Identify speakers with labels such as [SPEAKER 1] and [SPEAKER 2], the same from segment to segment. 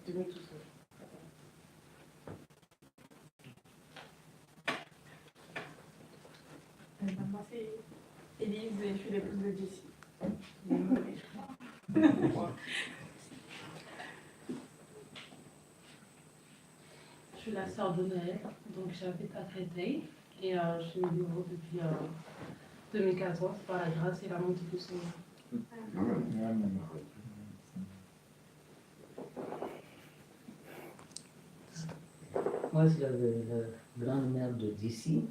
[SPEAKER 1] c'est venu tout seul.
[SPEAKER 2] Moi, c'est Élise et je suis l'épouse de Jessie.
[SPEAKER 3] Je suis la sœur de Noël, donc j'habite à Créteil et je suis nouveau depuis 2014 par la grâce et l'amour du Seigneur.
[SPEAKER 4] Moi, c'est la grande-mère de Jessie.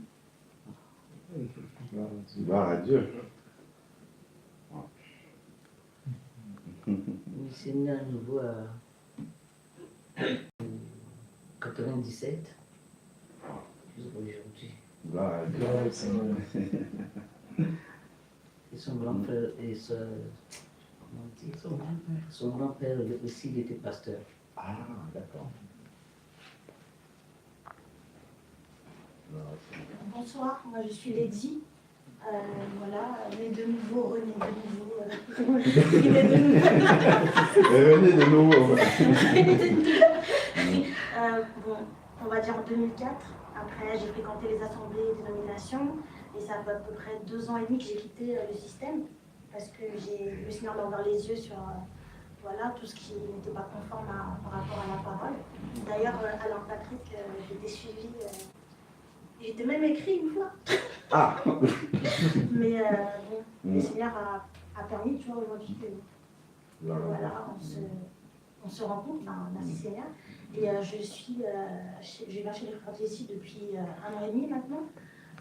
[SPEAKER 5] Gloire à Dieu.
[SPEAKER 4] Il s'est né à nouveau à 97. Aujourd'hui.
[SPEAKER 5] Gloire à Dieu.
[SPEAKER 4] Et son grand-père et son grand-père aussi, il était pasteur.
[SPEAKER 5] Ah, d'accord.
[SPEAKER 6] Bonsoir, moi je suis Lady. Voilà, née de nouveau, renée de nouveau.
[SPEAKER 5] Venez de nouveau.
[SPEAKER 6] Bon, on va dire en 2004. Après, j'ai fréquenté les assemblées et dénominations. Et ça fait à peu près 2 ans et demi que j'ai quitté le système. Parce que le Seigneur m'a ouvert les yeux sur voilà, tout ce qui n'était pas conforme par rapport à la parole. D'ailleurs, Alain Patrick, j'étais suivie. J'étais même écrit une fois.
[SPEAKER 5] Ah.
[SPEAKER 6] Mais bon, le Seigneur a permis, tu vois, aujourd'hui que voilà, on se rencontre, enfin, merci Seigneur. Et je viens chez les frères Jessie depuis 1 an et demi maintenant.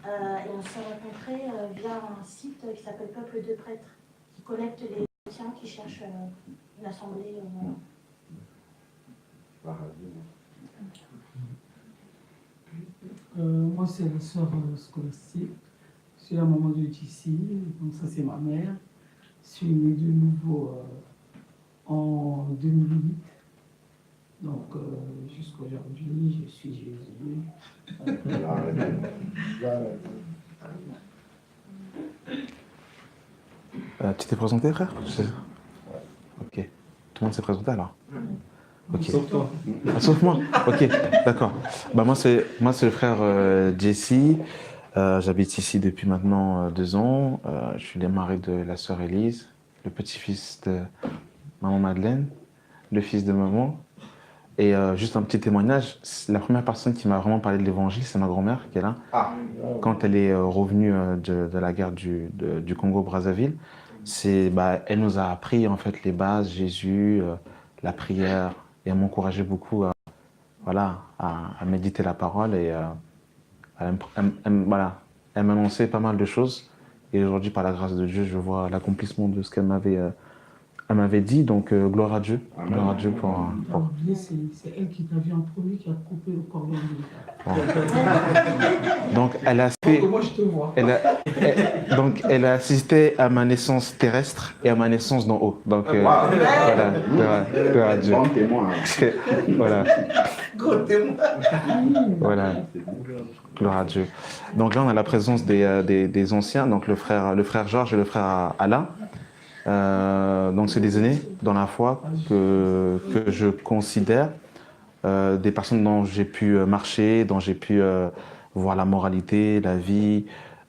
[SPEAKER 6] Et on s'est rencontrés via un site qui s'appelle Peuple de Prêtres, qui connecte les chrétiens qui cherchent une assemblée.
[SPEAKER 5] Gloire à Dieu.
[SPEAKER 7] Moi, c'est la sœur scolastique. Je suis la maman de Jessie, donc ça, c'est ma mère. Je suis née de nouveau en 2008. Donc, jusqu'à aujourd'hui, je suis Jésus.
[SPEAKER 5] Gloire à Dieu.
[SPEAKER 8] Tu t'es présenté, frère? Ok. Tout le monde s'est présenté alors? Ok.
[SPEAKER 7] Sauf toi.
[SPEAKER 8] Ah, sauf moi. Ok, d'accord. Bah, moi, c'est le frère Jessie. J'habite ici depuis maintenant 2 ans. Je suis le mari de la sœur Élise, le petit-fils de maman Madeleine, le fils de maman. Et juste un petit témoignage, la première personne qui m'a vraiment parlé de l'évangile, c'est ma grand-mère qui est là.
[SPEAKER 5] Ah.
[SPEAKER 8] Quand elle est revenue de la guerre du Congo-Brazzaville, elle nous a appris en fait les bases, Jésus, la prière, et elle m'encourageait beaucoup à méditer la parole. Et elle m'annonçait pas mal de choses. Et aujourd'hui, par la grâce de Dieu, je vois l'accomplissement de ce qu'elle m'avait dit. Donc, gloire à Dieu. Gloire à Dieu pour...
[SPEAKER 7] C'est elle qui t'a vu en premier, qui a coupé le cordon ombilical.
[SPEAKER 8] Donc, elle a fait...
[SPEAKER 7] Moi, je te vois.
[SPEAKER 8] Donc, elle a assisté à ma naissance terrestre et à ma naissance d'en haut. Donc, voilà, gloire à Dieu.
[SPEAKER 5] Bon témoin.
[SPEAKER 8] Voilà.
[SPEAKER 7] Gros témoin.
[SPEAKER 8] Voilà. Gloire à Dieu. Donc là, on a la présence des anciens, donc le frère Georges et le frère Alain. Donc c'est des aînés dans la foi que je considère, des personnes dont j'ai pu marcher, dont j'ai pu voir la moralité, la vie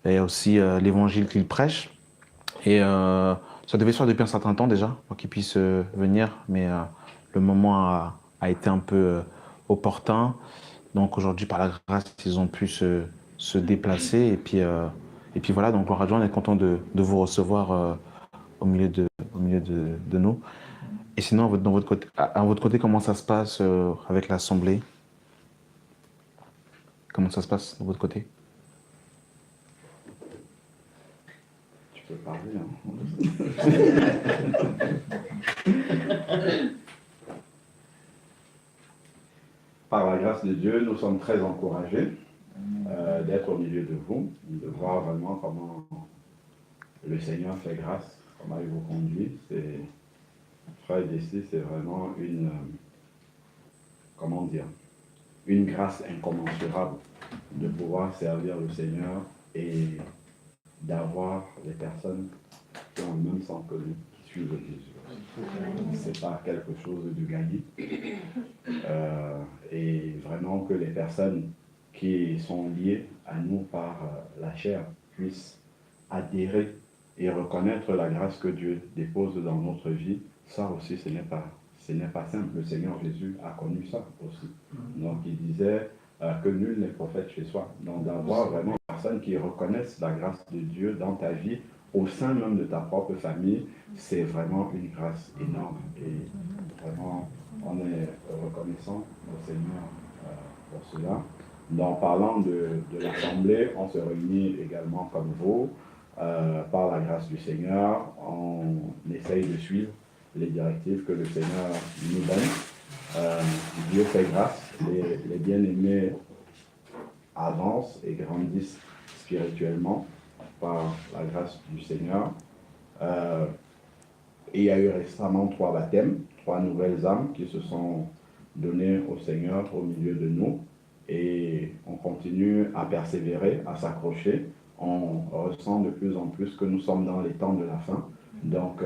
[SPEAKER 8] et aussi l'évangile qu'ils prêchent. Et ça devait se faire depuis un certain temps déjà pour qu'ils puissent venir, mais le moment a été un peu opportun. Donc aujourd'hui, par la grâce, ils ont pu se déplacer et puis voilà. Donc gloire à Dieu, on est content de vous recevoir au milieu de nous. Et sinon, à votre côté, comment ça se passe avec l'Assemblée? Comment ça se passe de votre côté?
[SPEAKER 5] Tu peux parler. Par la grâce de Dieu, nous sommes très encouragés d'être au milieu de vous, de voir vraiment comment le Seigneur fait grâce, comment il vous conduit. Frère Jessie, c'est vraiment une grâce incommensurable de pouvoir servir le Seigneur et d'avoir des personnes qui ont le même sang que nous, qui suivent Jésus. C'est pas quelque chose de gagné, que les personnes qui sont liées à nous par la chair puissent adhérer et reconnaître la grâce que Dieu dépose dans notre vie. Ça aussi, ce n'est pas simple. Le Seigneur Jésus a connu ça aussi. Donc, il disait que nul n'est prophète chez soi. Donc, d'avoir vraiment des personnes qui reconnaissent la grâce de Dieu dans ta vie, au sein même de ta propre famille, c'est vraiment une grâce énorme. Et vraiment, on est reconnaissant au Seigneur pour cela. En parlant de l'Assemblée, on se réunit également comme vous. Par la grâce du Seigneur, on essaye de suivre les directives que le Seigneur nous donne. Dieu fait grâce, les bien-aimés avancent et grandissent spirituellement par la grâce du Seigneur. Et il y a eu récemment 3 baptêmes, 3 nouvelles âmes qui se sont données au Seigneur au milieu de nous. Et on continue à persévérer, à s'accrocher. On ressent de plus en plus que nous sommes dans les temps de la fin. Donc,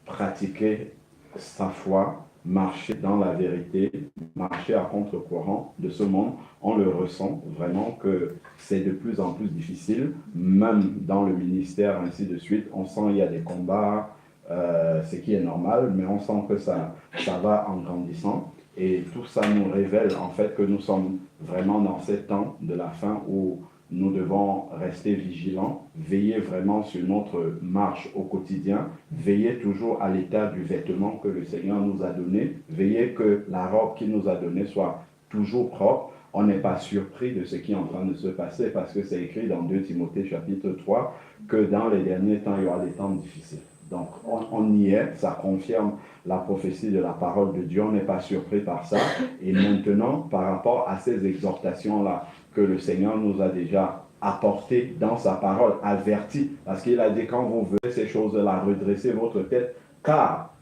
[SPEAKER 5] pratiquer sa foi, marcher dans la vérité, marcher à contre-courant de ce monde, on le ressent vraiment que c'est de plus en plus difficile, même dans le ministère, ainsi de suite. On sent qu'il y a des combats, ce qui est normal, mais on sent que ça va en grandissant. Et tout ça nous révèle en fait que nous sommes vraiment dans ces temps de la fin où nous devons rester vigilants, veiller vraiment sur notre marche au quotidien, veiller toujours à l'état du vêtement que le Seigneur nous a donné, veiller que la robe qu'il nous a donnée soit toujours propre. On n'est pas surpris de ce qui est en train de se passer parce que c'est écrit dans 2 Timothée chapitre 3 que dans les derniers temps, il y aura des temps difficiles. Donc on y est, ça confirme la prophétie de la parole de Dieu, on n'est pas surpris par ça. Et maintenant, par rapport à ces exhortations-là que le Seigneur nous a déjà apportées dans sa parole, averties, parce qu'il a dit quand vous verrez ces choses-là, redressez votre tête, car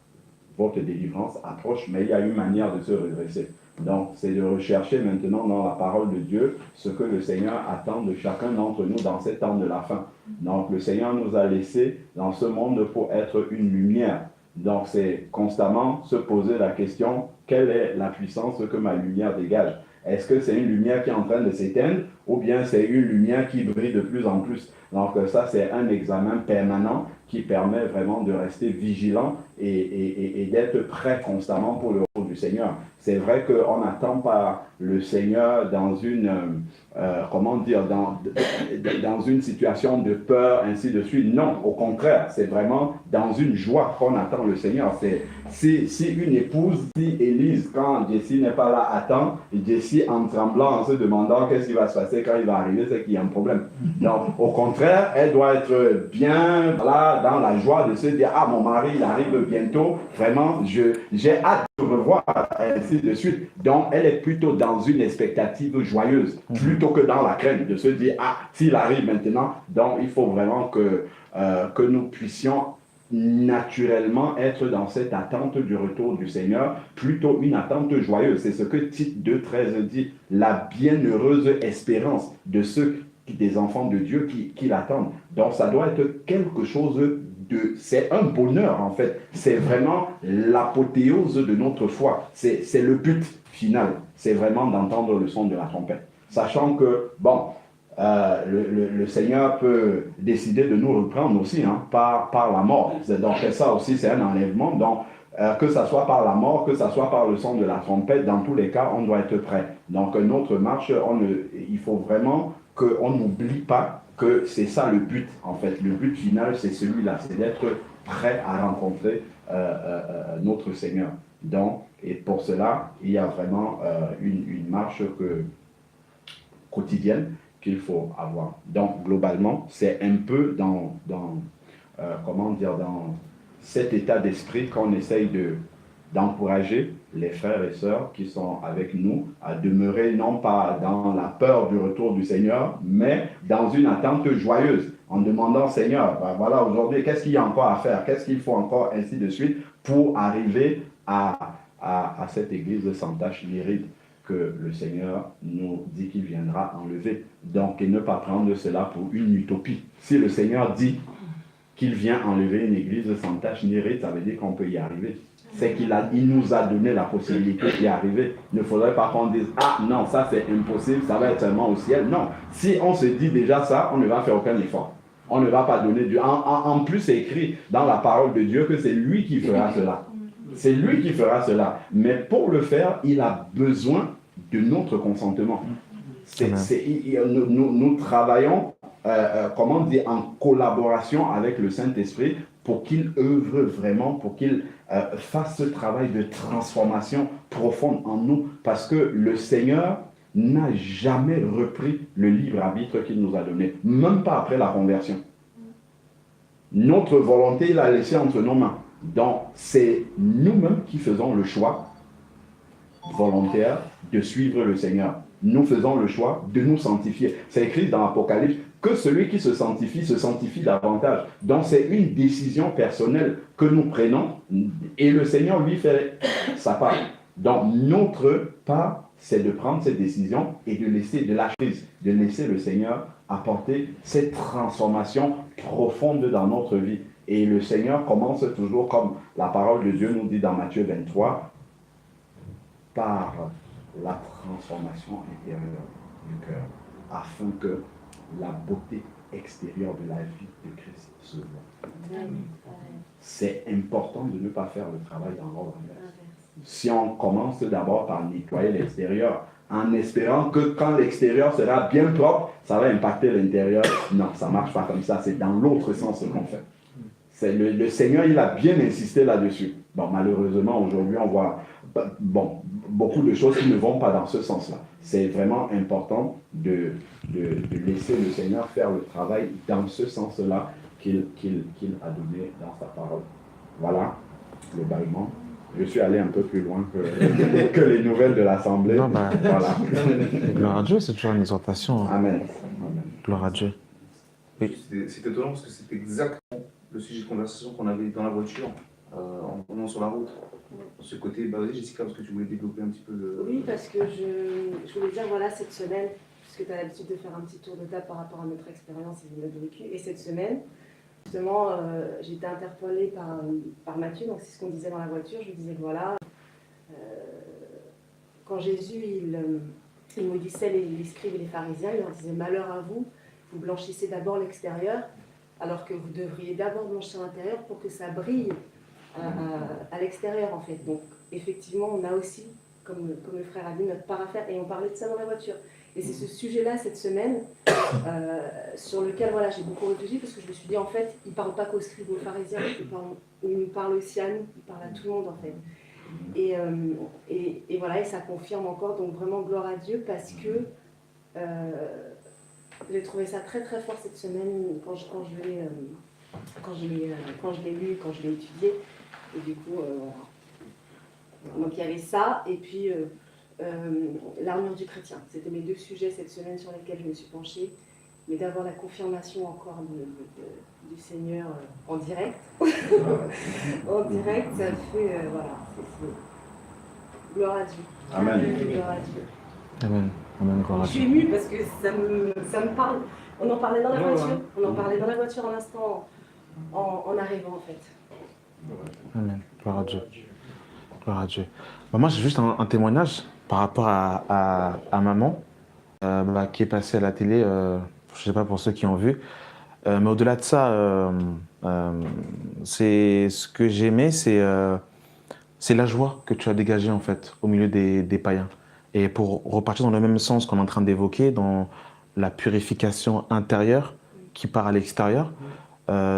[SPEAKER 5] votre délivrance approche, mais il y a une manière de se redresser. Donc, c'est de rechercher maintenant dans la parole de Dieu ce que le Seigneur attend de chacun d'entre nous dans ces temps de la fin. Donc, le Seigneur nous a laissés dans ce monde pour être une lumière. Donc, c'est constamment se poser la question, quelle est la puissance que ma lumière dégage? Est-ce que c'est une lumière qui est en train de s'éteindre ou bien c'est une lumière qui brille de plus en plus? Donc, ça, c'est un examen permanent qui permet vraiment de rester vigilant et d'être prêt constamment pour le retour du Seigneur. C'est vrai qu'on n'attend pas le Seigneur dans une, dans une situation de peur, ainsi de suite. Non, au contraire, c'est vraiment dans une joie qu'on attend le Seigneur. Si une épouse, si Élise, quand Jessie n'est pas là, attend, Jessie en tremblant, en se demandant qu'est-ce qui va se passer quand il va arriver, c'est qu'il y a un problème. Donc, au contraire, elle doit être bien là, dans la joie de se dire, ah, mon mari, il arrive bientôt, vraiment, j'ai hâte de le revoir, ainsi de suite. Donc, elle est plutôt dans une expectative joyeuse, plutôt que dans la crainte de se dire, ah, s'il arrive maintenant, donc il faut vraiment que nous puissions naturellement être dans cette attente du retour du Seigneur, plutôt une attente joyeuse. C'est ce que Tite 2,13 dit, la bienheureuse espérance de ceux des enfants de Dieu qui l'attendent. Donc ça doit être quelque chose c'est un bonheur en fait, c'est vraiment l'apothéose de notre foi, c'est le but final, c'est vraiment d'entendre le son de la trompette. Sachant que, bon, le Seigneur peut décider de nous reprendre aussi par la mort. Donc ça aussi c'est un enlèvement. Donc que ça soit par la mort, que ça soit par le son de la trompette, dans tous les cas on doit être prêt. Donc notre marche, il faut vraiment qu'on n'oublie pas que c'est ça le but en fait. Le but final c'est celui-là, c'est d'être prêt à rencontrer notre Seigneur. Donc, et pour cela, il y a vraiment une marche quotidienne qu'il faut avoir. Donc, globalement, c'est un peu dans cet état d'esprit qu'on essaye d'encourager les frères et sœurs qui sont avec nous à demeurer non pas dans la peur du retour du Seigneur, mais dans une attente joyeuse, en demandant, Seigneur, ben voilà, aujourd'hui, qu'est-ce qu'il y a encore à faire? Qu'est-ce qu'il faut encore, ainsi de suite, pour arriver à cette église sans tache ni ride que le Seigneur nous dit qu'il viendra enlever. Donc, et ne pas prendre cela pour une utopie. Si le Seigneur dit qu'il vient enlever une église sans tache ni ride, ça veut dire qu'on peut y arriver. C'est il nous a donné la possibilité d'y arriver. Il ne faudrait pas qu'on dise, ah non, ça c'est impossible, ça va être seulement au ciel. Non, si on se dit déjà ça, on ne va faire aucun effort. On ne va pas donner Dieu. En plus, c'est écrit dans la parole de Dieu que c'est lui qui fera cela. C'est lui qui fera cela. Mais pour le faire, il a besoin de notre consentement. Nous travaillons, comment dire, en collaboration avec le Saint-Esprit pour qu'il œuvre vraiment, pour qu'il fasse ce travail de transformation profonde en nous. Parce que le Seigneur n'a jamais repris le libre arbitre qu'il nous a donné, même pas après la conversion. Notre volonté, il l'a laissé entre nos mains. Donc, c'est nous-mêmes qui faisons le choix volontaire de suivre le Seigneur. Nous faisons le choix de nous sanctifier. C'est écrit dans l'Apocalypse que celui qui se sanctifie davantage. Donc, c'est une décision personnelle que nous prenons et le Seigneur, lui, fait sa part. Donc, notre part, c'est de prendre cette décision et de lâcher prise, de laisser le Seigneur apporter cette transformation profonde dans notre vie. Et le Seigneur commence toujours, comme la parole de Dieu nous dit dans Matthieu 23, par la transformation intérieure du cœur, afin que la beauté extérieure de la vie de Christ se voit. C'est important de ne pas faire le travail dans l'ordre inverse. Si on commence d'abord par nettoyer l'extérieur, en espérant que quand l'extérieur sera bien propre, ça va impacter l'intérieur. Non, ça ne marche pas comme ça, c'est dans l'autre sens qu'on fait. Le Seigneur, il a bien insisté là-dessus. Bon, malheureusement, aujourd'hui, on voit beaucoup de choses qui ne vont pas dans ce sens-là. C'est vraiment important de laisser le Seigneur faire le travail dans ce sens-là qu'il a donné dans sa parole. Voilà, globalement. Je suis allé un peu plus loin que les nouvelles de l'Assemblée. Voilà.
[SPEAKER 8] Gloire à Dieu, c'est toujours une exhortation.
[SPEAKER 5] Amen.
[SPEAKER 8] Gloire à Dieu. Oui.
[SPEAKER 1] C'est étonnant parce que c'est exactement le sujet de conversation qu'on avait dans la voiture en venant sur la route. Ce côté, vas-y Jessica, parce que tu voulais développer un petit peu le...
[SPEAKER 9] Oui, parce que je voulais dire, voilà, cette semaine, puisque tu as l'habitude de faire un petit tour de table par rapport à notre expérience et notre vécu, et cette semaine, justement, j'ai été interpellée par Matthieu, donc c'est ce qu'on disait dans la voiture. Je lui disais que voilà, quand Jésus, il maudissait les scribes et les pharisiens, il leur disait « Malheur à vous, vous blanchissez d'abord l'extérieur, alors que vous devriez d'abord blanchir l'intérieur pour que ça brille à l'extérieur, en fait. » Donc, effectivement, on a aussi, comme le frère a dit, notre part à faire, et on parlait de ça dans la voiture. Et c'est ce sujet-là, cette semaine, sur lequel voilà, j'ai beaucoup réfléchi, parce que je me suis dit, en fait, il ne parle pas qu'aux scribes ou aux pharisiens, il nous parle aussi à nous, il parle à tout le monde, en fait. Et voilà, et ça confirme encore, donc vraiment gloire à Dieu, parce que j'ai trouvé ça très très fort cette semaine, quand je l'ai lu, quand je l'ai étudié, et du coup, voilà. Donc il y avait ça, et puis... l'armure du chrétien. C'était mes deux sujets cette semaine sur lesquels je me suis penchée. Mais d'avoir la confirmation encore du Seigneur en direct, en direct, ça fait, voilà, c'est gloire à Dieu.
[SPEAKER 5] Amen.
[SPEAKER 9] Gloire à Dieu.
[SPEAKER 8] Amen. Amen. Gloire à
[SPEAKER 9] Je
[SPEAKER 8] Dieu.
[SPEAKER 9] suis émue parce que ça me parle. On en parlait dans la voiture. On en parlait dans la voiture en instant, en arrivant en fait.
[SPEAKER 8] Amen. Gloire à Dieu. Gloire à Dieu. Moi, j'ai juste un témoignage par rapport à maman qui est passée à la télé, je ne sais pas pour ceux qui ont vu, mais au-delà de ça, c'est ce que j'aimais, c'est la joie que tu as dégagée en fait au milieu des païens. Et pour repartir dans le même sens qu'on est en train d'évoquer, dans la purification intérieure qui part à l'extérieur,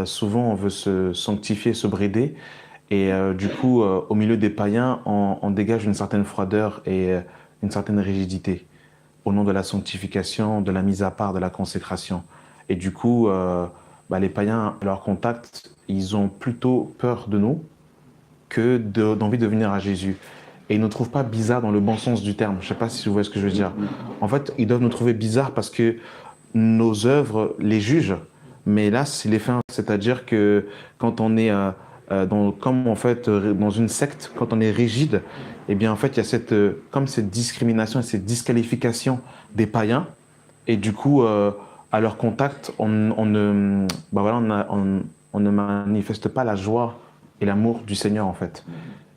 [SPEAKER 8] souvent on veut se sanctifier, se brider. Et du coup, au milieu des païens, on dégage une certaine froideur et une certaine rigidité au nom de la sanctification, de la mise à part, de la consécration. Et du coup, les païens, à leur contact, ils ont plutôt peur de nous que d'envie de venir à Jésus. Et ils ne nous trouvent pas bizarres dans le bon sens du terme. Je ne sais pas si vous voyez ce que je veux dire. En fait, ils doivent nous trouver bizarres parce que nos œuvres les jugent. Mais là, c'est les fins. C'est-à-dire que quand on est... comme en fait dans une secte, quand on est rigide, eh bien en fait il y a cette discrimination et cette disqualification des païens, et du coup à leur contact on ne manifeste pas la joie et l'amour du Seigneur en fait.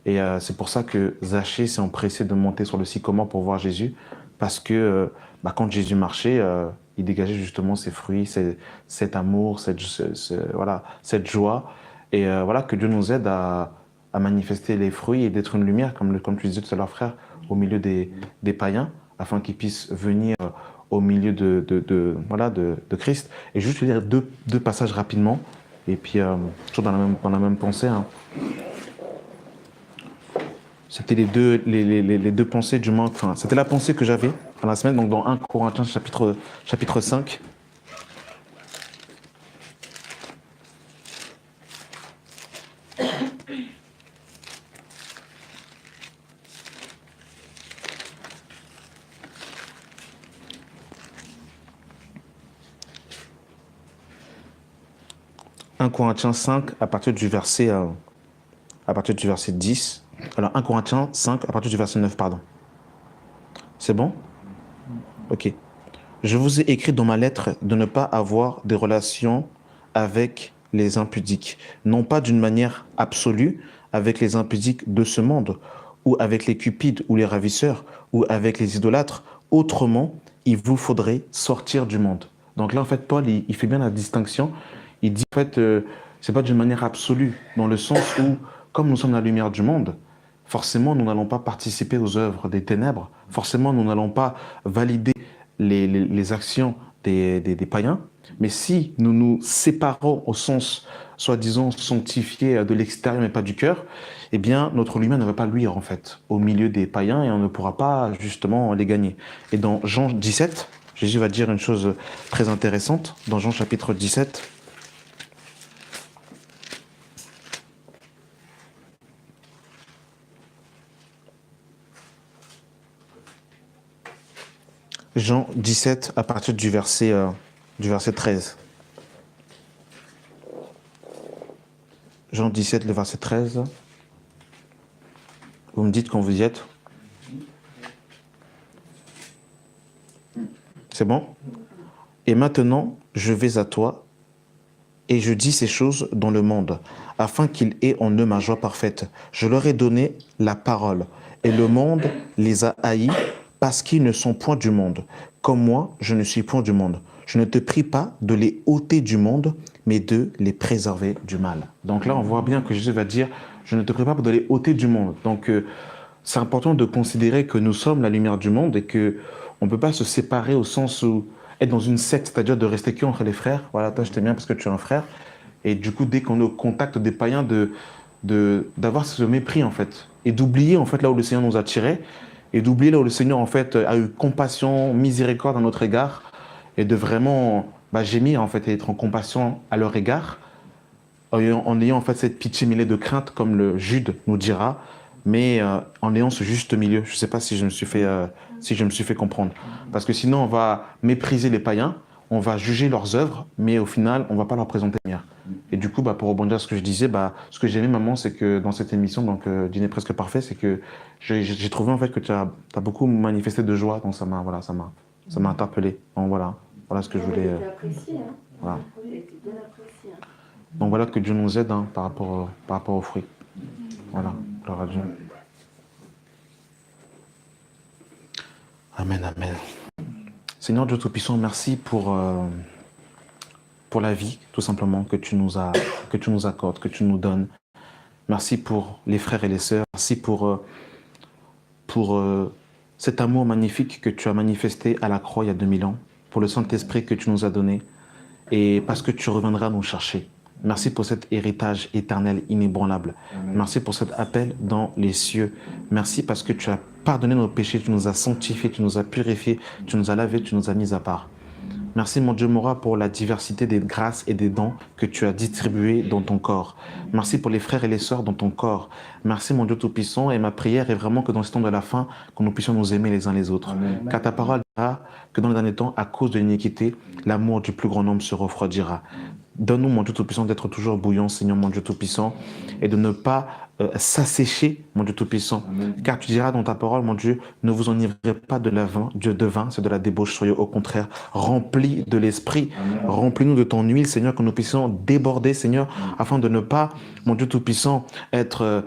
[SPEAKER 8] Et c'est pour ça que Zachée s'est empressé de monter sur le sycomore pour voir Jésus, parce que quand Jésus marchait, il dégageait justement ses fruits, cet amour, voilà, cette joie. Et voilà, que Dieu nous aide à manifester les fruits et d'être une lumière, comme tu disais tout à l'heure, frère, au milieu des païens, afin qu'ils puissent venir au milieu de Christ. Et juste lire deux passages rapidement, et puis toujours dans la même pensée. Hein. C'était les deux pensées du manque. Enfin, c'était la pensée que j'avais dans la semaine, donc dans 1 Corinthiens chapitre 5. « 1 Corinthiens 5, à partir du verset 10. Alors, 1 Corinthiens 5, à partir du verset 9, pardon. C'est bon? Ok. Je vous ai écrit dans ma lettre de ne pas avoir des relations avec les impudiques, non pas d'une manière absolue avec les impudiques de ce monde, ou avec les cupides ou les ravisseurs, ou avec les idolâtres. Autrement, il vous faudrait sortir du monde. » Donc là, en fait, Paul, il fait bien la distinction. Il dit, en fait, c'est pas d'une manière absolue, dans le sens où, comme nous sommes la lumière du monde, forcément, nous n'allons pas participer aux œuvres des ténèbres. Forcément, nous n'allons pas valider les actions des païens. Mais si nous nous séparons au sens, soi-disant, sanctifié de l'extérieur, mais pas du cœur, eh bien, notre lumière ne va pas luire, en fait, au milieu des païens, et on ne pourra pas, justement, les gagner. Et dans Jean 17, Jésus va dire une chose très intéressante. Dans Jean chapitre 17, Jean 17, à partir du verset 13. Jean 17, le verset 13. Vous me dites quand vous y êtes. C'est bon? Et maintenant, je vais à toi, et je dis ces choses dans le monde, afin qu'ils aient en eux ma joie parfaite. Je leur ai donné la parole, et le monde les a haïs, parce qu'ils ne sont point du monde. Comme moi, je ne suis point du monde. Je ne te prie pas de les ôter du monde, mais de les préserver du mal. Donc là, on voit bien que Jésus va dire, je ne te prie pas de les ôter du monde. Donc c'est important de considérer que nous sommes la lumière du monde et qu'on ne peut pas se séparer au sens où être dans une secte, c'est-à-dire de rester que entre les frères. Voilà, toi je t'aime bien parce que tu es un frère. Et du coup, dès qu'on est au contact des païens, d'avoir ce mépris en fait. Et d'oublier en fait là où le Seigneur nous a tirés. Et d'oublier là où le Seigneur, en fait, a eu compassion, miséricorde à notre égard, et de vraiment gémir, en fait, et être en compassion à leur égard, en ayant, en fait, cette pitié mêlée de crainte, comme le Jude nous dira, mais en ayant ce juste milieu. Je ne sais pas si je me suis fait comprendre. Parce que sinon, on va mépriser les païens, on va juger leurs œuvres, mais au final, on ne va pas leur présenter la lumière. Et du coup, pour rebondir à ce que je disais, ce que j'ai aimé, maman, c'est que dans cette émission, donc Dîner presque parfait, c'est que j'ai trouvé en fait que tu as beaucoup manifesté de joie, donc ça m'a interpellé. Donc voilà ce que je voulais.
[SPEAKER 9] Apprécié, hein.
[SPEAKER 8] Voilà.
[SPEAKER 9] Il a été bien apprécié. Hein.
[SPEAKER 8] Donc voilà, que Dieu nous aide par rapport aux fruits. Voilà, gloire à Dieu. Amen, amen. Seigneur Dieu Tout-Puissant, merci pour la vie, tout simplement, que tu nous accordes, que tu nous donnes. Merci pour les frères et les sœurs. Merci pour cet amour magnifique que tu as manifesté à la croix il y a 2000 ans, pour le Saint-Esprit que tu nous as donné, et parce que tu reviendras nous chercher. Merci pour cet héritage éternel inébranlable. Amen. Merci pour cet appel dans les cieux. Merci parce que tu as pardonné nos péchés, tu nous as sanctifiés, tu nous as purifiés, tu nous as lavés, tu nous as mis à part. Merci mon Dieu Mora pour la diversité des grâces et des dons que tu as distribués dans ton corps. Merci pour les frères et les sœurs dans ton corps. Merci mon Dieu Tout-Puissant, et ma prière est vraiment que dans ce temps de la fin, que nous puissions nous aimer les uns les autres. Amen. Car ta parole dira que dans les derniers temps, à cause de l'iniquité, l'amour du plus grand nombre se refroidira. Donne-nous, mon Dieu Tout-Puissant, d'être toujours bouillant, Seigneur, mon Dieu Tout-Puissant, et de ne pas s'assécher, mon Dieu Tout-Puissant. Car tu diras dans ta parole, mon Dieu, ne vous enivrez pas de vin, c'est de la débauche, soyez au contraire remplis de l'Esprit. Remplis-nous de ton huile, Seigneur, que nous puissions déborder, Seigneur, afin de ne pas, mon Dieu Tout-Puissant, être,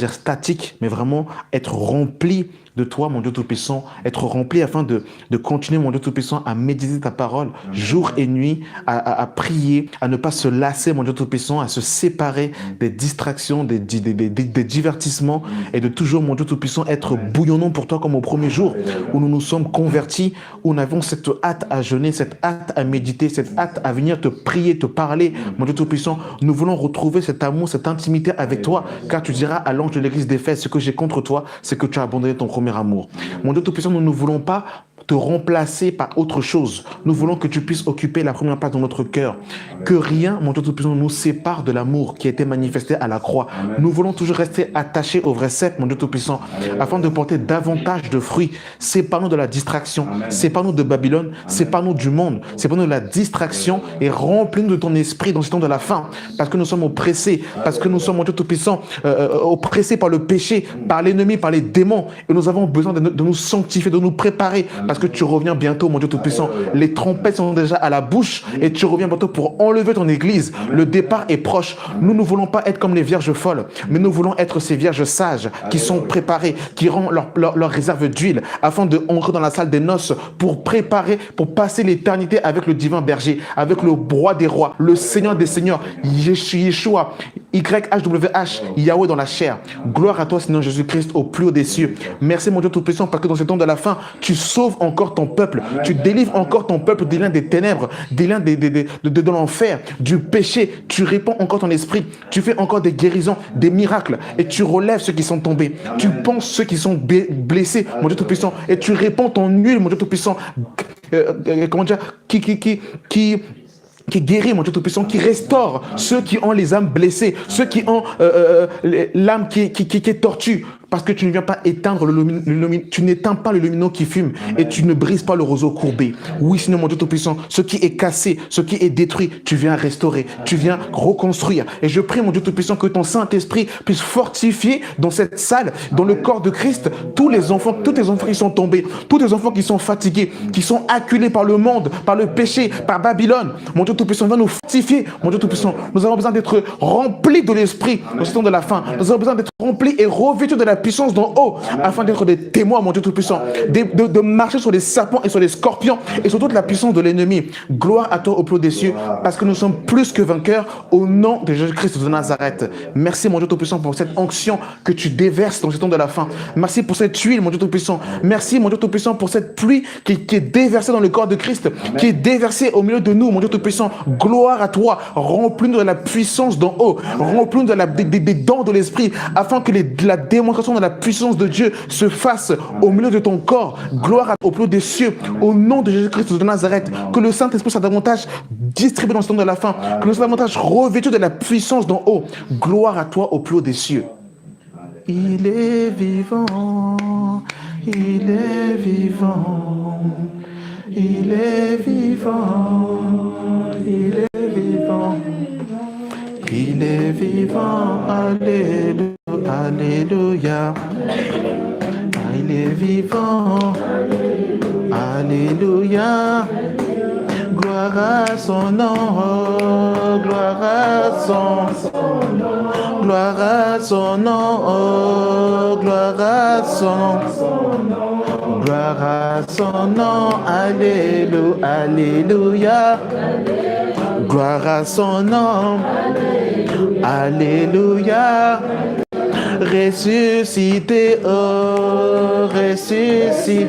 [SPEAKER 8] statique, mais vraiment être remplis de toi, mon Dieu Tout-Puissant, être rempli afin de continuer, mon Dieu Tout-Puissant, à méditer ta parole jour et nuit, à prier, à ne pas se lasser, mon Dieu Tout-Puissant, à se séparer des distractions, des divertissements et de toujours, mon Dieu Tout-Puissant, être bouillonnant pour toi comme au premier jour où nous nous sommes convertis, où nous avons cette hâte à jeûner, cette hâte à méditer, cette hâte à venir te prier, te parler, mon Dieu Tout-Puissant. Nous voulons retrouver cet amour, cette intimité avec toi, car tu diras à l'ange de l'église d'Éphèse, ce que j'ai contre toi, c'est que tu as abandonné ton premier amour. Mon Dieu Tout-Puissant, nous ne voulons pas te remplacer par autre chose. Nous voulons que tu puisses occuper la première place dans notre cœur. Que rien, mon Dieu Tout-Puissant, nous sépare de l'amour qui a été manifesté à la croix. Nous voulons toujours rester attachés au vrai cep, mon Dieu Tout-Puissant, afin de porter davantage de fruits. Sépare-nous de la distraction, sépare-nous de Babylone, sépare-nous du monde, sépare-nous de la distraction et remplis-nous de ton esprit dans ce temps de la fin, parce que nous sommes oppressés, parce que nous sommes, mon Dieu Tout-Puissant, oppressés par le péché, par l'ennemi, par les démons, et nous avons besoin de nous sanctifier, de nous préparer, parce que tu reviens bientôt, mon Dieu Tout-Puissant. Les trompettes sont déjà à la bouche et tu reviens bientôt pour enlever ton église. Le départ est proche. Nous ne voulons pas être comme les vierges folles, mais nous voulons être ces vierges sages qui sont préparées, qui rendent leur réserve d'huile afin de entrer dans la salle des noces pour préparer, pour passer l'éternité avec le divin berger, avec le roi des rois, le Seigneur des seigneurs, Yeshua, YHWH, Yahweh dans la chair. Gloire à toi, Seigneur Jésus-Christ, au plus haut des cieux. Merci, mon Dieu Tout-Puissant, parce que dans ce temps de la fin, tu sauves encore ton peuple. Tu délivres encore ton peuple des liens des ténèbres, des liens de l'enfer, du péché. Tu répands encore ton esprit. Tu fais encore des guérisons, des miracles. Et tu relèves ceux qui sont tombés. Tu penses ceux qui sont blessés, mon Dieu Tout-Puissant. Et tu répands ton huile, mon Dieu Tout-Puissant. Qui guérit, mon Dieu Tout-Puissant, qui restaure ceux qui ont les âmes blessées, ceux qui ont l'âme qui est tortue. Parce que tu ne viens pas éteindre tu n'éteins pas le lumineux qui fume. Amen. Et tu ne brises pas le roseau courbé. Oui, Seigneur, mon Dieu Tout-Puissant, ce qui est cassé, ce qui est détruit, tu viens restaurer, tu viens reconstruire. Et je prie, mon Dieu Tout-Puissant, que ton Saint-Esprit puisse fortifier dans cette salle, dans le corps de Christ, tous les enfants qui sont tombés, tous les enfants qui sont fatigués, qui sont acculés par le monde, par le péché, par Babylone. Mon Dieu Tout-Puissant, va nous fortifier, mon Dieu Tout-Puissant. Nous avons besoin d'être remplis de l'Esprit au temps de la fin. Nous avons besoin d'être remplis et revêtus de la puissance d'en haut, afin d'être des témoins, mon Dieu Tout-Puissant, de marcher sur les serpents et sur les scorpions, et sur toute la puissance de l'ennemi. Gloire à toi au plus haut des cieux, parce que nous sommes plus que vainqueurs au nom de Jésus-Christ de Nazareth. Merci, mon Dieu Tout-Puissant, pour cette onction que tu déverses dans ce temps de la fin. Merci pour cette huile, mon Dieu Tout-Puissant. Merci, mon Dieu Tout-Puissant, pour cette pluie qui est déversée dans le corps de Christ, qui est déversée au milieu de nous, mon Dieu Tout-Puissant. Gloire à toi. Remplis-nous de la puissance d'en haut. Remplis-nous des dents de l'esprit, afin que la démonstration de la puissance de Dieu se fasse au milieu de ton corps. Gloire au plus haut des cieux, au nom de Jésus-Christ de Nazareth. Que le Saint-Esprit soit davantage distribué dans ce temps de la fin. Que nous soyons davantage revêtus de la puissance d'en haut. Gloire à toi au plus haut des cieux. Il est vivant, il est vivant, il est vivant, il est vivant, il est vivant, alléluia, alléluia, il est vivant, alléluia, gloire à son nom, gloire à son nom, gloire à son nom, gloire à son nom, gloire à son nom, alléluia, alléluia, gloire à son nom, alléluia, ressuscité, oh, ressuscité,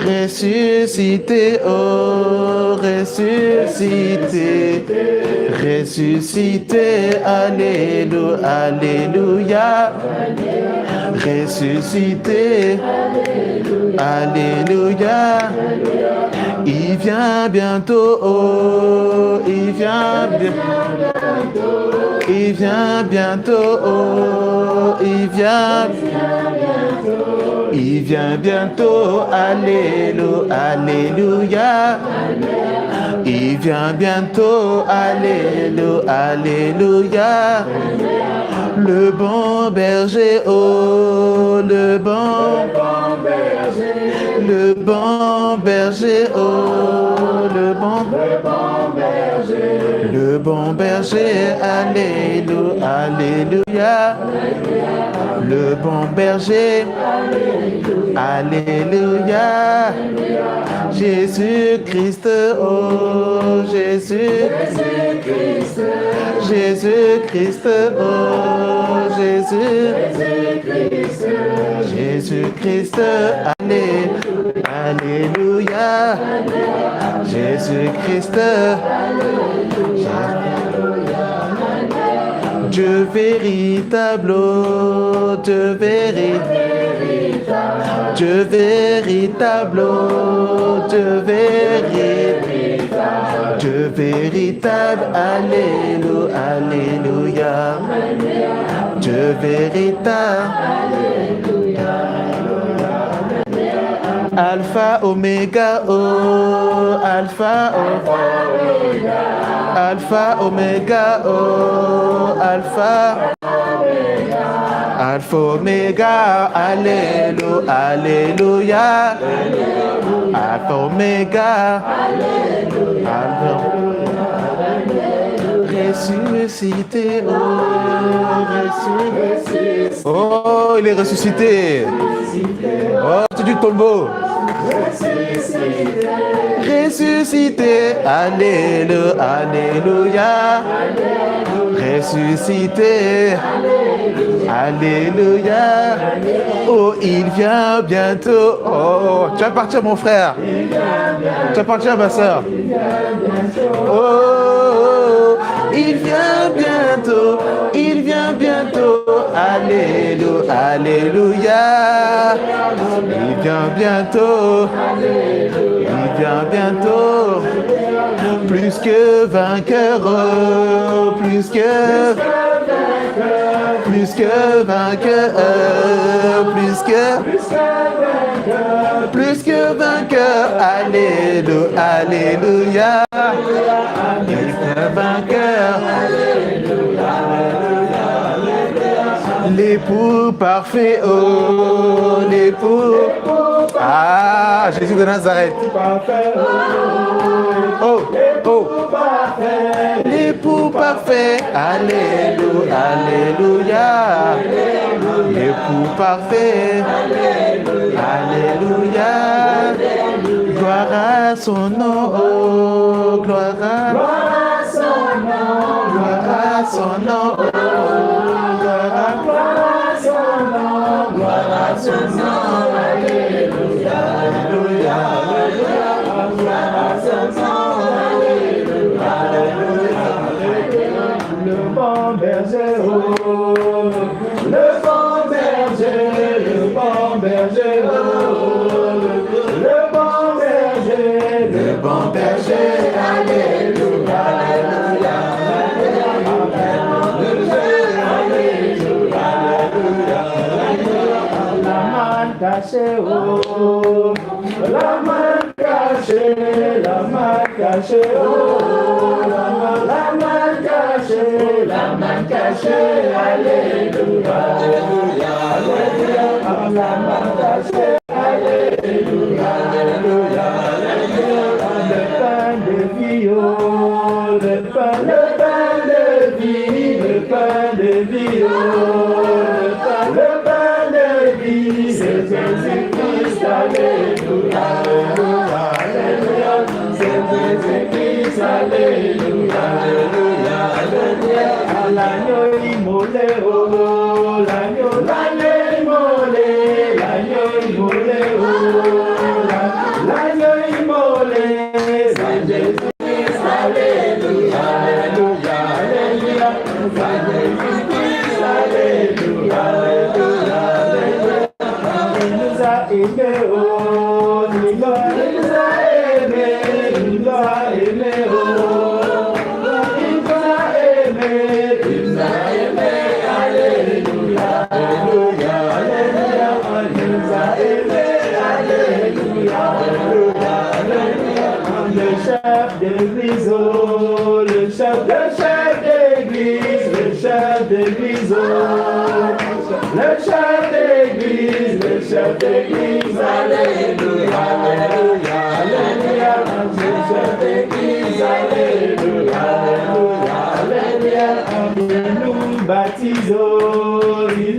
[SPEAKER 8] ressuscité, oh, ressuscité, ressuscité, alléluia, alléluia, ressuscité, alléluia, il vient bientôt, oh, il vient bientôt, il vient bientôt, oh, il vient bientôt, il vient bientôt, alléluia, alléluia, il vient bientôt, alléluia, alléluia, Le bon berger, oh, le bon berger. Le bon berger, oh, le bon berger. Le bon berger, alléluia, alléluia. Le bon berger, alléluia. Jésus-Christ, oh, Jésus-Christ. Jésus-Christ, oh, Jésus-Christ. Jésus-Christ, alléluia. Jésus-Christ, Dieu véritable, oh, Dieu véritable, Dieu véritable, oh, Dieu véritable, Dieu véritable, alléluia, alléluia, Dieu véritable, Alpha, Oméga, oh, Alpha, Alpha, Oméga, oh, Alpha, Alpha, Oméga, alléluia, alléluia, Alpha, Oméga, ressuscité, oh, ressuscité, oh, il est ressuscité, oh, c'est du tombeau. Ressuscité, alléluia, alléluia. Ressuscité, alléluia. Oh, il vient bientôt. Oh, tu vas partir, mon frère. Tu vas partir, ma soeur. Oh, il vient bientôt. Il vient bientôt. Alléluia, alléluia. Il vient bientôt. Il vient bientôt. Plus que vainqueur, oh, plus que vainqueur, plus que vainqueur, alléluia, alléluia, plus que vainqueur, l'époux parfait, oh, l'époux, ah, Jésus de Nazareth, oh, oh, l'époux parfait, alléluia, alléluia, l'époux parfait, alléluia, gloire à son nom, oh, gloire à son nom, gloire à son nom, oh, gloire à son nom, gloire à son nom, alléluia, alléluia, gloire à son nom, alléluia, alléluia, le bon berger, oh, le bon berger, le bon berger, oh, le bon berger, alléluia, alléluia, alléluia, alléluia, la main cachée, oh, la main cachée, la main cachée, oh, la main cachée, alléluia, alléluia, alléluia, la main cachée, alléluia, alléluia, alléluia, le pain de vie, oh, le pain de vie, le pain de vie, oh, le pain de vie, c'est Jésus-Christ, alléluia, alléluia, alléluia, c'est Jésus-Christ, alléluia, alléluia, alléluia, l'agneau immolé, oh, l'agneau immolé, l'agneau immolé, oh, l'agneau immolé, c'est Jésus-Christ, alléluia, alléluia, alléluia, c'est Jésus-Christ, alléluia, alléluia, alléluia, il nous a aimés, oh, il nous a aimés, il nous a aimés, oh, il nous a aimés, alléluia, alléluia, alléluia, il nous a aimés, alléluia, alléluia, alléluia, le chef d'église, oh, le chef d'église, le chef d'église, oh,
[SPEAKER 5] d'église, le chef d'église, alléluia, alléluia, alléluia, le chef d'église, alléluia, alléluia, alléluia, il nous baptise, il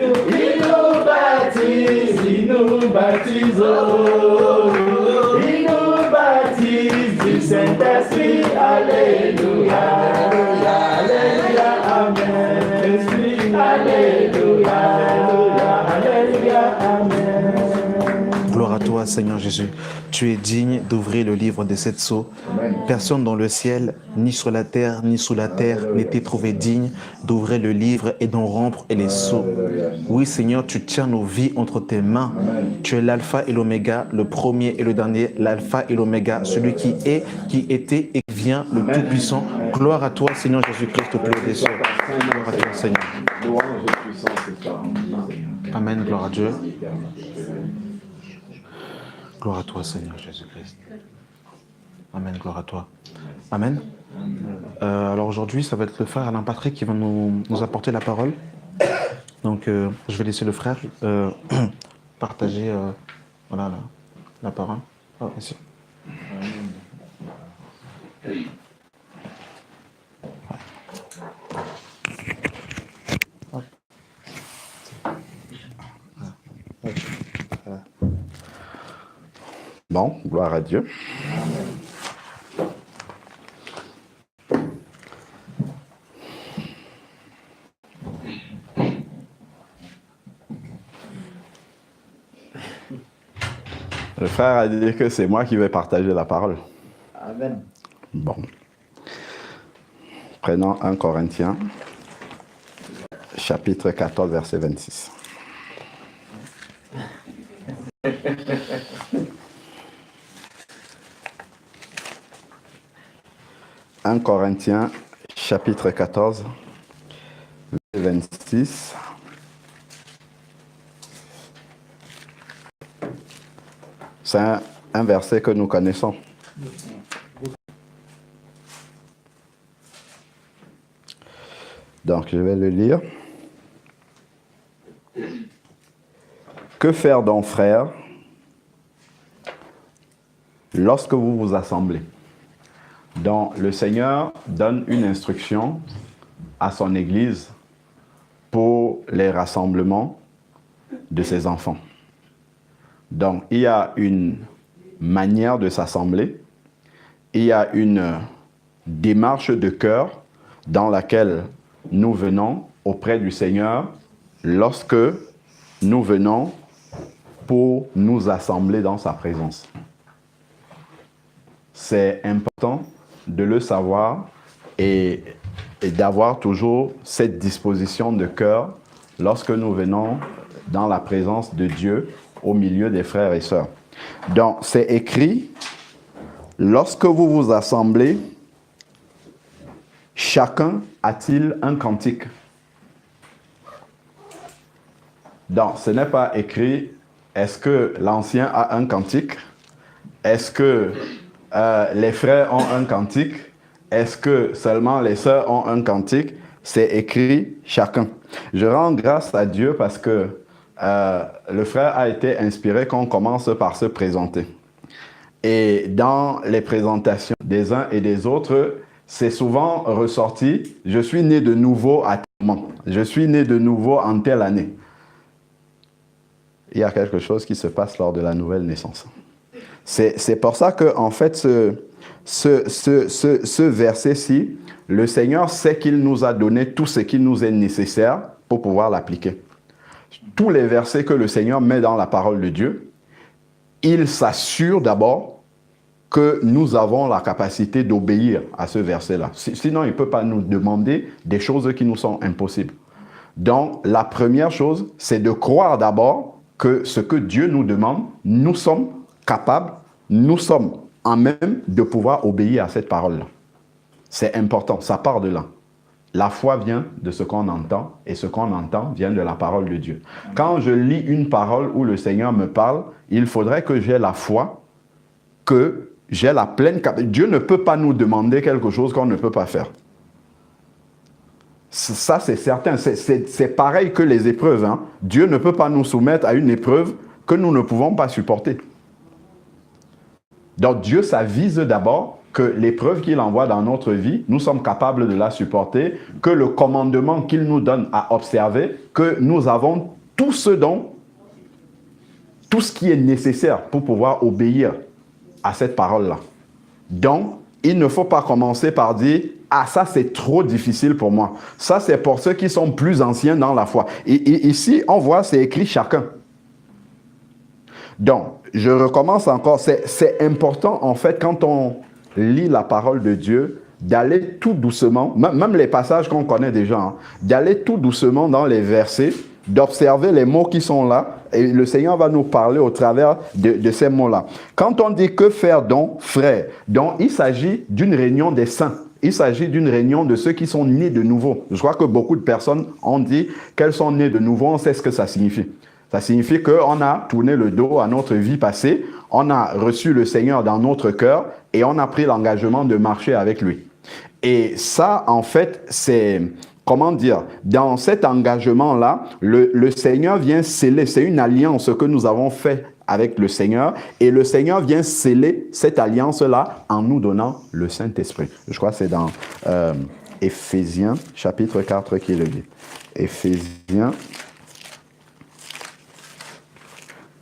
[SPEAKER 5] nous baptise, il nous baptise, il nous baptise du Saint-Esprit, alléluia, alléluia, alléluia, amen, Esprit, alléluia, alléluia, alléluia, amen.
[SPEAKER 8] Gloire à toi, Seigneur Jésus. Tu es digne d'ouvrir le livre des 7 sceaux. Personne dans le ciel, ni sur la terre, ni sous la terre, n'était trouvé digne d'ouvrir le livre et d'en rompre les sceaux. Oui, Seigneur, tu tiens nos vies entre tes mains. Tu es l'alpha et l'oméga, le premier et le dernier, l'alpha et l'oméga, celui qui est, qui était et qui vient, le Tout-Puissant. Gloire à toi, Seigneur Jésus-Christ, au plus haut des cieux. Gloire à toi, Seigneur. Amen, gloire à Dieu. Gloire à toi, Seigneur Jésus-Christ. Amen, gloire à toi. Amen. Alors aujourd'hui, ça va être le frère Alain Patrick qui va nous apporter la parole. Donc, je vais laisser le frère partager voilà, la parole. Oh, merci.
[SPEAKER 5] Bon, gloire à Dieu. Le frère a dit que c'est moi qui vais partager la parole.
[SPEAKER 4] Amen.
[SPEAKER 5] Bon. Prenons 1 Corinthiens, chapitre 14, verset 26. « 1 Corinthiens, chapitre 14, verset 26. C'est un verset que nous connaissons. Donc, je vais le lire. « Que faire donc, frères, lorsque vous vous assemblez ?» Donc, le Seigneur donne une instruction à son Église pour les rassemblements de ses enfants. Donc, il y a une manière de s'assembler, il y a une démarche de cœur dans laquelle nous venons auprès du Seigneur lorsque nous venons pour nous assembler dans sa présence. C'est important de le savoir et d'avoir toujours cette disposition de cœur lorsque nous venons dans la présence de Dieu au milieu des frères et sœurs. Donc, c'est écrit, lorsque vous vous assemblez, chacun a-t-il un cantique? Donc, ce n'est pas écrit, est-ce que l'ancien a un cantique? Est-ce que les frères ont un cantique? Est-ce que seulement les sœurs ont un cantique? C'est écrit chacun. Je rends grâce à Dieu parce que le frère a été inspiré qu'on commence par se présenter. Et dans les présentations des uns et des autres, c'est souvent ressorti, je suis né de nouveau à tel moment, je suis né de nouveau en telle année. Il y a quelque chose qui se passe lors de la nouvelle naissance. C'est pour ça que, en fait, ce verset-ci, le Seigneur sait qu'il nous a donné tout ce qui nous est nécessaire pour pouvoir l'appliquer. Tous les versets que le Seigneur met dans la parole de Dieu, il s'assure d'abord que nous avons la capacité d'obéir à ce verset-là. Sinon, il ne peut pas nous demander des choses qui nous sont impossibles. Donc, la première chose, c'est de croire d'abord que ce que Dieu nous demande, nous sommes capables, nous sommes en même de pouvoir obéir à cette parole-là. C'est important, ça part de là. La foi vient de ce qu'on entend et ce qu'on entend vient de la parole de Dieu. Quand je lis une parole où le Seigneur me parle, il faudrait que j'ai la foi, que j'ai la pleine capacité. Dieu ne peut pas nous demander quelque chose qu'on ne peut pas faire. Ça, c'est certain. C'est pareil que les épreuves. Hein. Dieu ne peut pas nous soumettre à une épreuve que nous ne pouvons pas supporter. Donc, Dieu, ça vise d'abord que l'épreuve qu'il envoie dans notre vie, nous sommes capables de la supporter, que le commandement qu'il nous donne à observer, que nous avons tout ce qui est nécessaire pour pouvoir obéir à cette parole-là. Donc, il ne faut pas commencer par dire « Ah, ça, c'est trop difficile pour moi. » Ça, c'est pour ceux qui sont plus anciens dans la foi. Et ici, on voit, c'est écrit « chacun ». Donc, je recommence encore. C'est important, en fait, quand on lit la parole de Dieu, d'aller tout doucement, même les passages qu'on connaît déjà, hein, d'aller tout doucement dans les versets, d'observer les mots qui sont là, et le Seigneur va nous parler au travers de ces mots-là. Quand on dit « que faire donc, frère », donc il s'agit d'une réunion des saints. Il s'agit d'une réunion de ceux qui sont nés de nouveau. Je crois que beaucoup de personnes ont dit qu'elles sont nées de nouveau, on sait ce que ça signifie. Ça signifie qu'on a tourné le dos à notre vie passée, on a reçu le Seigneur dans notre cœur et on a pris l'engagement de marcher avec lui. Et ça, en fait, c'est, comment dire, dans cet engagement-là, le Seigneur vient sceller, c'est une alliance que nous avons faite avec le Seigneur, et le Seigneur vient sceller cette alliance-là en nous donnant le Saint-Esprit. Je crois que c'est dans Éphésiens, chapitre 4, qui le dit. Éphésiens,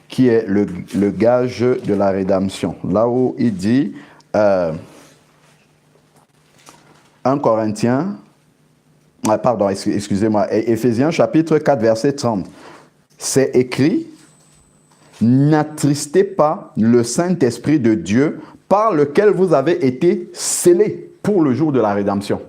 [SPEAKER 5] qui est le gage de la rédemption. Là où il dit, 1 Corinthiens, pardon, excusez-moi, Éphésiens chapitre 4, verset 30. C'est écrit, « N'attristez pas le Saint-Esprit de Dieu par lequel vous avez été scellés pour le jour de la rédemption. »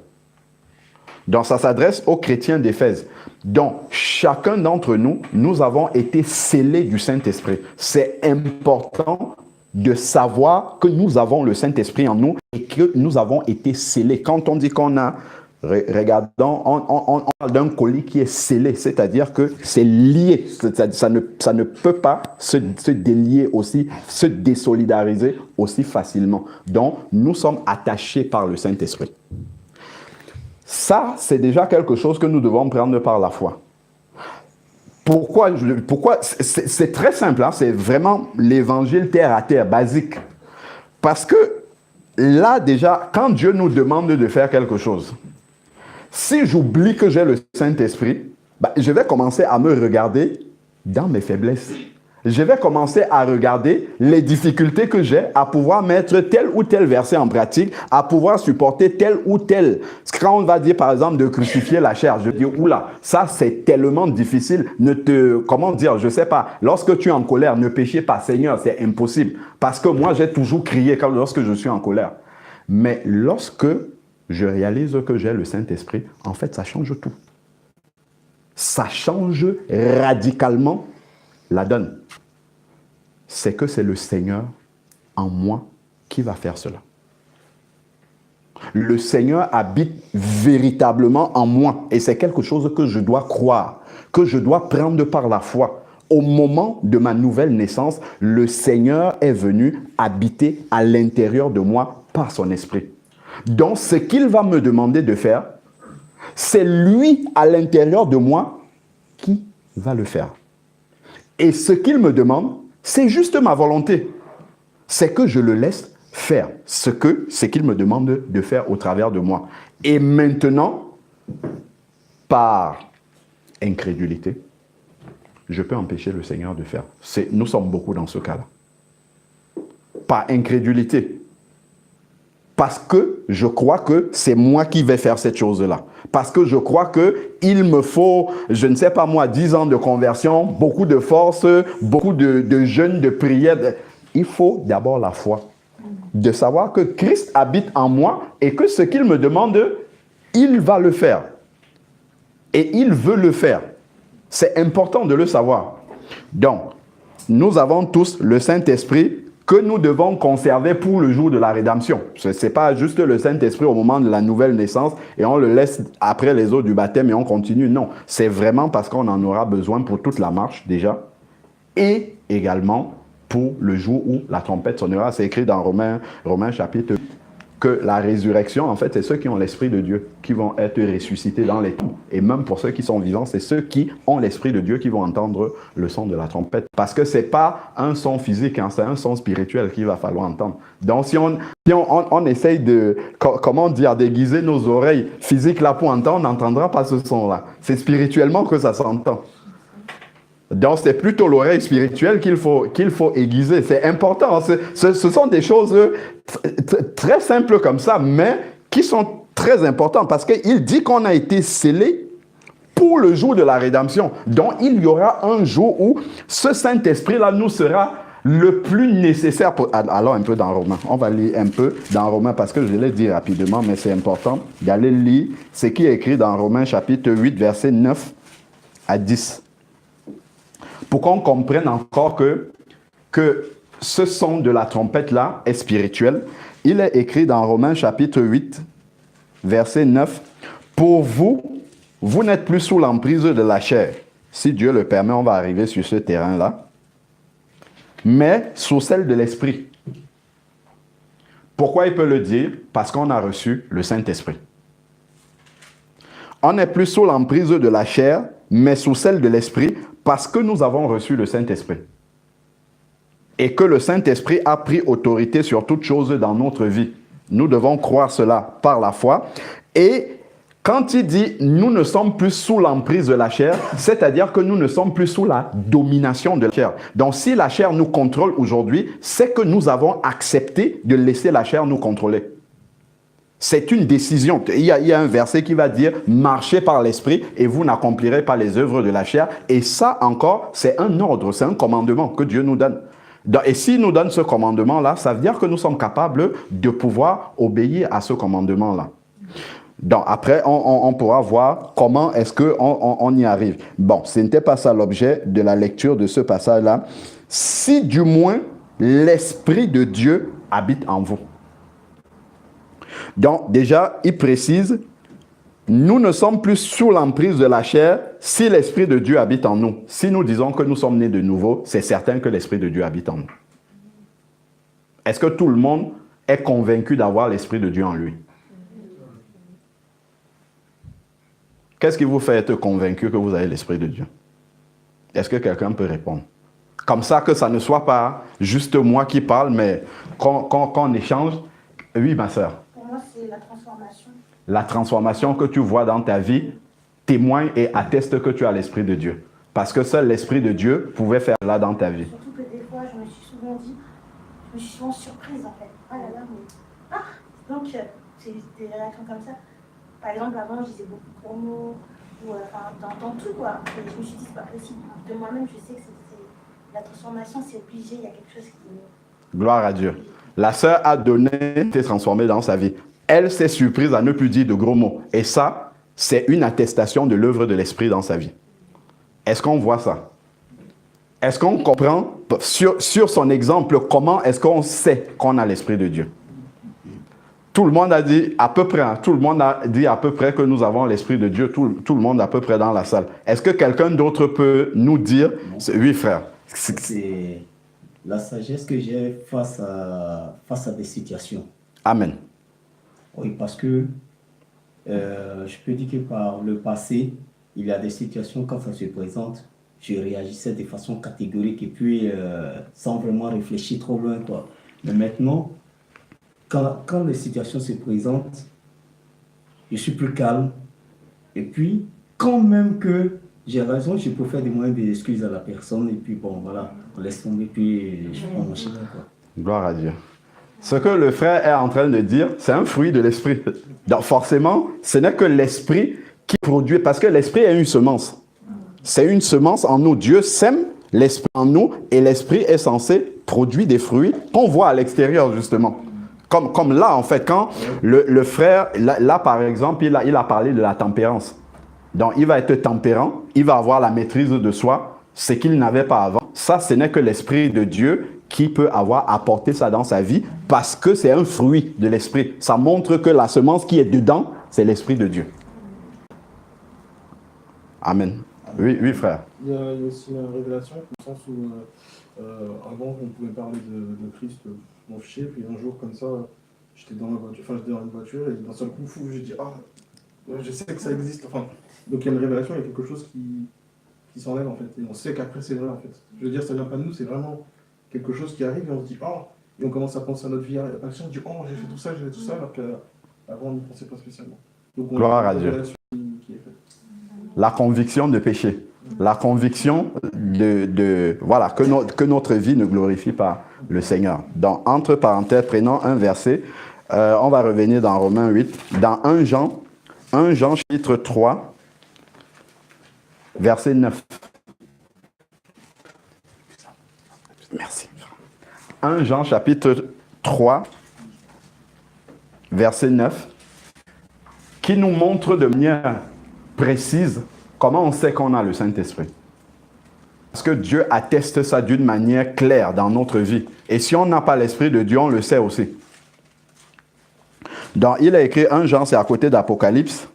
[SPEAKER 5] Donc, ça s'adresse aux chrétiens d'Éphèse. Donc, chacun d'entre nous, nous avons été scellés du Saint-Esprit. C'est important de savoir que nous avons le Saint-Esprit en nous et que nous avons été scellés. Quand on dit qu'on a, regardons, on parle d'un colis qui est scellé, c'est-à-dire que c'est lié. Ça ne peut pas se délier aussi, se désolidariser aussi facilement. Donc, nous sommes attachés par le Saint-Esprit. Ça, c'est déjà quelque chose que nous devons prendre par la foi. Pourquoi c'est très simple, hein, c'est vraiment l'évangile terre à terre, basique. Parce que là, déjà, quand Dieu nous demande de faire quelque chose, si j'oublie que j'ai le Saint-Esprit, je vais commencer à me regarder dans mes faiblesses. Je vais commencer à regarder les difficultés que j'ai à pouvoir mettre tel ou tel verset en pratique, à pouvoir supporter tel ou tel. Quand on va dire, par exemple, de crucifier la chair, je dis, oula, ça c'est tellement difficile. Comment dire, je sais pas. Lorsque tu es en colère, ne péchez pas, Seigneur, c'est impossible. Parce que moi, j'ai toujours crié lorsque je suis en colère. Mais lorsque je réalise que j'ai le Saint-Esprit, en fait, ça change tout. Ça change radicalement la donne. C'est que c'est le Seigneur en moi qui va faire cela. Le Seigneur habite véritablement en moi et c'est quelque chose que je dois croire, que je dois prendre par la foi. Au moment de ma nouvelle naissance, le Seigneur est venu habiter à l'intérieur de moi par son esprit. Donc, ce qu'il va me demander de faire, c'est lui à l'intérieur de moi qui va le faire. Et ce qu'il me demande, c'est juste ma volonté. C'est que je le laisse faire ce qu'il me demande de faire au travers de moi. Et maintenant, par incrédulité, je peux empêcher le Seigneur de faire. Nous sommes beaucoup dans ce cas-là. Par incrédulité. Parce que je crois que c'est moi qui vais faire cette chose-là. Parce que je crois qu'il me faut, je ne sais pas moi, 10 ans de conversion, beaucoup de force, beaucoup de jeûnes, de prières. Il faut d'abord la foi. De savoir que Christ habite en moi et que ce qu'il me demande, il va le faire. Et il veut le faire. C'est important de le savoir. Donc, nous avons tous le Saint-Esprit que nous devons conserver pour le jour de la rédemption. Ce n'est pas juste le Saint-Esprit au moment de la nouvelle naissance et on le laisse après les eaux du baptême et on continue. Non, c'est vraiment parce qu'on en aura besoin pour toute la marche déjà et également pour le jour où la trompette sonnera. C'est écrit dans Romains chapitre que la résurrection, en fait, c'est ceux qui ont l'Esprit de Dieu qui vont être ressuscités dans les tombes. Et même pour ceux qui sont vivants, c'est ceux qui ont l'Esprit de Dieu qui vont entendre le son de la trompette. Parce que ce n'est pas un son physique, hein, c'est un son spirituel qu'il va falloir entendre. Donc si on essaye de, comment dire, déguiser nos oreilles physiques là pour entendre, on n'entendra pas ce son-là. C'est spirituellement que ça s'entend. Donc, c'est plutôt l'oreille spirituelle qu'il faut aiguiser. C'est important. Ce sont des choses très simples comme ça, mais qui sont très importantes parce qu'il dit qu'on a été scellé pour le jour de la rédemption. Donc, il y aura un jour où ce Saint-Esprit-là nous sera le plus nécessaire. Allons un peu dans Romains. On va lire un peu dans Romains parce que je l'ai dit rapidement, mais c'est important d'aller lire ce qui est écrit dans Romains chapitre 8, versets 9 à 10. Pour qu'on comprenne encore que ce son de la trompette-là est spirituel, il est écrit dans Romains chapitre 8, verset 9, « Pour vous, vous n'êtes plus sous l'emprise de la chair. » Si Dieu le permet, on va arriver sur ce terrain-là. « Mais sous celle de l'Esprit. » Pourquoi il peut le dire? Parce qu'on a reçu le Saint-Esprit. On n'est plus sous l'emprise de la chair, mais sous celle de l'Esprit, parce que nous avons reçu le Saint-Esprit. Et que le Saint-Esprit a pris autorité sur toutes choses dans notre vie. Nous devons croire cela par la foi. Et quand il dit « nous ne sommes plus sous l'emprise de la chair », c'est-à-dire que nous ne sommes plus sous la domination de la chair. Donc si la chair nous contrôle aujourd'hui, c'est que nous avons accepté de laisser la chair nous contrôler. C'est une décision. Il y a un verset qui va dire « Marchez par l'esprit et vous n'accomplirez pas les œuvres de la chair ». Et ça encore, c'est un ordre, c'est un commandement que Dieu nous donne. Et s'il nous donne ce commandement-là, ça veut dire que nous sommes capables de pouvoir obéir à ce commandement-là. Donc après, on pourra voir comment est-ce qu'on y arrive. Bon, ce n'était pas ça l'objet de la lecture de ce passage-là. Si du moins l'Esprit de Dieu habite en vous. Donc, déjà, il précise, nous ne sommes plus sous l'emprise de la chair si l'Esprit de Dieu habite en nous. Si nous disons que nous sommes nés de nouveau, c'est certain que l'Esprit de Dieu habite en nous. Est-ce que tout le monde est convaincu d'avoir l'Esprit de Dieu en lui? Qu'est-ce qui vous fait être convaincu que vous avez l'Esprit de Dieu? Est-ce que quelqu'un peut répondre? Comme ça, que ça ne soit pas juste moi qui parle, mais qu'on échange. Oui, ma soeur.
[SPEAKER 6] C'est la transformation.
[SPEAKER 5] La transformation que tu vois dans ta vie témoigne et atteste que tu as l'Esprit de Dieu. Parce que seul l'Esprit de Dieu pouvait faire là dans ta vie.
[SPEAKER 6] Surtout que des fois, je me suis souvent surprise en fait. Ah là là, mais... Ah, donc, c'est des réactions comme ça. Par exemple, avant, je disais beaucoup de gros mots, ou dans tout quoi. Et je me suis dit, c'est pas possible. De moi-même, je sais que la transformation, c'est obligé, il y a quelque chose qui...
[SPEAKER 5] Gloire à Dieu. La sœur a donné, été transformée dans sa vie. Elle s'est surprise à ne plus dire de gros mots. Et ça, c'est une attestation de l'œuvre de l'Esprit dans sa vie. Est-ce qu'on voit ça? Est-ce qu'on comprend sur son exemple comment est-ce qu'on sait qu'on a l'Esprit de Dieu? Tout le monde a dit à peu près, hein, tout le monde a dit à peu près que nous avons l'Esprit de Dieu, tout le monde à peu près dans la salle. Est-ce que quelqu'un d'autre peut nous dire? Oui, frère.
[SPEAKER 10] C'est la sagesse que j'ai face à des situations.
[SPEAKER 5] Amen.
[SPEAKER 10] Oui, parce que je peux dire que par le passé, il y a des situations, quand ça se présente, je réagissais de façon catégorique et puis sans vraiment réfléchir trop loin, quoi. Mais maintenant, quand les situations se présentent, je suis plus calme. Et puis, quand même que j'ai raison, je peux faire des moyens d'excuses à la personne. Et puis, bon, voilà, on laisse tomber, puis je prends mon chemin, quoi.
[SPEAKER 5] Gloire à Dieu. Ce que le frère est en train de dire, c'est un fruit de l'esprit. Donc forcément, ce n'est que l'esprit qui produit, parce que l'esprit est une semence. C'est une semence en nous. Dieu sème l'esprit en nous et l'esprit est censé produire des fruits qu'on voit à l'extérieur, justement. Comme là, en fait, quand le frère, là par exemple, il a parlé de la tempérance. Donc, il va être tempérant, il va avoir la maîtrise de soi, ce qu'il n'avait pas avant. Ça, ce n'est que l'Esprit de Dieu qui peut avoir apporté ça dans sa vie parce que c'est un fruit de l'Esprit. Ça montre que la semence qui est dedans, c'est l'Esprit de Dieu. Amen. Oui, frère.
[SPEAKER 11] Il y a aussi une révélation, dans le sens où avant, on pouvait parler de Christ, m'en ficher, puis un jour, comme ça, j'étais dans une voiture et d'un seul coup, fou, j'ai dit, ah, je sais que ça existe. Enfin, donc il y a une révélation, il y a quelque chose qui s'enlève en fait. Et on sait qu'après c'est vrai en fait. Je veux dire, ça vient pas de nous, c'est vraiment quelque chose qui arrive et on se dit, oh, et on commence à penser à notre vie. On se dit, oh, j'ai fait tout ça, j'ai fait tout ça, alors qu'avant on n'y pensait pas spécialement. Donc,
[SPEAKER 5] Gloire à Dieu.
[SPEAKER 11] Qui est faite.
[SPEAKER 5] La conviction de péché. La conviction voilà, que notre vie ne glorifie pas le Seigneur. Donc, entre parenthèses, prenons un verset, on va revenir dans Romains 8, dans 1 Jean chapitre 3, verset 9. Merci. 1 Jean chapitre 3, verset 9, qui nous montre de manière précise comment on sait qu'on a le Saint-Esprit. Parce que Dieu atteste ça d'une manière claire dans notre vie. Et si on n'a pas l'Esprit de Dieu, on le sait aussi. Donc, il est écrit, 1 Jean, c'est à côté d'Apocalypse.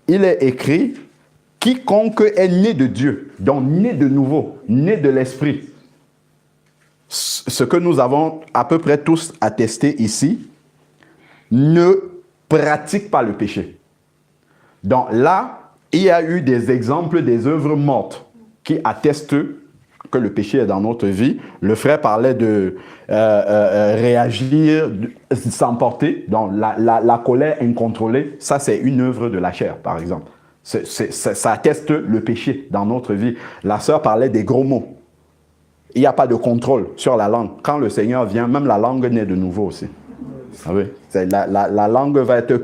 [SPEAKER 5] Il est écrit, quiconque est né de Dieu, donc né de nouveau, né de l'Esprit. Ce que nous avons à peu près tous attesté ici, ne pratique pas le péché. Donc là, il y a eu des exemples des œuvres mortes qui attestent que le péché est dans notre vie. Le frère parlait de réagir, s'emporter. Donc la colère incontrôlée, ça c'est une œuvre de la chair, par exemple. Ça atteste le péché dans notre vie. La sœur parlait des gros mots. Il n'y a pas de contrôle sur la langue. Quand le Seigneur vient, même la langue naît de nouveau aussi. Ah oui, la langue va être...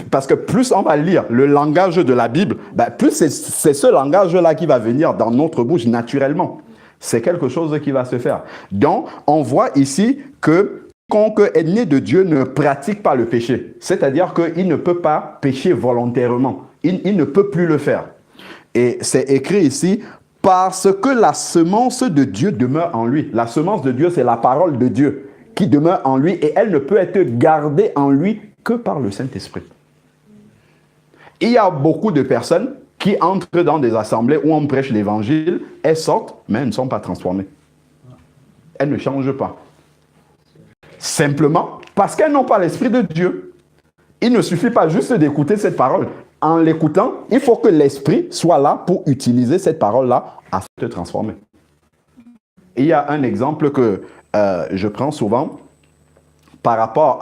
[SPEAKER 5] Parce que plus on va lire le langage de la Bible, ben plus c'est ce langage-là qui va venir dans notre bouche naturellement. C'est quelque chose qui va se faire. Donc, on voit ici que quiconque est né de Dieu ne pratique pas le péché. C'est-à-dire qu'il ne peut pas pécher volontairement. Il ne peut plus le faire. Et c'est écrit ici, parce que la semence de Dieu demeure en lui. La semence de Dieu, c'est la parole de Dieu qui demeure en lui et elle ne peut être gardée en lui que par le Saint-Esprit. Il y a beaucoup de personnes qui entrent dans des assemblées où on prêche l'évangile, elles sortent, mais elles ne sont pas transformées. Elles ne changent pas. Simplement parce qu'elles n'ont pas l'Esprit de Dieu. Il ne suffit pas juste d'écouter cette parole. En l'écoutant, il faut que l'Esprit soit là pour utiliser cette parole-là afin de te transformer. Il y a un exemple que je prends souvent par rapport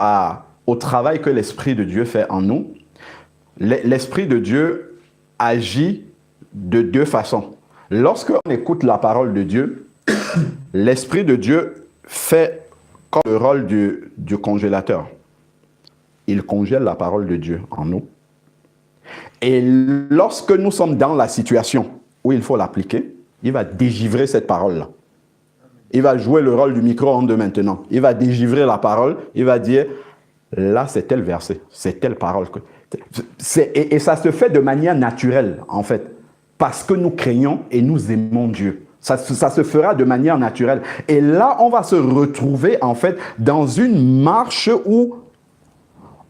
[SPEAKER 5] au travail que l'Esprit de Dieu fait en nous. L'Esprit de Dieu agit de deux façons. Lorsqu'on écoute la parole de Dieu, l'Esprit de Dieu fait comme le rôle du congélateur. Il congèle la parole de Dieu en nous. Et lorsque nous sommes dans la situation où il faut l'appliquer, il va dégivrer cette parole-là. Il va jouer le rôle du micro-ondes maintenant. Il va dégivrer la parole. Il va dire, là, c'est tel verset, c'est telle parole. Et ça se fait de manière naturelle, en fait. Parce que nous craignons et nous aimons Dieu. Ça se fera de manière naturelle. Et là, on va se retrouver, en fait, dans une marche où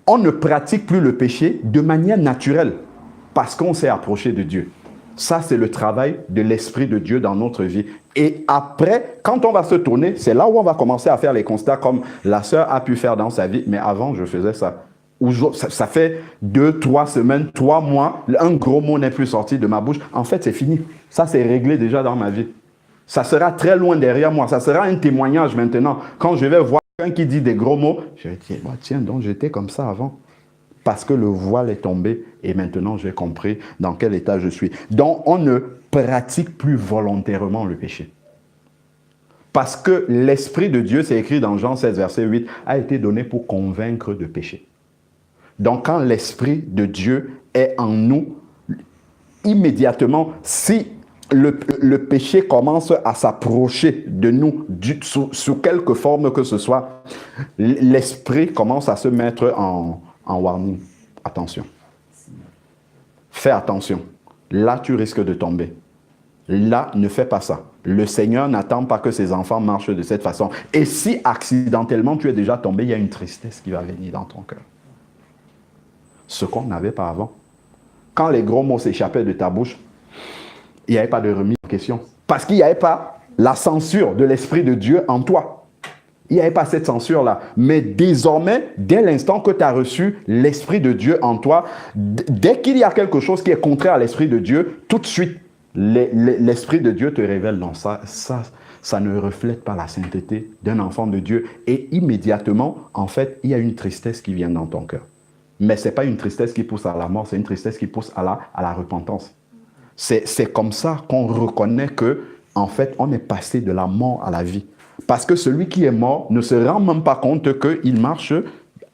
[SPEAKER 5] on ne pratique plus le péché de manière naturelle. Parce qu'on s'est approché de Dieu. Ça, c'est le travail de l'Esprit de Dieu dans notre vie. Et après, quand on va se tourner, c'est là où on va commencer à faire les constats comme la sœur a pu faire dans sa vie. Mais avant, je faisais ça. Ça fait 2, 3 semaines, 3 mois, un gros mot n'est plus sorti de ma bouche. En fait, c'est fini. Ça, c'est réglé déjà dans ma vie. Ça sera très loin derrière moi. Ça sera un témoignage maintenant. Quand je vais voir quelqu'un qui dit des gros mots, je vais dire, tiens, donc j'étais comme ça avant. Parce que le voile est tombé et maintenant j'ai compris dans quel état je suis. Donc on ne pratique plus volontairement le péché. Parce que l'Esprit de Dieu, c'est écrit dans Jean 16, verset 8, a été donné pour convaincre de péché. Donc quand l'Esprit de Dieu est en nous, immédiatement, si le péché commence à s'approcher de nous sous quelque forme que ce soit, l'Esprit commence à se mettre en warning. Attention. Fais attention. Là, tu risques de tomber. Là, ne fais pas ça. Le Seigneur n'attend pas que ses enfants marchent de cette façon. Et si accidentellement tu es déjà tombé, il y a une tristesse qui va venir dans ton cœur. Ce qu'on n'avait pas avant. Quand les gros mots s'échappaient de ta bouche, il n'y avait pas de remise en question. Parce qu'il n'y avait pas la censure de l'Esprit de Dieu en toi. il n'y avait pas cette censure-là. Mais désormais, dès l'instant que tu as reçu l'Esprit de Dieu en toi, dès qu'il y a quelque chose qui est contraire à l'Esprit de Dieu, tout de suite, l'Esprit de Dieu te révèle dans ça. Ça ne reflète pas la sainteté d'un enfant de Dieu. Et immédiatement, en fait, il y a une tristesse qui vient dans ton cœur. Mais ce n'est pas une tristesse qui pousse à la mort, c'est une tristesse qui pousse à la repentance. C'est comme ça qu'on reconnaît que, en fait, on est passé de la mort à la vie. Parce que celui qui est mort ne se rend même pas compte qu'il marche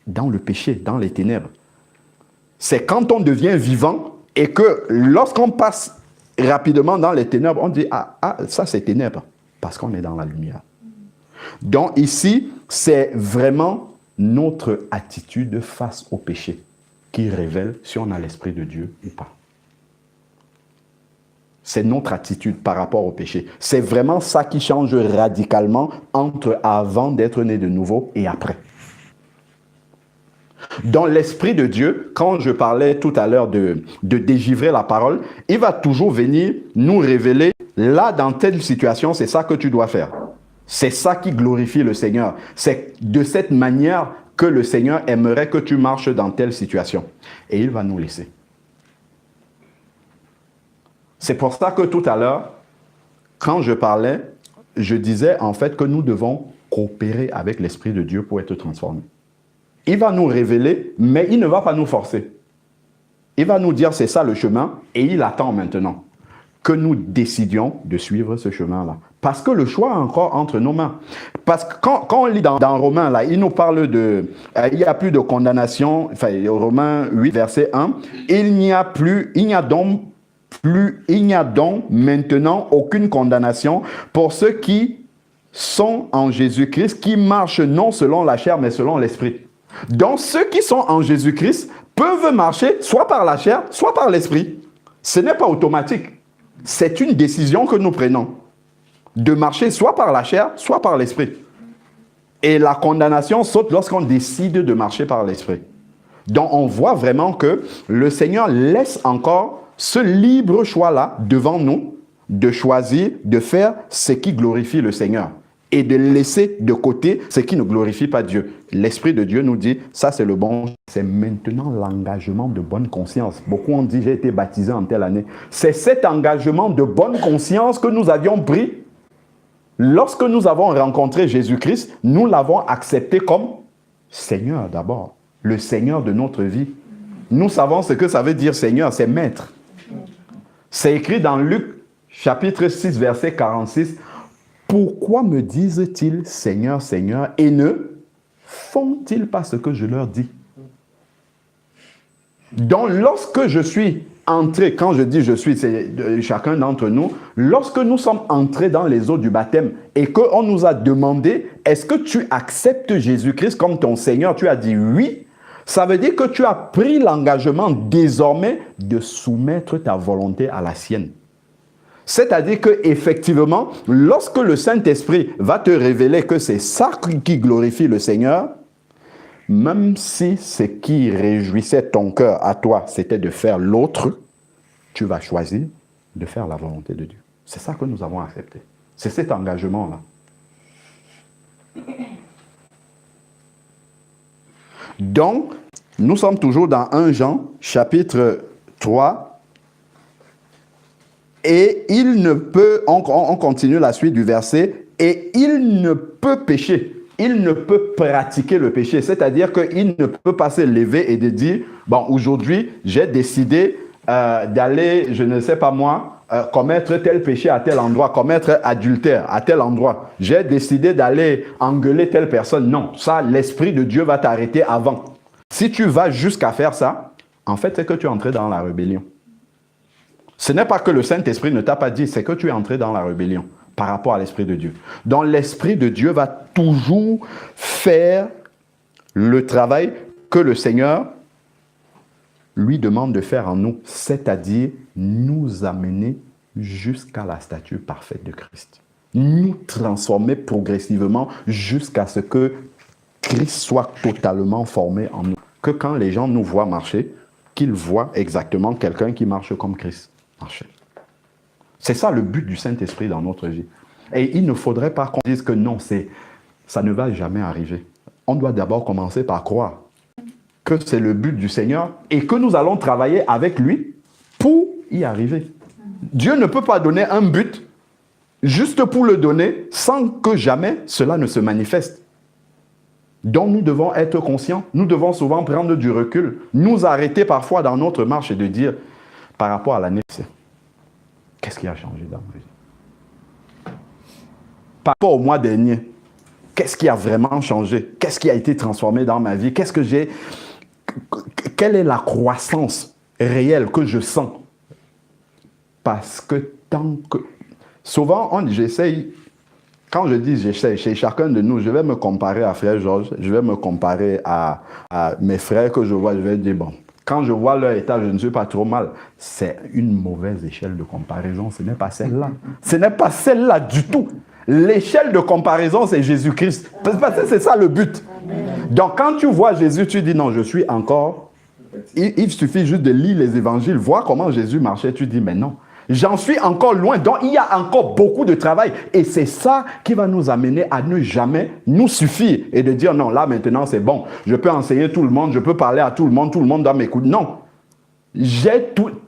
[SPEAKER 5] dans le péché, dans les ténèbres. C'est quand on devient vivant et que lorsqu'on passe rapidement dans les ténèbres, on dit « Ah, ça c'est ténèbres ». Parce qu'on est dans la lumière. Donc ici, c'est vraiment notre attitude face au péché qui révèle si on a l'Esprit de Dieu ou pas. C'est notre attitude par rapport au péché. C'est vraiment ça qui change radicalement entre avant d'être né de nouveau et après. Dans l'Esprit de Dieu, quand je parlais tout à l'heure de dégivrer la parole, il va toujours venir nous révéler, là, dans telle situation, c'est ça que tu dois faire. C'est ça qui glorifie le Seigneur. C'est de cette manière que le Seigneur aimerait que tu marches dans telle situation. Et il va nous laisser. C'est pour ça que tout à l'heure, quand je parlais, je disais en fait que nous devons coopérer avec l'Esprit de Dieu pour être transformés. Il va nous révéler, mais il ne va pas nous forcer. Il va nous dire c'est ça le chemin et il attend maintenant que nous décidions de suivre ce chemin-là. Parce que le choix est encore entre nos mains. Parce que quand on lit dans Romains, là, il nous parle de... il n'y a plus de condamnation, enfin, Romains 8, verset 1, il n'y a donc maintenant aucune condamnation pour ceux qui sont en Jésus-Christ, qui marchent non selon la chair, mais selon l'esprit. Donc, ceux qui sont en Jésus-Christ peuvent marcher soit par la chair, soit par l'esprit. Ce n'est pas automatique. C'est une décision que nous prenons. De marcher soit par la chair, soit par l'esprit. Et la condamnation saute lorsqu'on décide de marcher par l'esprit. Donc, on voit vraiment que le Seigneur laisse encore ce libre choix-là devant nous, de choisir, de faire ce qui glorifie le Seigneur et de laisser de côté ce qui ne glorifie pas Dieu. L'Esprit de Dieu nous dit, ça c'est le bon. C'est maintenant l'engagement de bonne conscience. Beaucoup ont dit, j'ai été baptisé en telle année. C'est cet engagement de bonne conscience que nous avions pris. Lorsque nous avons rencontré Jésus-Christ, nous l'avons accepté comme Seigneur d'abord, le Seigneur de notre vie. Nous savons ce que ça veut dire Seigneur, c'est maître. C'est écrit dans Luc chapitre 6, verset 46. Pourquoi me disent-ils Seigneur, Seigneur, et ne font-ils pas ce que je leur dis? Donc, lorsque je suis entré, quand je dis je suis, c'est chacun d'entre nous, lorsque nous sommes entrés dans les eaux du baptême et qu'on nous a demandé, est-ce que tu acceptes Jésus-Christ comme ton Seigneur? Tu as dit oui. Ça veut dire que tu as pris l'engagement désormais de soumettre ta volonté à la sienne. C'est-à-dire qu'effectivement, lorsque le Saint-Esprit va te révéler que c'est ça qui glorifie le Seigneur, même si ce qui réjouissait ton cœur à toi, c'était de faire l'autre, tu vas choisir de faire la volonté de Dieu. C'est ça que nous avons accepté. C'est cet engagement-là. Donc, nous sommes toujours dans 1 Jean, chapitre 3, et il ne peut, on continue la suite du verset, et il ne peut pécher, il ne peut pratiquer le péché, c'est-à-dire qu'il ne peut pas se lever et de dire, bon, aujourd'hui, j'ai décidé d'aller, je ne sais pas moi, commettre tel péché à tel endroit, commettre adultère à tel endroit. J'ai décidé d'aller engueuler telle personne. Non, ça, l'Esprit de Dieu va t'arrêter avant. Si tu vas jusqu'à faire ça, en fait, c'est que tu es entré dans la rébellion. Ce n'est pas que le Saint-Esprit ne t'a pas dit, c'est que tu es entré dans la rébellion par rapport à l'Esprit de Dieu. Donc, l'Esprit de Dieu va toujours faire le travail que le Seigneur lui demande de faire en nous, c'est-à-dire nous amener jusqu'à la stature parfaite de Christ. Nous transformer progressivement jusqu'à ce que Christ soit totalement formé en nous. Que quand les gens nous voient marcher, qu'ils voient exactement quelqu'un qui marche comme Christ marchait. C'est ça le but du Saint-Esprit dans notre vie. Et il ne faudrait pas qu'on dise que non, ça ne va jamais arriver. On doit d'abord commencer par croire que c'est le but du Seigneur et que nous allons travailler avec lui pour y arriver. Dieu ne peut pas donner un but juste pour le donner sans que jamais cela ne se manifeste. Donc nous devons être conscients, nous devons souvent prendre du recul, nous arrêter parfois dans notre marche et de dire par rapport à l'année, qu'est-ce qui a changé dans ma vie? Par rapport au mois dernier, qu'est-ce qui a vraiment changé? Qu'est-ce qui a été transformé dans ma vie? Qu'est-ce que j'ai... Quelle est la croissance réelle que je sens? Parce que tant que... Souvent, j'essaye... Quand je dis j'essaie, chez chacun de nous, je vais me comparer à frère Georges, je vais me comparer à mes frères que je vois, je vais dire, bon, quand je vois leur état, je ne suis pas trop mal. C'est une mauvaise échelle de comparaison, ce n'est pas celle-là. Ce n'est pas celle-là du tout. L'échelle de comparaison, c'est Jésus-Christ. C'est ça le but. Donc quand tu vois Jésus, tu dis, non, je suis encore... Il suffit juste de lire les évangiles, voir comment Jésus marchait, tu dis, mais non. J'en suis encore loin, donc il y a encore beaucoup de travail. Et c'est ça qui va nous amener à ne jamais nous suffire et de dire non, là maintenant c'est bon. Je peux enseigner tout le monde, je peux parler à tout le monde doit m'écouter. Non.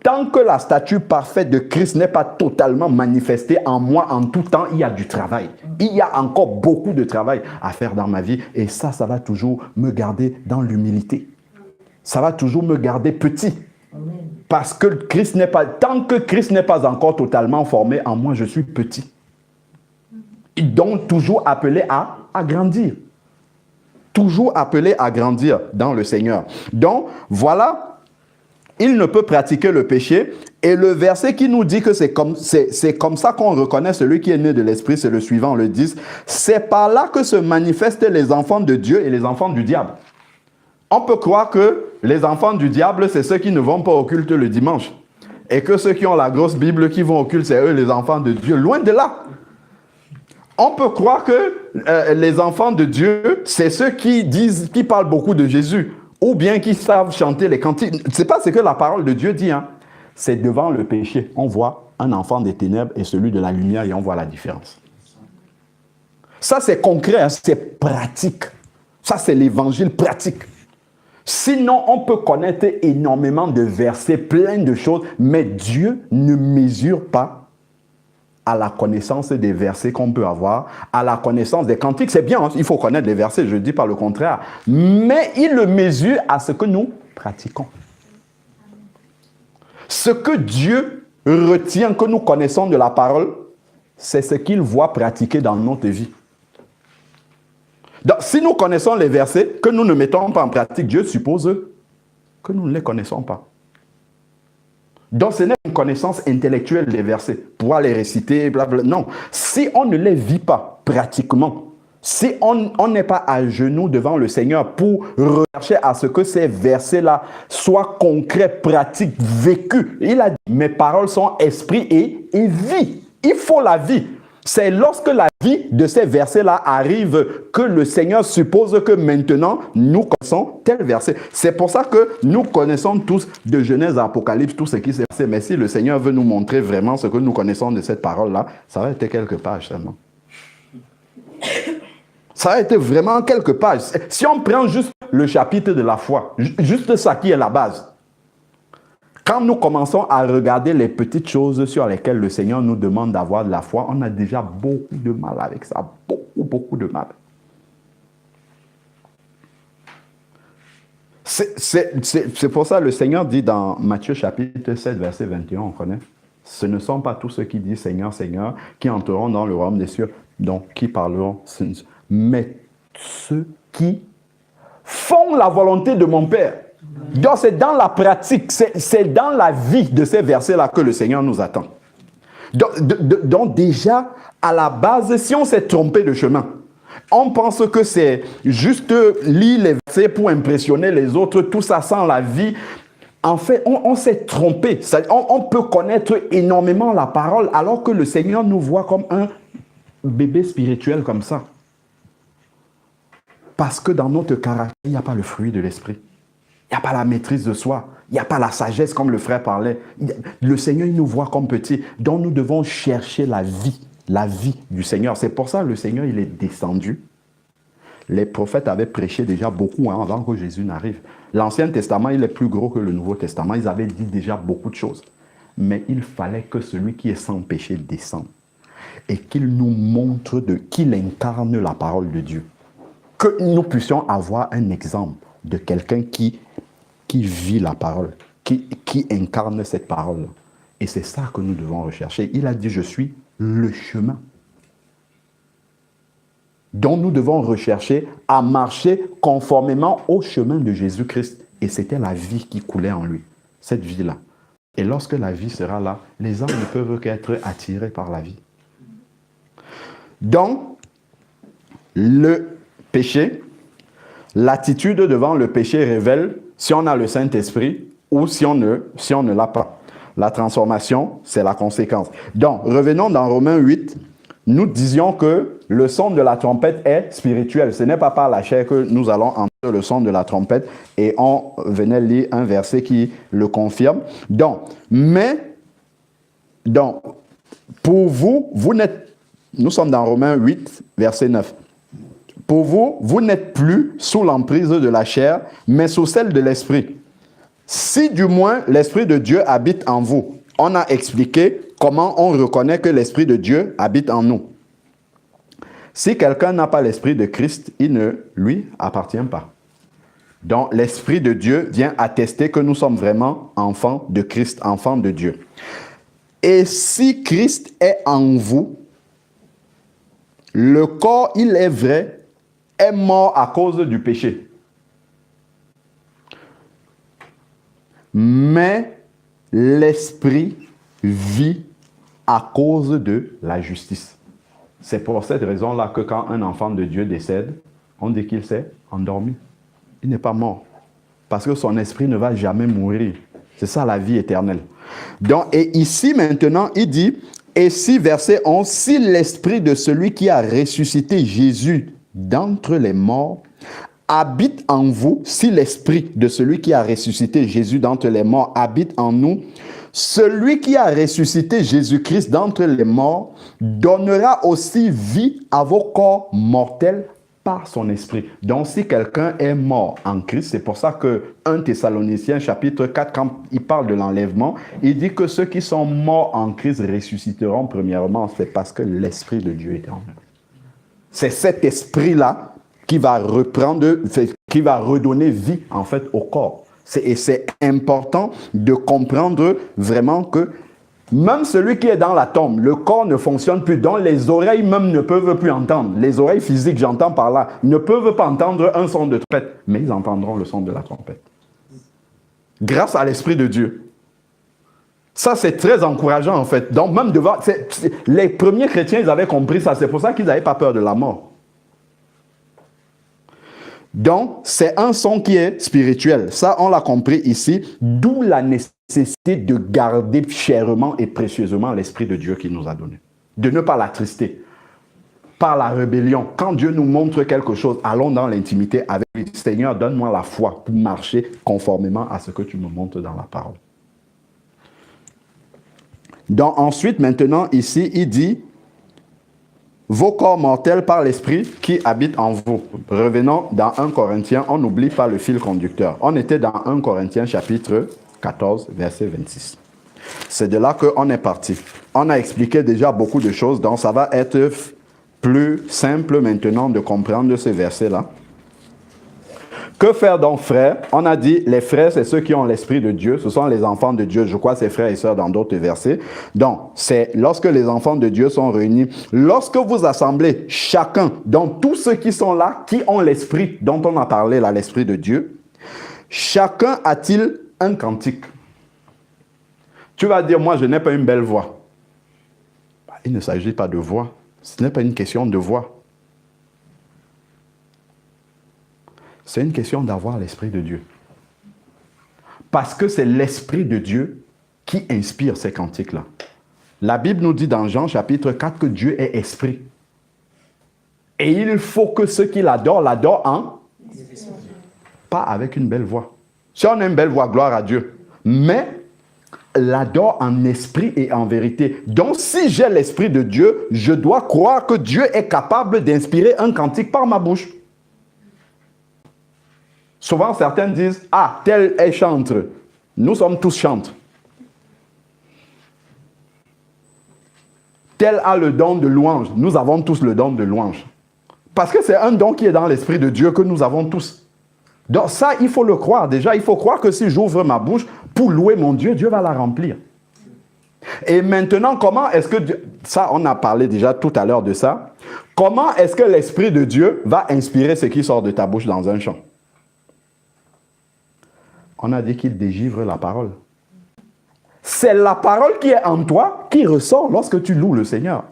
[SPEAKER 5] Tant que la statue parfaite de Christ n'est pas totalement manifestée en moi en tout temps, il y a du travail. Il y a encore beaucoup de travail à faire dans ma vie. Et ça va toujours me garder dans l'humilité. Ça va toujours me garder petit. Parce que Christ n'est pas, tant que Christ n'est pas encore totalement formé en moi, je suis petit. Et donc toujours appelé à grandir. Toujours appelé à grandir dans le Seigneur. Donc voilà, il ne peut pratiquer le péché. Et le verset qui nous dit que c'est comme ça qu'on reconnaît celui qui est né de l'Esprit, c'est le suivant, le 10. C'est par là que se manifestent les enfants de Dieu et les enfants du diable. On peut croire que les enfants du diable, c'est ceux qui ne vont pas au culte le dimanche. Et que ceux qui ont la grosse Bible qui vont au culte, c'est eux les enfants de Dieu. Loin de là. On peut croire que les enfants de Dieu, c'est ceux qui parlent beaucoup de Jésus. Ou bien qui savent chanter les cantiques. Ce n'est pas ce que la parole de Dieu dit. Hein. C'est devant le péché. On voit un enfant des ténèbres et celui de la lumière et on voit la différence. Ça, c'est concret, hein, c'est pratique. Ça, c'est l'évangile pratique. Sinon, on peut connaître énormément de versets, plein de choses, mais Dieu ne mesure pas à la connaissance des versets qu'on peut avoir, à la connaissance des cantiques. C'est bien, hein, il faut connaître les versets, je ne dis pas le contraire, mais il le mesure à ce que nous pratiquons. Ce que Dieu retient, que nous connaissons de la parole, c'est ce qu'il voit pratiquer dans notre vie. Donc, si nous connaissons les versets, que nous ne mettons pas en pratique, Dieu suppose que nous ne les connaissons pas. Donc, ce n'est pas une connaissance intellectuelle des versets, pouvoir les réciter, blablabla. Non, si on ne les vit pas pratiquement, si on n'est pas à genoux devant le Seigneur pour rechercher à ce que ces versets-là soient concrets, pratiques, vécus. Il a dit, mes paroles sont esprit et vie. Il faut la vie. C'est lorsque la vie de ces versets-là arrive que le Seigneur suppose que maintenant, nous connaissons tel verset. C'est pour ça que nous connaissons tous de Genèse à Apocalypse, tout ce qui s'est passé. Mais si le Seigneur veut nous montrer vraiment ce que nous connaissons de cette parole-là, ça va être quelques pages seulement. Ça va être vraiment quelques pages. Si on prend juste le chapitre de la foi, juste ça qui est la base. Quand nous commençons à regarder les petites choses sur lesquelles le Seigneur nous demande d'avoir de la foi, on a déjà beaucoup de mal avec ça. Beaucoup de mal. C'est pour ça que le Seigneur dit dans Matthieu chapitre 7, verset 21, on connaît. Ce ne sont pas tous ceux qui disent Seigneur, Seigneur, qui entreront dans le royaume des cieux, donc qui parleront, mais ceux qui font la volonté de mon Père. Donc c'est dans la pratique, c'est dans la vie de ces versets-là que le Seigneur nous attend. Donc déjà, à la base, si on s'est trompé de chemin, on pense que c'est juste lire les versets pour impressionner les autres, tout ça sans la vie. En fait, on s'est trompé. On peut connaître énormément la parole alors que le Seigneur nous voit comme un bébé spirituel comme ça. Parce que dans notre caractère, il n'y a pas le fruit de l'esprit. Il n'y a pas la maîtrise de soi. Il n'y a pas la sagesse comme le frère parlait. Le Seigneur, il nous voit comme petits. Donc nous devons chercher la vie du Seigneur. C'est pour ça que le Seigneur, il est descendu les prophètes avaient prêché déjà beaucoup avant que Jésus n'arrive. L'Ancien Testament, il est plus gros que le Nouveau Testament. Ils avaient dit déjà beaucoup de choses. Mais il fallait que celui qui est sans péché descende et qu'il nous montre qu'il incarne la parole de Dieu. Que nous puissions avoir un exemple de quelqu'un qui vit la parole, qui incarne cette parole. Et c'est ça que nous devons rechercher. Il a dit, je suis le chemin. Donc nous devons rechercher à marcher conformément au chemin de Jésus-Christ. Et c'était la vie qui coulait en lui, cette vie-là. Et lorsque la vie sera là, les hommes ne peuvent qu'être attirés par la vie. Donc, le péché, l'attitude devant le péché révèle si on a le Saint-Esprit ou si on ne l'a pas. La transformation, c'est la conséquence. Donc, revenons dans Romains 8. Nous disions que le son de la trompette est spirituel. Ce n'est pas par la chair que nous allons entendre le son de la trompette. Et on venait lire un verset qui le confirme. Donc, pour vous, nous sommes dans Romains 8, verset 9. Pour vous, vous n'êtes plus sous l'emprise de la chair, mais sous celle de l'esprit. Si du moins l'Esprit de Dieu habite en vous. On a expliqué comment on reconnaît que l'Esprit de Dieu habite en nous. Si quelqu'un n'a pas l'Esprit de Christ, il ne lui appartient pas. Donc l'Esprit de Dieu vient attester que nous sommes vraiment enfants de Christ, enfants de Dieu. Et si Christ est en vous, le corps, il est vrai, est mort à cause du péché. Mais l'esprit vit à cause de la justice. C'est pour cette raison-là que quand un enfant de Dieu décède, on dit qu'il s'est endormi. Il n'est pas mort. Parce que son esprit ne va jamais mourir. C'est ça la vie éternelle. Donc, et ici maintenant, il dit, et si, verset 11, si l'esprit de celui qui a ressuscité Jésus d'entre les morts habite en vous, si l'esprit de celui qui a ressuscité Jésus d'entre les morts habite en nous, celui qui a ressuscité Jésus-Christ d'entre les morts donnera aussi vie à vos corps mortels par son esprit. Donc si quelqu'un est mort en Christ, c'est pour ça que 1 Thessaloniciens chapitre 4, quand il parle de l'enlèvement, il dit que ceux qui sont morts en Christ ressusciteront premièrement, c'est parce que l'esprit de Dieu est en eux. C'est cet esprit-là qui va qui va redonner vie en fait au corps. Et c'est important de comprendre vraiment que même celui qui est dans la tombe, le corps ne fonctionne plus, donc les oreilles même ne peuvent plus entendre. Les oreilles physiques, j'entends par là, ne peuvent pas entendre un son de trompette, mais ils entendront le son de la trompette. Grâce à l'Esprit de Dieu. Ça, c'est très encourageant en fait. Donc même devant, les premiers chrétiens, ils avaient compris ça. C'est pour ça qu'ils n'avaient pas peur de la mort. Donc, c'est un son qui est spirituel. Ça, on l'a compris ici. D'où la nécessité de garder chèrement et précieusement l'Esprit de Dieu qu'il nous a donné. De ne pas l'attrister par la rébellion. Quand Dieu nous montre quelque chose, allons dans l'intimité avec lui. Seigneur, donne-moi la foi pour marcher conformément à ce que tu me montres dans la parole. Donc, ensuite, maintenant, ici, il dit vos corps mortels par l'Esprit qui habite en vous. Revenons dans 1 Corinthiens, on n'oublie pas le fil conducteur. On était dans 1 Corinthiens chapitre 14, verset 26. C'est de là qu'on est parti. On a expliqué déjà beaucoup de choses, donc ça va être plus simple maintenant de comprendre ce verset-là. Que faire donc, frères? On a dit, les frères, c'est ceux qui ont l'Esprit de Dieu. Ce sont les enfants de Dieu. Je crois c'est frères et sœurs dans d'autres versets. Donc, c'est lorsque les enfants de Dieu sont réunis, lorsque vous assemblez chacun, donc tous ceux qui sont là, qui ont l'Esprit dont on a parlé, là, l'Esprit de Dieu, chacun a-t-il un cantique? Tu vas dire, moi, je n'ai pas une belle voix. Il ne s'agit pas de voix. Ce n'est pas une question de voix. C'est une question d'avoir l'Esprit de Dieu. Parce que c'est l'Esprit de Dieu qui inspire ces cantiques-là. La Bible nous dit dans Jean chapitre 4 que Dieu est esprit. Et il faut que ceux qui l'adorent en... Pas avec une belle voix. Si on a une belle voix, gloire à Dieu. Mais l'adore en esprit et en vérité. Donc si j'ai l'Esprit de Dieu, je dois croire que Dieu est capable d'inspirer un cantique par ma bouche. Souvent, certains disent, ah, tel est chantre. Nous sommes tous chantres. Tel a le don de louange. Nous avons tous le don de louange. Parce que c'est un don qui est dans l'Esprit de Dieu que nous avons tous. Donc ça, il faut le croire. Déjà, il faut croire que si j'ouvre ma bouche pour louer mon Dieu, Dieu va la remplir. Et maintenant, comment est-ce que Dieu... Ça, on a parlé déjà tout à l'heure de ça. Comment est-ce que l'Esprit de Dieu va inspirer ce qui sort de ta bouche dans un chant? On a dit qu'il dégivre la parole. C'est la parole qui est en toi qui ressort lorsque tu loues le Seigneur.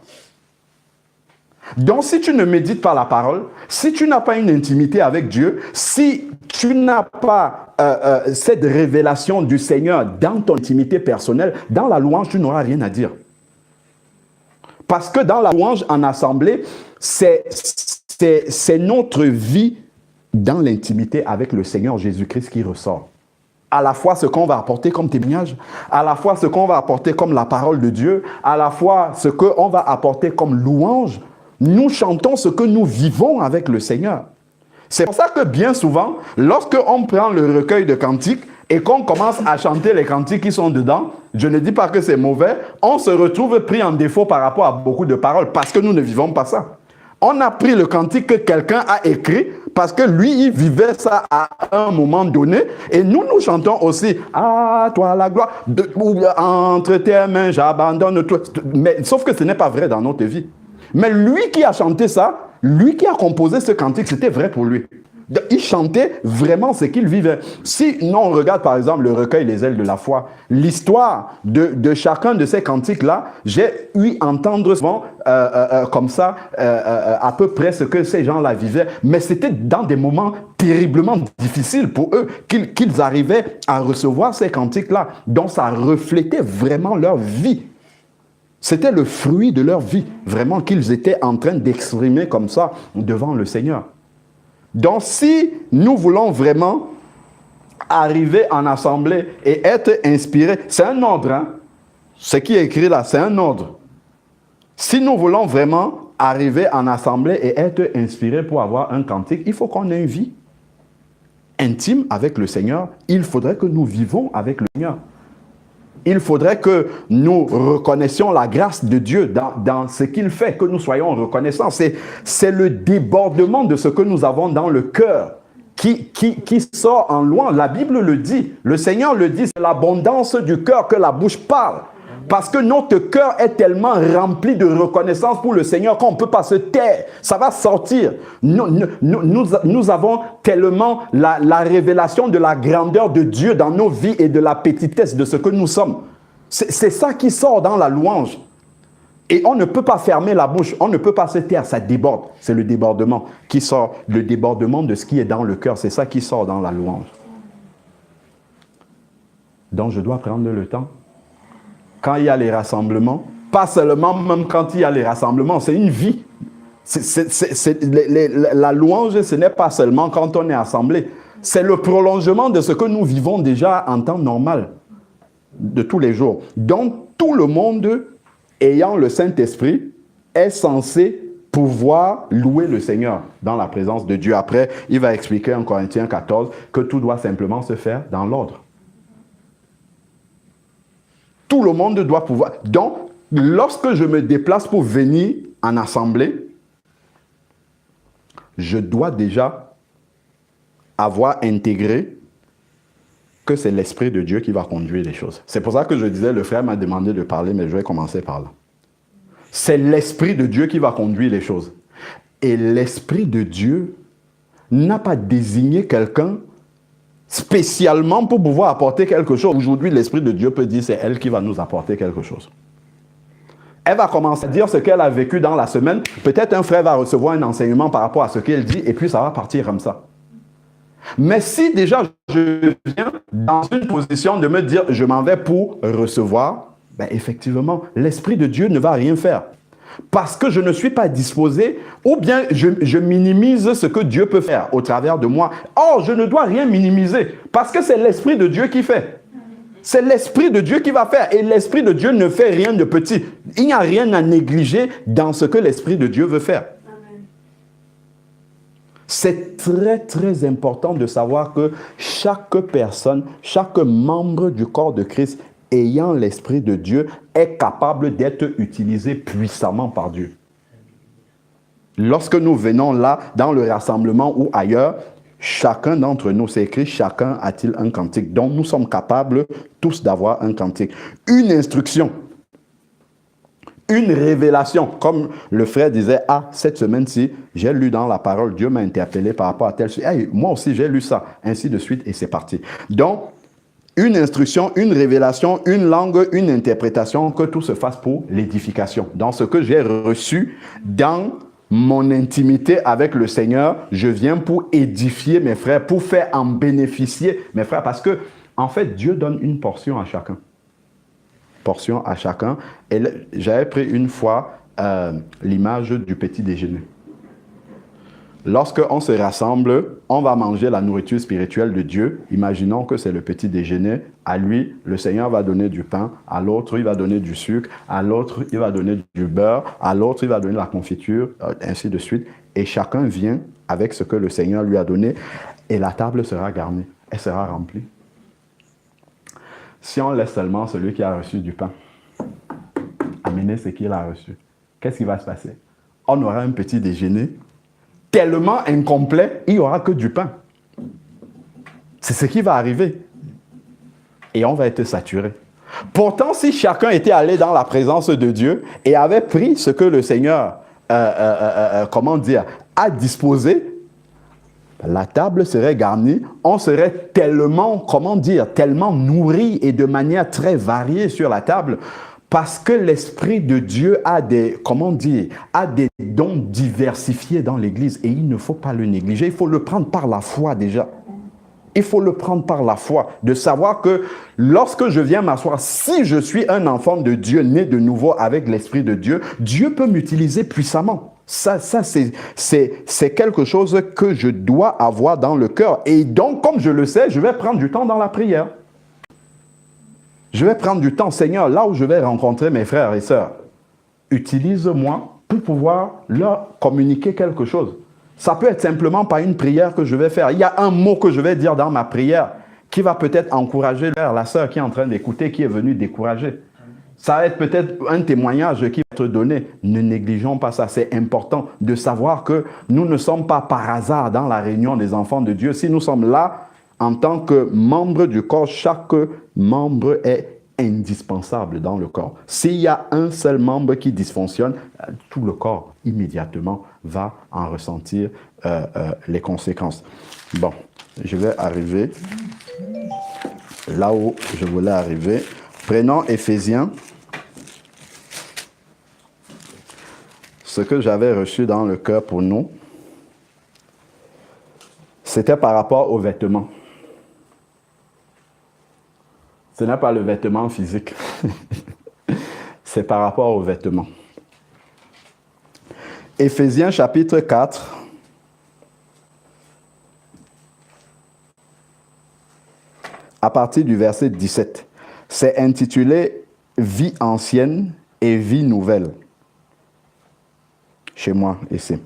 [SPEAKER 5] Donc, si tu ne médites pas la parole, si tu n'as pas une intimité avec Dieu, si tu n'as pas cette révélation du Seigneur dans ton intimité personnelle, dans la louange, tu n'auras rien à dire. Parce que dans la louange en assemblée, c'est notre vie dans l'intimité avec le Seigneur Jésus-Christ qui ressort. À la fois ce qu'on va apporter comme témoignage, à la fois ce qu'on va apporter comme la parole de Dieu, à la fois ce qu'on va apporter comme louange. Nous chantons ce que nous vivons avec le Seigneur. C'est pour ça que bien souvent, lorsqu'on prend le recueil de cantiques et qu'on commence à chanter les cantiques qui sont dedans, je ne dis pas que c'est mauvais, on se retrouve pris en défaut par rapport à beaucoup de paroles parce que nous ne vivons pas ça. On a pris le cantique que quelqu'un a écrit parce que lui, il vivait ça à un moment donné. Et nous, nous chantons aussi « À toi la gloire, entre tes mains, j'abandonne tout. » Mais sauf que ce n'est pas vrai dans notre vie. Mais lui qui a chanté ça, lui qui a composé ce cantique, c'était vrai pour lui. Il chantait vraiment ce qu'il vivait. Si nous on regarde par exemple le recueil Les ailes de la foi, l'histoire de chacun de ces cantiques-là, j'ai eu entendre souvent comme ça à peu près ce que ces gens-là vivaient. Mais c'était dans des moments terriblement difficiles pour eux qu'ils arrivaient à recevoir ces cantiques-là. Donc ça reflétait vraiment leur vie. C'était le fruit de leur vie, vraiment qu'ils étaient en train d'exprimer comme ça devant le Seigneur. Donc, si nous voulons vraiment arriver en assemblée et être inspirés, c'est un ordre. Hein? Ce qui est écrit là, c'est un ordre. Si nous voulons vraiment arriver en assemblée et être inspirés pour avoir un cantique, il faut qu'on ait une vie intime avec le Seigneur. Il faudrait que nous vivons avec le Seigneur. Il faudrait que nous reconnaissions la grâce de Dieu dans ce qu'il fait, que nous soyons reconnaissants. C'est le débordement de ce que nous avons dans le cœur qui sort en louange. La Bible le dit, le Seigneur le dit, c'est l'abondance du cœur que la bouche parle. Parce que notre cœur est tellement rempli de reconnaissance pour le Seigneur qu'on ne peut pas se taire. Ça va sortir. Nous avons tellement la révélation de la grandeur de Dieu dans nos vies et de la petitesse de ce que nous sommes. C'est ça qui sort dans la louange. Et on ne peut pas fermer la bouche, on ne peut pas se taire, ça déborde. C'est le débordement qui sort, le débordement de ce qui est dans le cœur. C'est ça qui sort dans la louange. Donc je dois prendre le temps. Quand il y a les rassemblements, pas seulement même quand il y a les rassemblements, c'est une vie. La louange, ce n'est pas seulement quand on est assemblé. C'est le prolongement de ce que nous vivons déjà en temps normal, de tous les jours. Donc, tout le monde ayant le Saint-Esprit est censé pouvoir louer le Seigneur dans la présence de Dieu. Après, il va expliquer en Corinthiens 14 que tout doit simplement se faire dans l'ordre. Tout le monde doit pouvoir. Donc, lorsque je me déplace pour venir en assemblée, je dois déjà avoir intégré que c'est l'Esprit de Dieu qui va conduire les choses. C'est pour ça que je disais, le frère m'a demandé de parler, mais je vais commencer par là. C'est l'Esprit de Dieu qui va conduire les choses. Et l'Esprit de Dieu n'a pas désigné quelqu'un spécialement pour pouvoir apporter quelque chose. Aujourd'hui, l'Esprit de Dieu peut dire c'est elle qui va nous apporter quelque chose. Elle va commencer à dire ce qu'elle a vécu dans la semaine. Peut-être un frère va recevoir un enseignement par rapport à ce qu'elle dit et puis ça va partir comme ça. Mais si déjà je viens dans une position de me dire je m'en vais pour recevoir, ben effectivement, l'Esprit de Dieu ne va rien faire. Parce que je ne suis pas disposé, ou bien je minimise ce que Dieu peut faire au travers de moi. Or, je ne dois rien minimiser, parce que c'est l'Esprit de Dieu qui fait. C'est l'Esprit de Dieu qui va faire, et l'Esprit de Dieu ne fait rien de petit. Il n'y a rien à négliger dans ce que l'Esprit de Dieu veut faire. C'est très, très important de savoir que chaque personne, chaque membre du corps de Christ ayant l'Esprit de Dieu est capable d'être utilisé puissamment par Dieu. Lorsque nous venons là, dans le rassemblement ou ailleurs, chacun d'entre nous, c'est écrit, chacun a-t-il un cantique. Donc nous sommes capables tous d'avoir un cantique. Une instruction, une révélation, comme le frère disait, cette semaine-ci, j'ai lu dans la parole, Dieu m'a interpellé par rapport à tel sujet. Hey, moi aussi j'ai lu ça, ainsi de suite, et c'est parti. Donc, une instruction, une révélation, une langue, une interprétation, que tout se fasse pour l'édification. Dans ce que j'ai reçu, dans mon intimité avec le Seigneur, je viens pour édifier mes frères, pour faire en bénéficier mes frères, parce que, en fait, Dieu donne une portion à chacun. Portion à chacun. Et j'avais pris une fois l'image du petit déjeuner. Lorsqu'on se rassemble, on va manger la nourriture spirituelle de Dieu. Imaginons que c'est le petit déjeuner. À lui, le Seigneur va donner du pain. À l'autre, il va donner du sucre. À l'autre, il va donner du beurre. À l'autre, il va donner la confiture, ainsi de suite. Et chacun vient avec ce que le Seigneur lui a donné. Et la table sera garnie. Elle sera remplie. Si on laisse seulement celui qui a reçu du pain amener ce qu'il a reçu, qu'est-ce qui va se passer? On aura un petit déjeuner tellement incomplet, il n'y aura que du pain. C'est ce qui va arriver. Et on va être saturé. Pourtant, si chacun était allé dans la présence de Dieu et avait pris ce que le Seigneur, a disposé, la table serait garnie, on serait tellement, tellement nourri et de manière très variée sur la table, parce que l'Esprit de Dieu a des dons diversifiés dans l'Église et il ne faut pas le négliger. Il faut le prendre par la foi déjà. Il faut le prendre par la foi, de savoir que lorsque je viens m'asseoir, si je suis un enfant de Dieu, né de nouveau avec l'Esprit de Dieu, Dieu peut m'utiliser puissamment. Ça c'est quelque chose que je dois avoir dans le cœur. Et donc, comme je le sais, je vais prendre du temps dans la prière. Je vais prendre du temps, Seigneur, là où je vais rencontrer mes frères et sœurs, utilise-moi pour pouvoir leur communiquer quelque chose. Ça peut être simplement par une prière que je vais faire. Il y a un mot que je vais dire dans ma prière qui va peut-être encourager la sœur qui est en train d'écouter, qui est venue décourager. Ça va être peut-être un témoignage qui va être donné. Ne négligeons pas ça. C'est important de savoir que nous ne sommes pas par hasard dans la réunion des enfants de Dieu. Si nous sommes là, en tant que membre du corps, chaque membre est indispensable dans le corps. S'il y a un seul membre qui dysfonctionne, tout le corps immédiatement va en ressentir les conséquences. Bon, je vais arriver là où je voulais arriver. Prenons Éphésiens. Ce que j'avais reçu dans le cœur pour nous, c'était par rapport aux vêtements. Ce n'est pas le vêtement physique. C'est par rapport aux vêtements. Éphésiens chapitre 4. À partir du verset 17. C'est intitulé « Vie ancienne et vie nouvelle ». Chez moi, ici.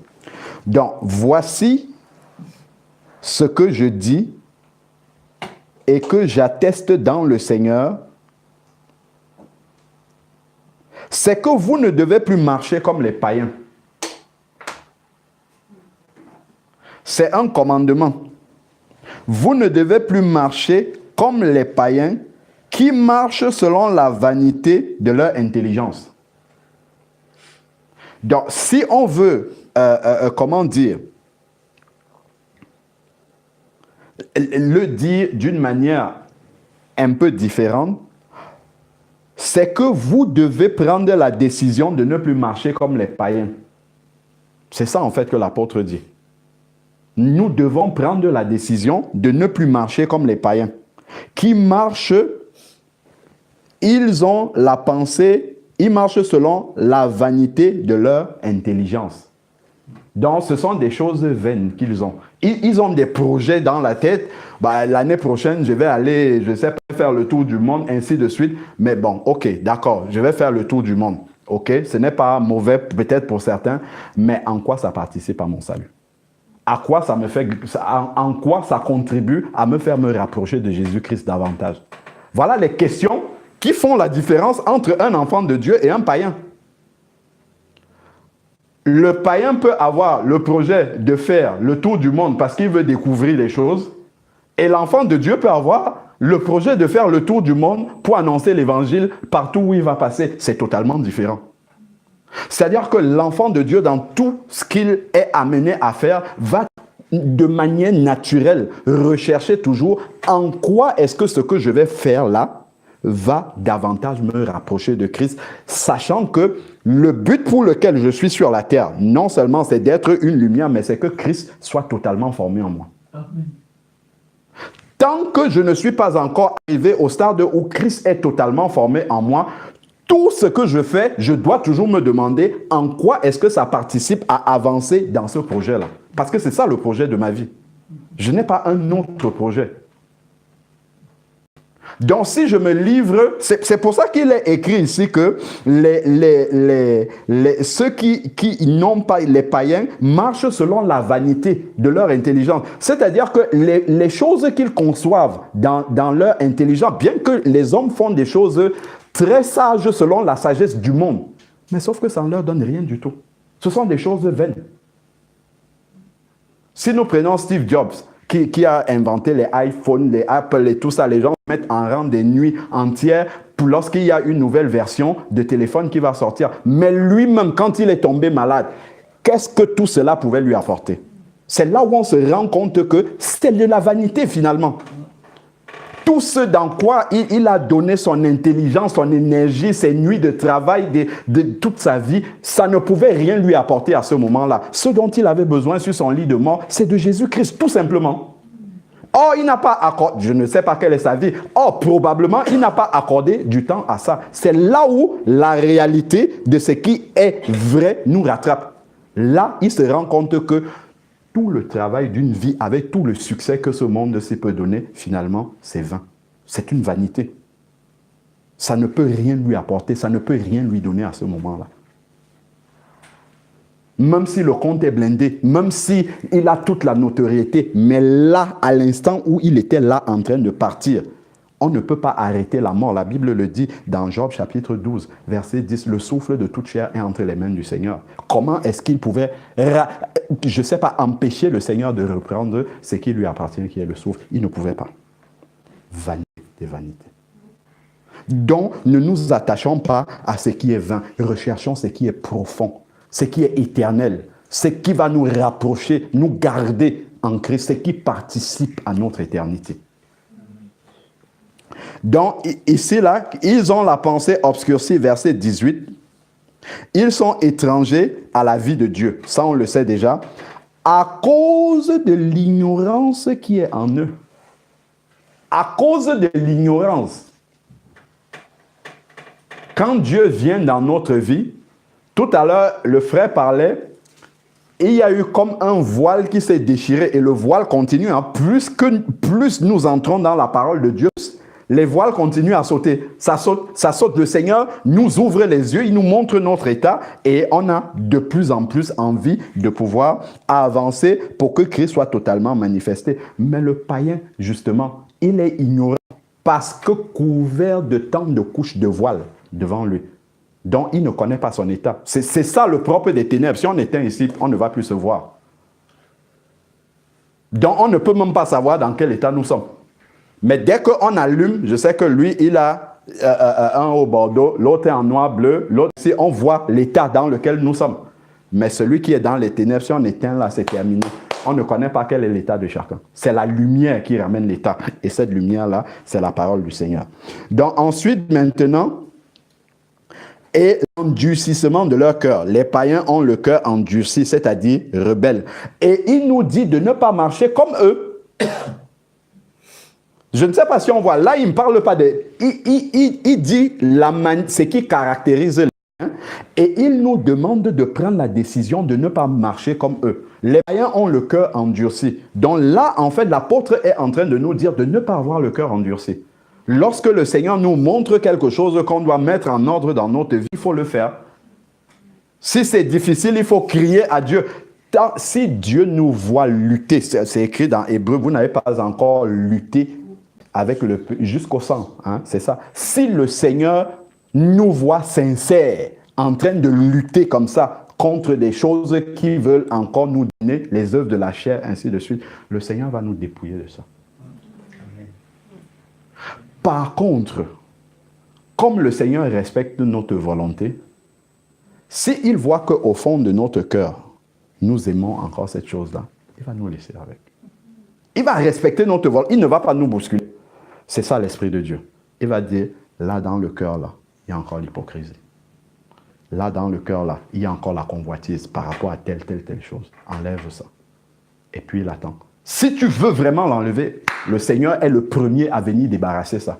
[SPEAKER 5] Donc, voici ce que je dis et que j'atteste dans le Seigneur, c'est que vous ne devez plus marcher comme les païens. C'est un commandement. Vous ne devez plus marcher comme les païens qui marchent selon la vanité de leur intelligence. Donc, si on veut, le dire d'une manière un peu différente, c'est que vous devez prendre la décision de ne plus marcher comme les païens. C'est ça en fait que l'apôtre dit. Nous devons prendre la décision de ne plus marcher comme les païens. Qui marchent, ils ont la pensée, ils marchent selon la vanité de leur intelligence. Donc, ce sont des choses vaines qu'ils ont. Ils ont des projets dans la tête. L'année prochaine, je vais aller, je sais pas, faire le tour du monde, ainsi de suite. Mais bon, ok, d'accord, je vais faire le tour du monde. Ok, ce n'est pas mauvais peut-être pour certains, mais en quoi ça participe à mon salut? en quoi ça contribue à me faire me rapprocher de Jésus-Christ davantage? Voilà les questions qui font la différence entre un enfant de Dieu et un païen. Le païen peut avoir le projet de faire le tour du monde parce qu'il veut découvrir les choses, et l'enfant de Dieu peut avoir le projet de faire le tour du monde pour annoncer l'évangile partout où il va passer. C'est totalement différent. C'est-à-dire que l'enfant de Dieu, dans tout ce qu'il est amené à faire, va de manière naturelle rechercher toujours en quoi est-ce que ce que je vais faire là va davantage me rapprocher de Christ, sachant que le but pour lequel je suis sur la terre, non seulement c'est d'être une lumière, mais c'est que Christ soit totalement formé en moi.
[SPEAKER 7] Amen.
[SPEAKER 5] Tant que je ne suis pas encore arrivé au stade où Christ est totalement formé en moi, tout ce que je fais, je dois toujours me demander en quoi est-ce que ça participe à avancer dans ce projet-là. Parce que c'est ça le projet de ma vie. Je n'ai pas un autre projet. Donc si je me livre, c'est pour ça qu'il est écrit ici que ceux qui n'ont pas, les païens, marchent selon la vanité de leur intelligence. C'est-à-dire que les choses qu'ils conçoivent dans leur intelligence, bien que les hommes font des choses très sages selon la sagesse du monde, mais sauf que ça ne leur donne rien du tout. Ce sont des choses vaines. Si nous prenons Steve Jobs, qui a inventé les iPhones, les Apple et tout ça, les gens mettent en rang des nuits entières pour lorsqu'il y a une nouvelle version de téléphone qui va sortir. Mais lui-même, quand il est tombé malade, qu'est-ce que tout cela pouvait lui apporter? C'est là où on se rend compte que c'était de la vanité finalement. Tout ce dans quoi il a donné son intelligence, son énergie, ses nuits de travail, de toute sa vie, ça ne pouvait rien lui apporter à ce moment-là. Ce dont il avait besoin sur son lit de mort, c'est de Jésus-Christ, tout simplement. Or, il n'a pas accordé, je ne sais pas quelle est sa vie, or, probablement, il n'a pas accordé du temps à ça. C'est là où la réalité de ce qui est vrai nous rattrape. Là, il se rend compte que tout le travail d'une vie avec tout le succès que ce monde-ci peut donner, finalement, c'est vain. C'est une vanité. Ça ne peut rien lui apporter, ça ne peut rien lui donner à ce moment-là. Même si le compte est blindé, même si il a toute la notoriété, mais là, à l'instant où il était là en train de partir, on ne peut pas arrêter la mort. La Bible le dit dans Job chapitre 12, verset 10, le souffle de toute chair est entre les mains du Seigneur. Comment est-ce qu'il pouvait, je ne sais pas, empêcher le Seigneur de reprendre ce qui lui appartient, qui est le souffle? Il ne pouvait pas. Vanité des vanités. Donc, ne nous attachons pas à ce qui est vain. Recherchons ce qui est profond, ce qui est éternel, ce qui va nous rapprocher, nous garder en Christ, ce qui participe à notre éternité. Donc, ici, là, ils ont la pensée obscurcie, verset 18. Ils sont étrangers à la vie de Dieu. Ça, on le sait déjà. À cause de l'ignorance qui est en eux. À cause de l'ignorance. Quand Dieu vient dans notre vie, tout à l'heure, le frère parlait, il y a eu comme un voile qui s'est déchiré et le voile continue. Hein, plus nous entrons dans la parole de Dieu, les voiles continuent à sauter. Ça saute. Le Seigneur nous ouvre les yeux, il nous montre notre état et on a de plus en plus envie de pouvoir avancer pour que Christ soit totalement manifesté. Mais le païen, justement, il est ignorant parce que couvert de tant de couches de voile devant lui. Donc, il ne connaît pas son état. C'est ça le propre des ténèbres. Si on éteint ici, on ne va plus se voir. Donc, on ne peut même pas savoir dans quel état nous sommes. Mais dès qu'on allume, je sais que lui, il a un au bordeaux, l'autre est en noir bleu, l'autre ici, on voit l'état dans lequel nous sommes. Mais celui qui est dans les ténèbres, si on éteint là, c'est terminé. On ne connaît pas quel est l'état de chacun. C'est la lumière qui ramène l'état. Et cette lumière-là, c'est la parole du Seigneur. Donc ensuite, maintenant, et l'endurcissement de leur cœur. Les païens ont le cœur endurci, c'est-à-dire rebelle. Et il nous dit de ne pas marcher comme eux. Je ne sais pas si on voit. Là, il ne parle pas de... Il dit ce qui caractérise les païens. Et il nous demande de prendre la décision de ne pas marcher comme eux. Les païens ont le cœur endurci. Donc là, en fait, l'apôtre est en train de nous dire de ne pas avoir le cœur endurci. Lorsque le Seigneur nous montre quelque chose qu'on doit mettre en ordre dans notre vie, il faut le faire. Si c'est difficile, il faut crier à Dieu. si Dieu nous voit lutter, c'est écrit dans Hébreu, vous n'avez pas encore lutté avec jusqu'au sang, hein, c'est ça. Si le Seigneur nous voit sincères, en train de lutter comme ça contre des choses qui veulent encore nous donner les œuvres de la chair, ainsi de suite, le Seigneur va nous dépouiller de ça. Par contre, comme le Seigneur respecte notre volonté, s'il voit qu'au fond de notre cœur, nous aimons encore cette chose-là, il va nous laisser avec. Il va respecter notre volonté, il ne va pas nous bousculer. C'est ça l'Esprit de Dieu. Il va dire, là dans le cœur, là, il y a encore l'hypocrisie. Là dans le cœur, là, il y a encore la convoitise par rapport à telle chose. Enlève ça. Et puis il attend. Si tu veux vraiment l'enlever, le Seigneur est le premier à venir débarrasser ça.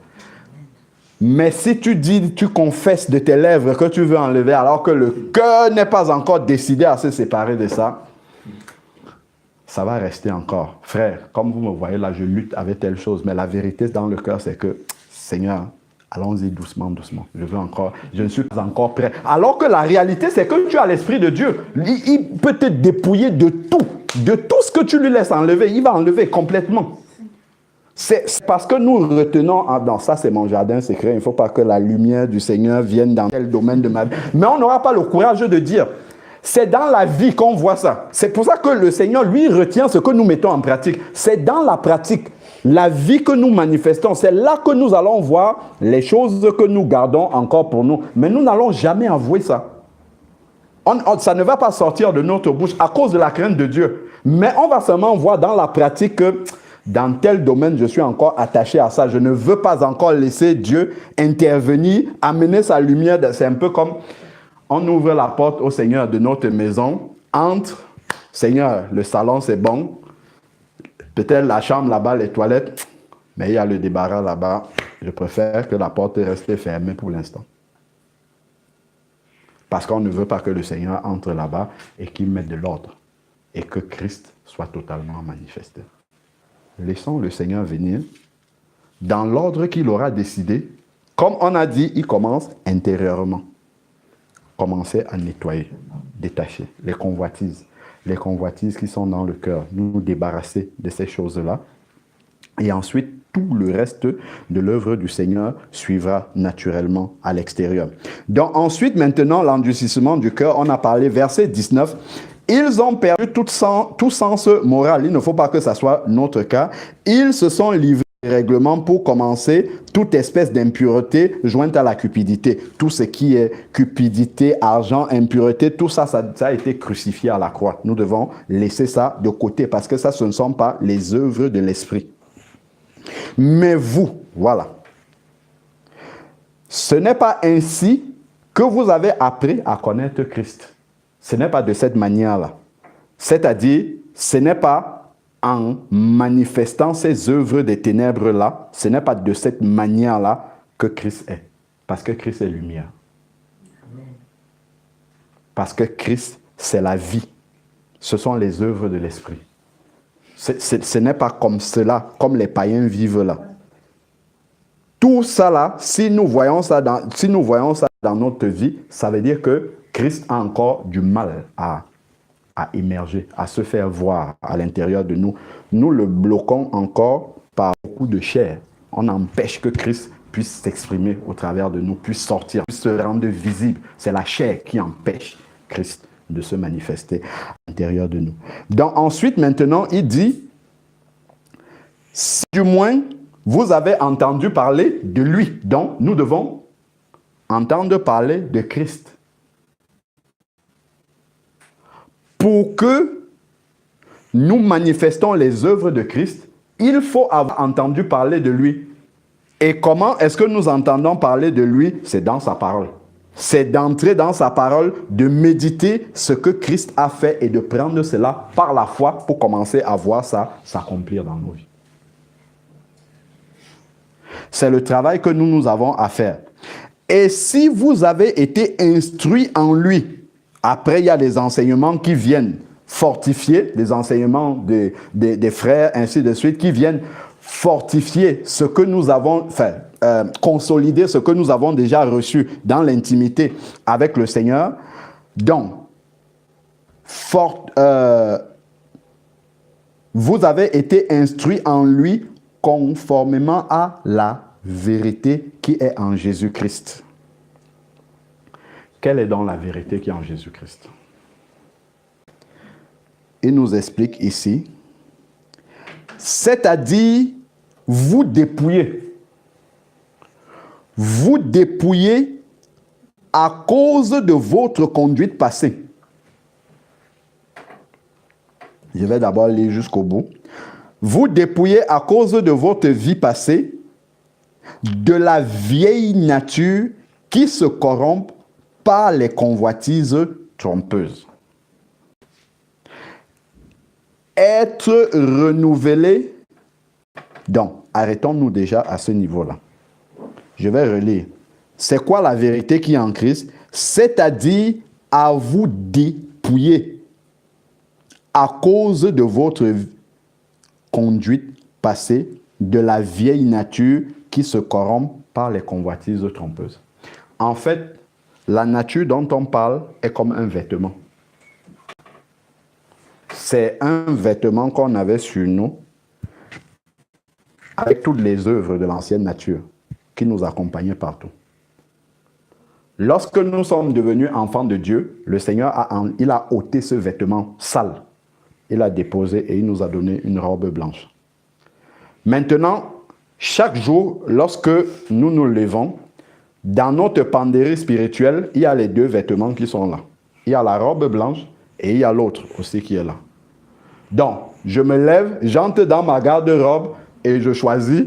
[SPEAKER 5] Mais si tu dis, tu confesses de tes lèvres que tu veux enlever alors que le cœur n'est pas encore décidé à se séparer de ça, ça va rester encore. Frère, comme vous me voyez là, je lutte avec telle chose, mais la vérité dans le cœur, c'est que, Seigneur, allons-y doucement, doucement. Je ne suis pas encore prêt. Alors que la réalité, c'est que tu as l'Esprit de Dieu. Il peut te dépouiller de tout ce que tu lui laisses enlever. Il va enlever complètement. C'est parce que nous retenons, non, ça c'est mon jardin secret, il ne faut pas que la lumière du Seigneur vienne dans tel domaine de ma vie. Mais on n'aura pas le courage de dire, c'est dans la vie qu'on voit ça. C'est pour ça que le Seigneur, lui, retient ce que nous mettons en pratique. C'est dans la pratique, la vie que nous manifestons, c'est là que nous allons voir les choses que nous gardons encore pour nous. Mais nous n'allons jamais avouer ça. Ça ne va pas sortir de notre bouche à cause de la crainte de Dieu. Mais on va seulement voir dans la pratique que dans tel domaine, je suis encore attaché à ça. Je ne veux pas encore laisser Dieu intervenir, amener sa lumière. C'est un peu comme on ouvre la porte au Seigneur de notre maison, entre, Seigneur, le salon c'est bon, peut-être la chambre là-bas, les toilettes, mais il y a le débarras là-bas. Je préfère que la porte reste fermée pour l'instant. Parce qu'on ne veut pas que le Seigneur entre là-bas et qu'il mette de l'ordre et que Christ soit totalement manifesté. Laissons le Seigneur venir dans l'ordre qu'il aura décidé. Comme on a dit, il commence intérieurement. Commencez à nettoyer, détacher les convoitises qui sont dans le cœur, nous débarrasser de ces choses-là. Et ensuite, tout le reste de l'œuvre du Seigneur suivra naturellement à l'extérieur. Donc ensuite, maintenant, l'endurcissement du cœur, on a parlé, verset 19. Ils ont perdu tout sens moral. Il ne faut pas que ça soit notre cas. Ils se sont livrés aux règlements pour commencer toute espèce d'impureté jointe à la cupidité. Tout ce qui est cupidité, argent, impureté, tout ça, ça a été crucifié à la croix. Nous devons laisser ça de côté parce que ça, ce ne sont pas les œuvres de l'esprit. Mais vous, voilà. Ce n'est pas ainsi que vous avez appris à connaître Christ. Ce n'est pas de cette manière-là. C'est-à-dire, ce n'est pas en manifestant ces œuvres des ténèbres-là, ce n'est pas de cette manière-là que Christ est. Parce que Christ est lumière. Parce que Christ, c'est la vie. Ce sont les œuvres de l'esprit. Ce n'est pas comme cela, comme les païens vivent là. Tout ça là, si nous voyons ça dans notre vie, ça veut dire que Christ a encore du mal à émerger, à se faire voir à l'intérieur de nous. Nous le bloquons encore par beaucoup de chair. On empêche que Christ puisse s'exprimer au travers de nous, puisse sortir, puisse se rendre visible. C'est la chair qui empêche Christ de se manifester à l'intérieur de nous. Donc ensuite, maintenant, il dit, si du moins vous avez entendu parler de lui, donc nous devons entendre parler de Christ. Pour que nous manifestons les œuvres de Christ, il faut avoir entendu parler de lui. Et comment est-ce que nous entendons parler de lui? C'est dans sa parole. C'est d'entrer dans sa parole, de méditer ce que Christ a fait et de prendre cela par la foi pour commencer à voir ça s'accomplir dans nos vies. C'est le travail que nous avons à faire. Et si vous avez été instruits en lui, après, il y a des enseignements qui viennent fortifier, des enseignements des frères, ainsi de suite, qui viennent fortifier ce que nous avons fait, consolider ce que nous avons déjà reçu dans l'intimité avec le Seigneur. Donc, vous avez été instruits en lui conformément à la vérité qui est en Jésus-Christ. Quelle est donc la vérité qui est en Jésus-Christ? Il nous explique ici, c'est-à-dire vous dépouillez. Vous dépouillez à cause de votre conduite passée. Je vais d'abord lire jusqu'au bout. Vous dépouillez à cause de votre vie passée, de la vieille nature qui se corrompt par les convoitises trompeuses. Être renouvelé. Donc, arrêtons-nous déjà à ce niveau-là. Je vais relire. C'est quoi la vérité qui est en Christ? C'est-à-dire à vous dépouiller à cause de votre conduite passée, de la vieille nature qui se corrompt par les convoitises trompeuses. En fait, la nature dont on parle est comme un vêtement. C'est un vêtement qu'on avait sur nous avec toutes les œuvres de l'ancienne nature qui nous accompagnaient partout. Lorsque nous sommes devenus enfants de Dieu, le Seigneur il a ôté ce vêtement sale. Il l'a déposé et il nous a donné une robe blanche. Maintenant, chaque jour, lorsque nous nous levons, dans notre pandérie spirituelle, il y a les deux vêtements qui sont là. Il y a la robe blanche et il y a l'autre aussi qui est là. Donc, je me lève, j'entre dans ma garde-robe et je choisis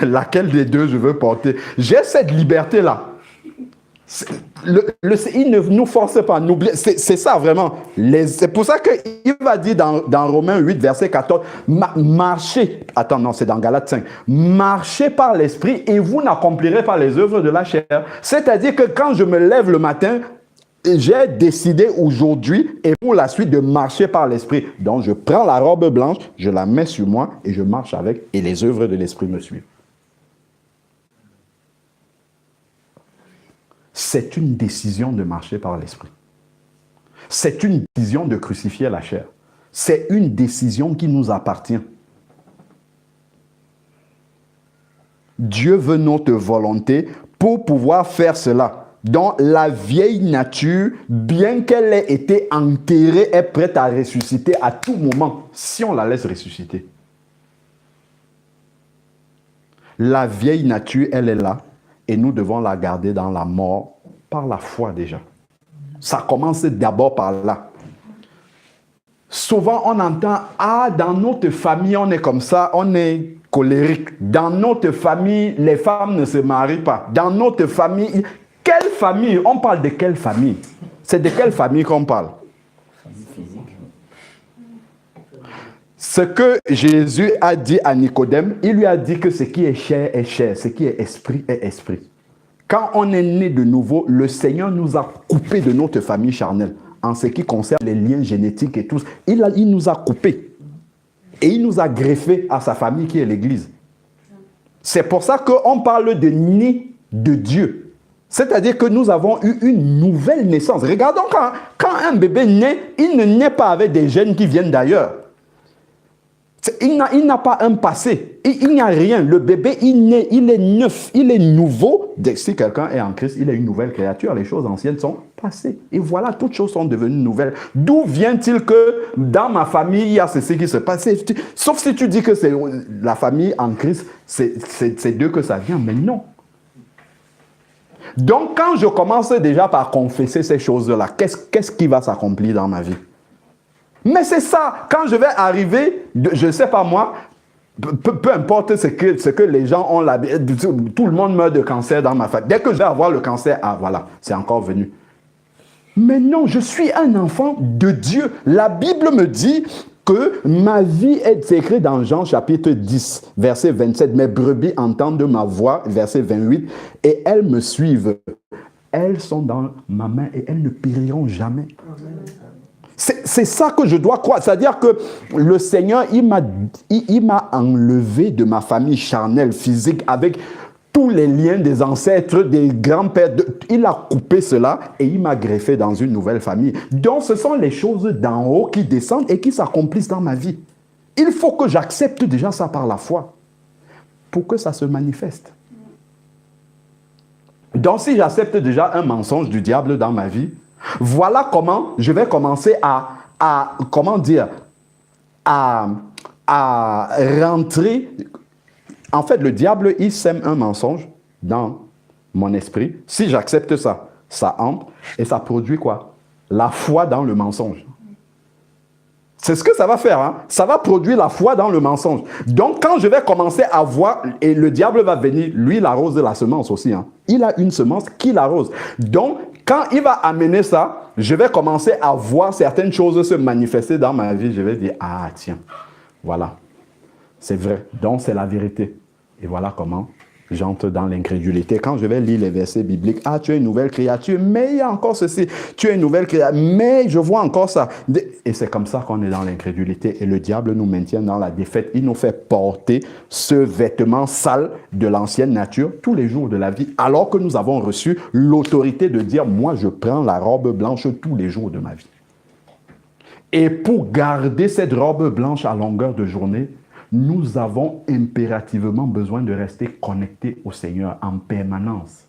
[SPEAKER 5] laquelle des deux je veux porter. J'ai cette liberté-là. Il ne nous force pas à n'oublier. C'est ça vraiment. C'est pour ça qu'il va dire dans Romains 8, verset 14, marchez. Attends, non, c'est dans Galates 5. Marchez par l'esprit et vous n'accomplirez pas les œuvres de la chair. C'est-à-dire que quand je me lève le matin, j'ai décidé aujourd'hui et pour la suite de marcher par l'esprit. Donc je prends la robe blanche, je la mets sur moi et je marche avec et les œuvres de l'esprit me suivent. C'est une décision de marcher par l'esprit. C'est une décision de crucifier la chair. C'est une décision qui nous appartient. Dieu veut notre volonté pour pouvoir faire cela. Donc la vieille nature, bien qu'elle ait été enterrée, est prête à ressusciter à tout moment, si on la laisse ressusciter. La vieille nature, elle est là. Et nous devons la garder dans la mort par la foi déjà. Ça commence d'abord par là. Souvent, on entend, dans notre famille, on est comme ça, on est colérique. Dans notre famille, les femmes ne se marient pas. Dans notre famille, quelle famille? On parle de quelle famille? C'est de quelle famille qu'on parle? Ce que Jésus a dit à Nicodème, il lui a dit que ce qui est chair, ce qui est esprit. Quand on est né de nouveau, le Seigneur nous a coupés de notre famille charnelle. En ce qui concerne les liens génétiques et tout, il nous a coupés. Et il nous a greffés à sa famille qui est l'Église. C'est pour ça qu'on parle de né de Dieu. C'est-à-dire que nous avons eu une nouvelle naissance. Regardons quand un bébé naît, il ne naît pas avec des gènes qui viennent d'ailleurs. Il n'a pas un passé, il n'y a rien. Le bébé, il est neuf, il est nouveau. Si quelqu'un est en Christ, il est une nouvelle créature. Les choses anciennes sont passées. Et voilà, toutes choses sont devenues nouvelles. D'où vient-il que dans ma famille, il y a ceci qui se passe? Sauf si tu dis que c'est la famille en Christ, c'est d'eux que ça vient. Mais non. Donc, quand je commence déjà par confesser ces choses-là, qu'est-ce qui va s'accomplir dans ma vie? Mais c'est ça, quand je vais arriver, je ne sais pas moi, peu importe ce que les gens ont tout le monde meurt de cancer dans ma famille. Dès que je vais avoir le cancer, voilà, c'est encore venu. Mais non, je suis un enfant de Dieu. La Bible me dit que ma vie est écrite dans Jean chapitre 10, verset 27. Mes brebis entendent ma voix, verset 28, et elles me suivent. Elles sont dans ma main et elles ne périront jamais. C'est ça que je dois croire. C'est-à-dire que le Seigneur, il m'a enlevé de ma famille charnelle, physique, avec tous les liens des ancêtres, des grands-pères. Il a coupé cela et il m'a greffé dans une nouvelle famille. Donc, ce sont les choses d'en haut qui descendent et qui s'accomplissent dans ma vie. Il faut que j'accepte déjà ça par la foi pour que ça se manifeste. Donc, si j'accepte déjà un mensonge du diable dans ma vie, voilà comment je vais commencer à rentrer. En fait, le diable, il sème un mensonge dans mon esprit. Si j'accepte ça, ça entre et ça produit quoi? La foi dans le mensonge. C'est ce que ça va faire. Hein? Ça va produire la foi dans le mensonge. Donc, quand je vais commencer à voir, et le diable va venir, lui, il arrose la semence aussi. Hein? Il a une semence qu'il arrose. Donc, quand il va amener ça, je vais commencer à voir certaines choses se manifester dans ma vie. Je vais dire, ah tiens, voilà, c'est vrai. Donc, c'est la vérité. Et voilà comment j'entre dans l'incrédulité. Quand je vais lire les versets bibliques, ah, tu es une nouvelle créature, mais il y a encore ceci. Tu es une nouvelle créature, mais je vois encore ça. Et c'est comme ça qu'on est dans l'incrédulité. Et le diable nous maintient dans la défaite. Il nous fait porter ce vêtement sale de l'ancienne nature tous les jours de la vie, alors que nous avons reçu l'autorité de dire, moi, je prends la robe blanche tous les jours de ma vie. Et pour garder cette robe blanche à longueur de journée, nous avons impérativement besoin de rester connectés au Seigneur en permanence.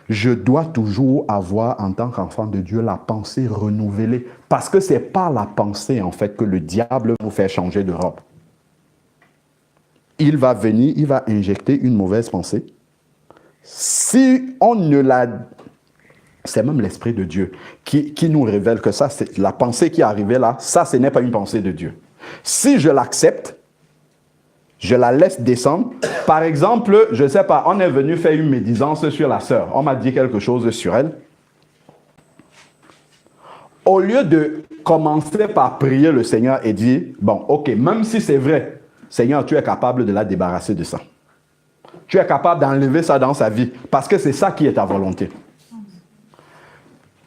[SPEAKER 5] Je dois toujours avoir, en tant qu'enfant de Dieu, la pensée renouvelée. Parce que ce n'est pas la pensée, en fait, que le diable vous fait changer de robe. Il va venir, il va injecter une mauvaise pensée. Si on ne la... C'est même l'Esprit de Dieu qui nous révèle que ça, c'est la pensée qui est arrivée là, ça, ce n'est pas une pensée de Dieu. Si je l'accepte, je la laisse descendre. Par exemple, je ne sais pas, on est venu faire une médisance sur la sœur. On m'a dit quelque chose sur elle. Au lieu de commencer par prier le Seigneur et dire, bon, ok, même si c'est vrai, Seigneur, tu es capable de la débarrasser de ça. Tu es capable d'enlever ça dans sa vie, parce que c'est ça qui est ta volonté.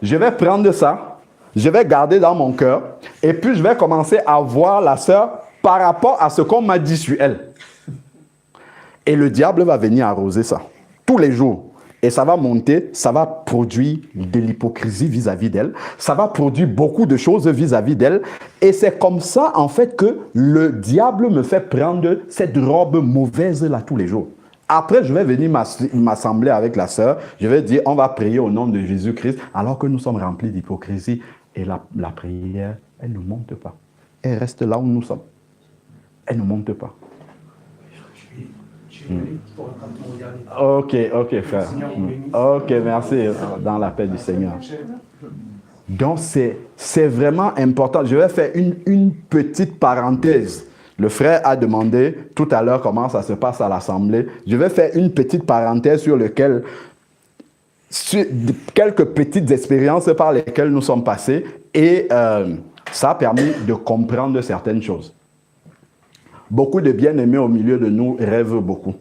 [SPEAKER 5] Je vais prendre ça, je vais garder dans mon cœur, et puis je vais commencer à voir la sœur par rapport à ce qu'on m'a dit sur elle. Et le diable va venir arroser ça, tous les jours. Et ça va monter, ça va produire de l'hypocrisie vis-à-vis d'elle, ça va produire beaucoup de choses vis-à-vis d'elle. Et c'est comme ça, en fait, que le diable me fait prendre cette robe mauvaise là tous les jours. Après, je vais venir m'assembler avec la sœur. Je vais dire, on va prier au nom de Jésus-Christ, alors que nous sommes remplis d'hypocrisie. Et la prière, elle ne monte pas. Elle reste là où nous sommes. Elle ne monte pas. Ok, frère. Ok, merci. Dans la paix du Seigneur. Donc, c'est vraiment important. Je vais faire une petite parenthèse. Le frère a demandé tout à l'heure comment ça se passe à l'assemblée. Je vais faire une petite parenthèse sur quelques petites expériences par lesquelles nous sommes passés et ça a permis de comprendre certaines choses. Beaucoup de bien-aimés au milieu de nous rêvent beaucoup.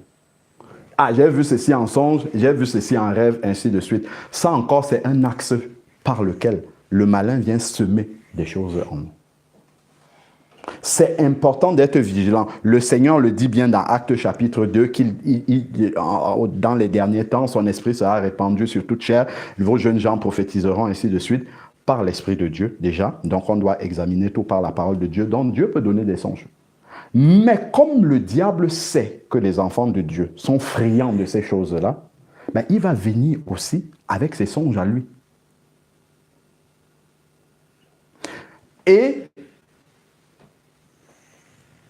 [SPEAKER 5] Ah, j'ai vu ceci en songe, j'ai vu ceci en rêve, ainsi de suite. Ça encore, c'est un axe par lequel le malin vient semer des choses en nous. C'est important d'être vigilant. Le Seigneur le dit bien dans Actes chapitre 2, dans les derniers temps, son esprit sera répandu sur toute chair. Vos jeunes gens prophétiseront, ainsi de suite, par l'Esprit de Dieu déjà. Donc on doit examiner tout par la parole de Dieu. Donc Dieu peut donner des songes. Mais comme le diable sait que les enfants de Dieu sont friands de ces choses-là, ben, il va venir aussi avec ses songes à lui. Et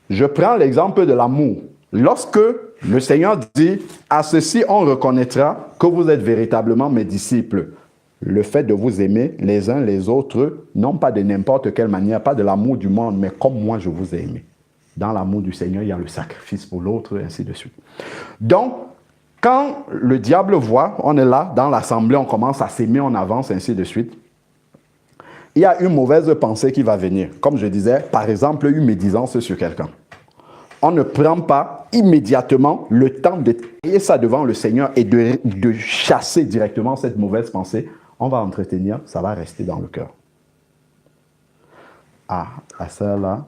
[SPEAKER 5] je prends l'exemple de l'amour. Lorsque le Seigneur dit, à ceci on reconnaîtra que vous êtes véritablement mes disciples. Le fait de vous aimer les uns les autres, non pas de n'importe quelle manière, pas de l'amour du monde, mais comme moi je vous ai aimé. Dans l'amour du Seigneur, il y a le sacrifice pour l'autre, et ainsi de suite. Donc, quand le diable voit, on est là, dans l'assemblée, on commence à s'aimer, on avance, ainsi de suite. Il y a une mauvaise pensée qui va venir. Comme je disais, par exemple, une médisance sur quelqu'un. On ne prend pas immédiatement le temps de tailler ça devant le Seigneur et de chasser directement cette mauvaise pensée. On va entretenir, ça va rester dans le cœur. Ah, la sœur là.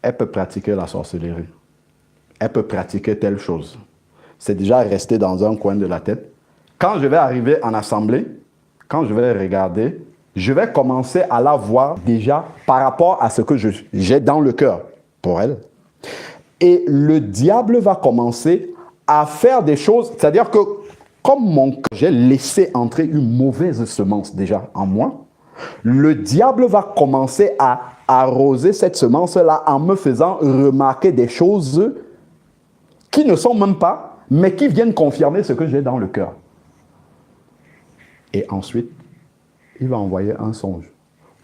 [SPEAKER 5] elle peut pratiquer la sorcellerie. Elle peut pratiquer telle chose. C'est déjà resté dans un coin de la tête. Quand je vais arriver en assemblée, quand je vais regarder, je vais commencer à la voir déjà par rapport à ce que j'ai dans le cœur pour elle. Et le diable va commencer à faire des choses, c'est-à-dire que comme j'ai laissé entrer une mauvaise semence déjà en moi, le diable va commencer à arroser cette semence-là en me faisant remarquer des choses qui ne sont même pas, mais qui viennent confirmer ce que j'ai dans le cœur. Et ensuite, il va envoyer un songe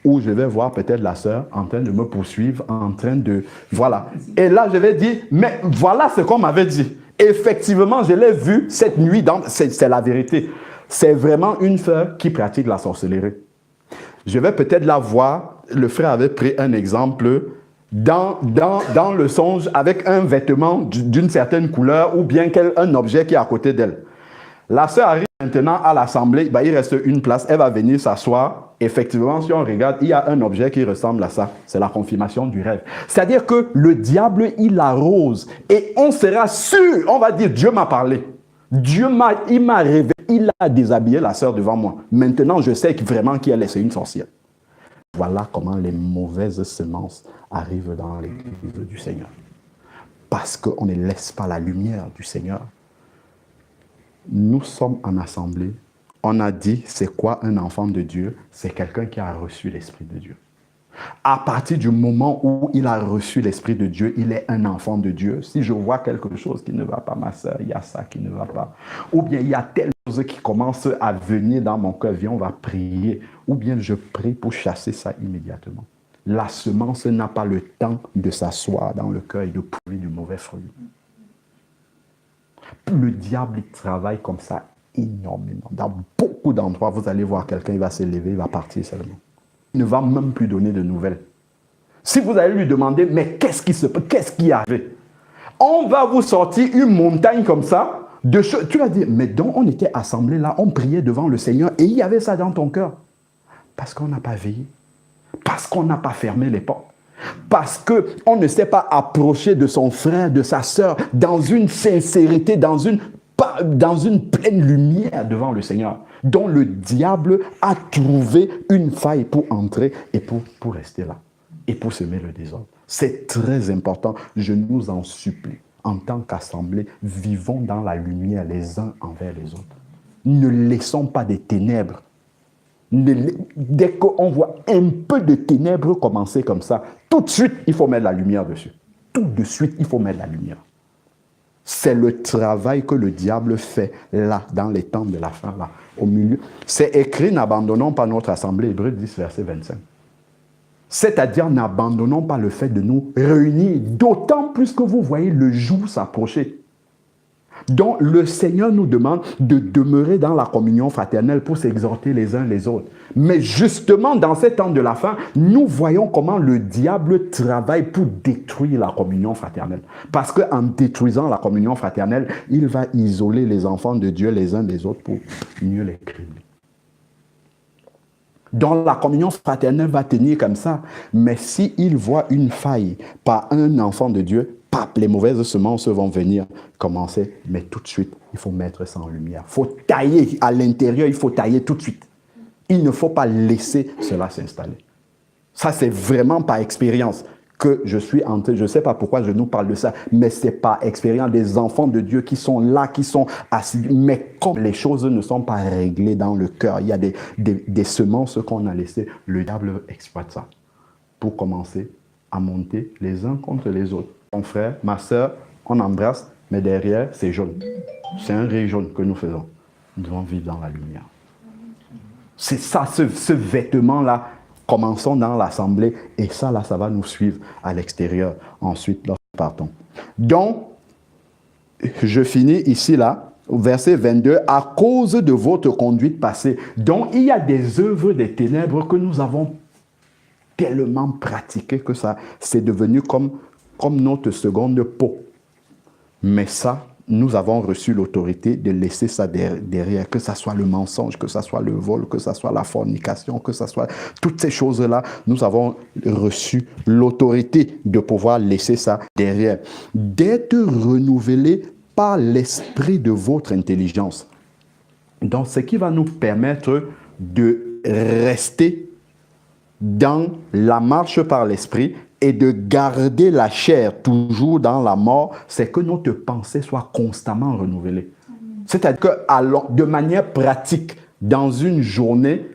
[SPEAKER 5] où je vais voir peut-être la sœur en train de me poursuivre, en train de... Voilà. Et là, je vais dire, mais voilà ce qu'on m'avait dit. Effectivement, je l'ai vu cette nuit, c'est la vérité. C'est vraiment une sœur qui pratique la sorcellerie. Je vais peut-être la voir, le frère avait pris un exemple, dans le songe, avec un vêtement d'une certaine couleur ou bien un objet qui est à côté d'elle. La sœur arrive maintenant à l'assemblée, il reste une place, elle va venir s'asseoir. Effectivement, si on regarde, il y a un objet qui ressemble à ça. C'est la confirmation du rêve. C'est-à-dire que le diable, il arrose. Et on sera sûr, on va dire, Dieu m'a parlé. Il m'a révélé, il a déshabillé la sœur devant moi. Maintenant, je sais vraiment qui elle est, c'est une sorcière. Voilà comment les mauvaises semences arrivent dans l'église du Seigneur. Parce qu'on ne laisse pas la lumière du Seigneur. Nous sommes en assemblée. On a dit, c'est quoi un enfant de Dieu? C'est quelqu'un qui a reçu l'Esprit de Dieu. À partir du moment où il a reçu l'Esprit de Dieu, il est un enfant de Dieu. Si je vois quelque chose qui ne va pas, ma soeur, il y a ça qui ne va pas. Ou bien il y a telle chose qui commence à venir dans mon cœur, viens, on va prier. Ou bien je prie pour chasser ça immédiatement. La semence n'a pas le temps de s'asseoir dans le cœur et de pourrir du mauvais fruit. Le diable, il travaille comme ça énormément. Dans beaucoup d'endroits, vous allez voir quelqu'un, il va se lever, il va partir seulement. Il ne va même plus donner de nouvelles. Si vous allez lui demander, mais qu'est-ce qui est arrivé? On va vous sortir une montagne comme ça, de choses. Tu vas dire, mais donc on était assemblés là, on priait devant le Seigneur et il y avait ça dans ton cœur. Parce qu'on n'a pas veillé. Parce qu'on n'a pas fermé les portes. Parce qu'on ne s'est pas approché de son frère, de sa sœur, dans une sincérité, dans une pleine lumière devant le Seigneur, dont le diable a trouvé une faille pour entrer et pour rester là, et pour semer le désordre. C'est très important, je nous en supplie. En tant qu'assemblée, vivons dans la lumière les uns envers les autres. Ne laissons pas des ténèbres. Dès qu'on voit un peu de ténèbres commencer comme ça, tout de suite, il faut mettre la lumière dessus. Tout de suite, il faut mettre la lumière. C'est le travail que le diable fait là, dans les temps de la fin, là, au milieu. C'est écrit, n'abandonnons pas notre assemblée, Hébreux 10, verset 25. C'est-à-dire, n'abandonnons pas le fait de nous réunir, d'autant plus que vous voyez le jour s'approcher. Donc, le Seigneur nous demande de demeurer dans la communion fraternelle pour s'exhorter les uns les autres. Mais justement, dans ces temps de la fin, nous voyons comment le diable travaille pour détruire la communion fraternelle. Parce qu'en détruisant la communion fraternelle, il va isoler les enfants de Dieu les uns des autres pour mieux les cribler. Donc, la communion fraternelle va tenir comme ça. Mais s'il voit une faille par un enfant de Dieu, les mauvaises semences vont venir commencer, mais tout de suite, il faut mettre ça en lumière. Il faut tailler à l'intérieur, il faut tailler tout de suite. Il ne faut pas laisser cela s'installer. Ça, c'est vraiment par expérience que je suis entré. Je ne sais pas pourquoi je nous parle de ça, mais c'est par expérience des enfants de Dieu qui sont là, qui sont assis. Mais comme les choses ne sont pas réglées dans le cœur, il y a des semences qu'on a laissées, le diable exploite ça pour commencer à monter les uns contre les autres. Mon frère, ma soeur, on embrasse, mais derrière, c'est jaune. C'est un ray jaune que nous faisons. Nous devons vivre dans la lumière. C'est ça, ce vêtement-là. Commençons dans l'assemblée et ça, là, ça va nous suivre à l'extérieur. Ensuite, lorsque nous partons. Donc, je finis ici, là, au verset 22, à cause de votre conduite passée. Donc, il y a des œuvres des ténèbres que nous avons tellement pratiquées que ça, c'est devenu comme notre seconde peau. Mais ça, nous avons reçu l'autorité de laisser ça derrière, que ce soit le mensonge, que ce soit le vol, que ce soit la fornication, que ce soit toutes ces choses-là, nous avons reçu l'autorité de pouvoir laisser ça derrière. D'être renouvelé par l'esprit de votre intelligence. Donc, ce qui va nous permettre de rester dans la marche par l'esprit et de garder la chair toujours dans la mort, c'est que notre pensée soit constamment renouvelée. C'est-à-dire que de manière pratique, dans une journée,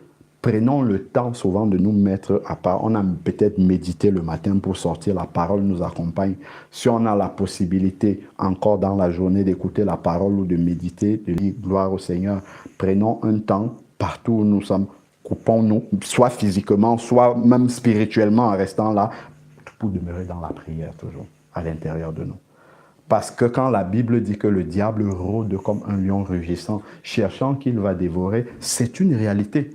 [SPEAKER 5] prenons le temps souvent de nous mettre à part. On a peut-être médité le matin pour sortir, la parole nous accompagne. Si on a la possibilité encore dans la journée d'écouter la parole ou de méditer, de dire gloire au Seigneur, prenons un temps partout où nous sommes, coupons-nous, soit physiquement, soit même spirituellement en restant là, pour demeurer dans la prière toujours, à l'intérieur de nous. Parce que quand la Bible dit que le diable rôde comme un lion rugissant, cherchant qu'il va dévorer, c'est une réalité.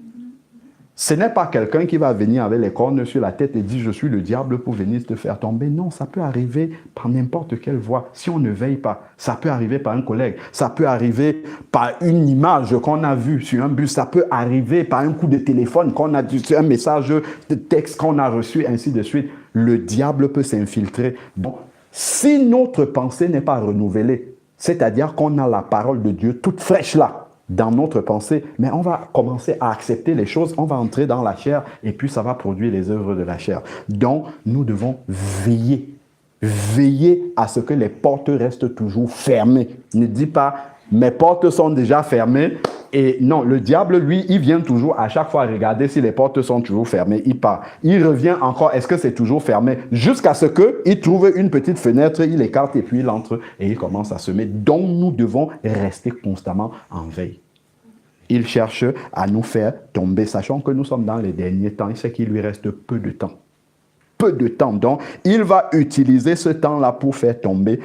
[SPEAKER 5] Ce n'est pas quelqu'un qui va venir avec les cornes sur la tête et dire « je suis le diable pour venir te faire tomber ». Non, ça peut arriver par n'importe quelle voie. Si on ne veille pas, ça peut arriver par un collègue, ça peut arriver par une image qu'on a vue sur un bus, ça peut arriver par un coup de téléphone qu'on a dit, un message de texte qu'on a reçu, ainsi de suite. Le diable peut s'infiltrer. Donc, si notre pensée n'est pas renouvelée, c'est-à-dire qu'on a la parole de Dieu toute fraîche là, dans notre pensée, mais on va commencer à accepter les choses, on va entrer dans la chair et puis ça va produire les œuvres de la chair. Donc, nous devons veiller. Veiller à ce que les portes restent toujours fermées. Ne dis pas, mes portes sont déjà fermées. Et non, le diable, lui, il vient toujours à chaque fois regarder si les portes sont toujours fermées. Il part. Il revient encore, est-ce que c'est toujours fermé? Jusqu'à ce qu'il trouve une petite fenêtre, il écarte et puis il entre et il commence à semer. Donc, nous devons rester constamment en veille. Il cherche à nous faire tomber, sachant que nous sommes dans les derniers temps. Il sait qu'il lui reste peu de temps. Peu de temps. Donc, il va utiliser ce temps-là pour faire tomber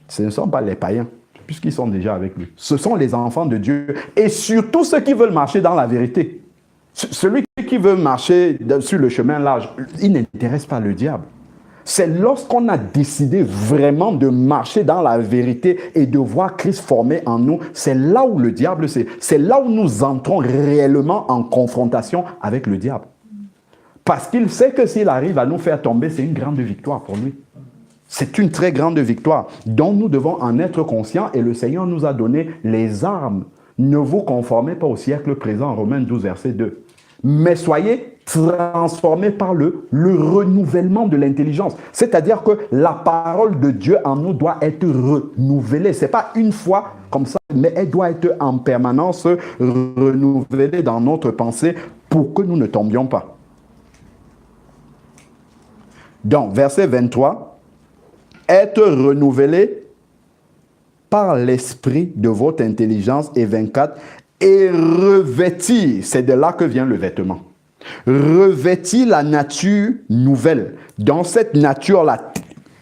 [SPEAKER 5] ce ne sont pas les païens, puisqu'ils sont déjà avec lui. Ce sont les enfants de Dieu et surtout ceux qui veulent marcher dans la vérité. Celui qui veut marcher sur le chemin large, il n'intéresse pas le diable. C'est lorsqu'on a décidé vraiment de marcher dans la vérité et de voir Christ formé en nous, c'est là où le diable, c'est là où nous entrons réellement en confrontation avec le diable. Parce qu'il sait que s'il arrive à nous faire tomber, c'est une grande victoire pour lui. C'est une très grande victoire dont nous devons en être conscients et le Seigneur nous a donné les armes. Ne vous conformez pas au siècle présent, Romains 12, verset 2. Mais soyez transformés par le renouvellement de l'intelligence. C'est-à-dire que la parole de Dieu en nous doit être renouvelée. Ce n'est pas une fois comme ça, mais elle doit être en permanence renouvelée dans notre pensée pour que nous ne tombions pas. Donc, verset 23. Être renouvelé par l'esprit de votre intelligence et 24, et revêtir, c'est de là que vient le vêtement. Revêtir la nature nouvelle. Dans cette nature-là,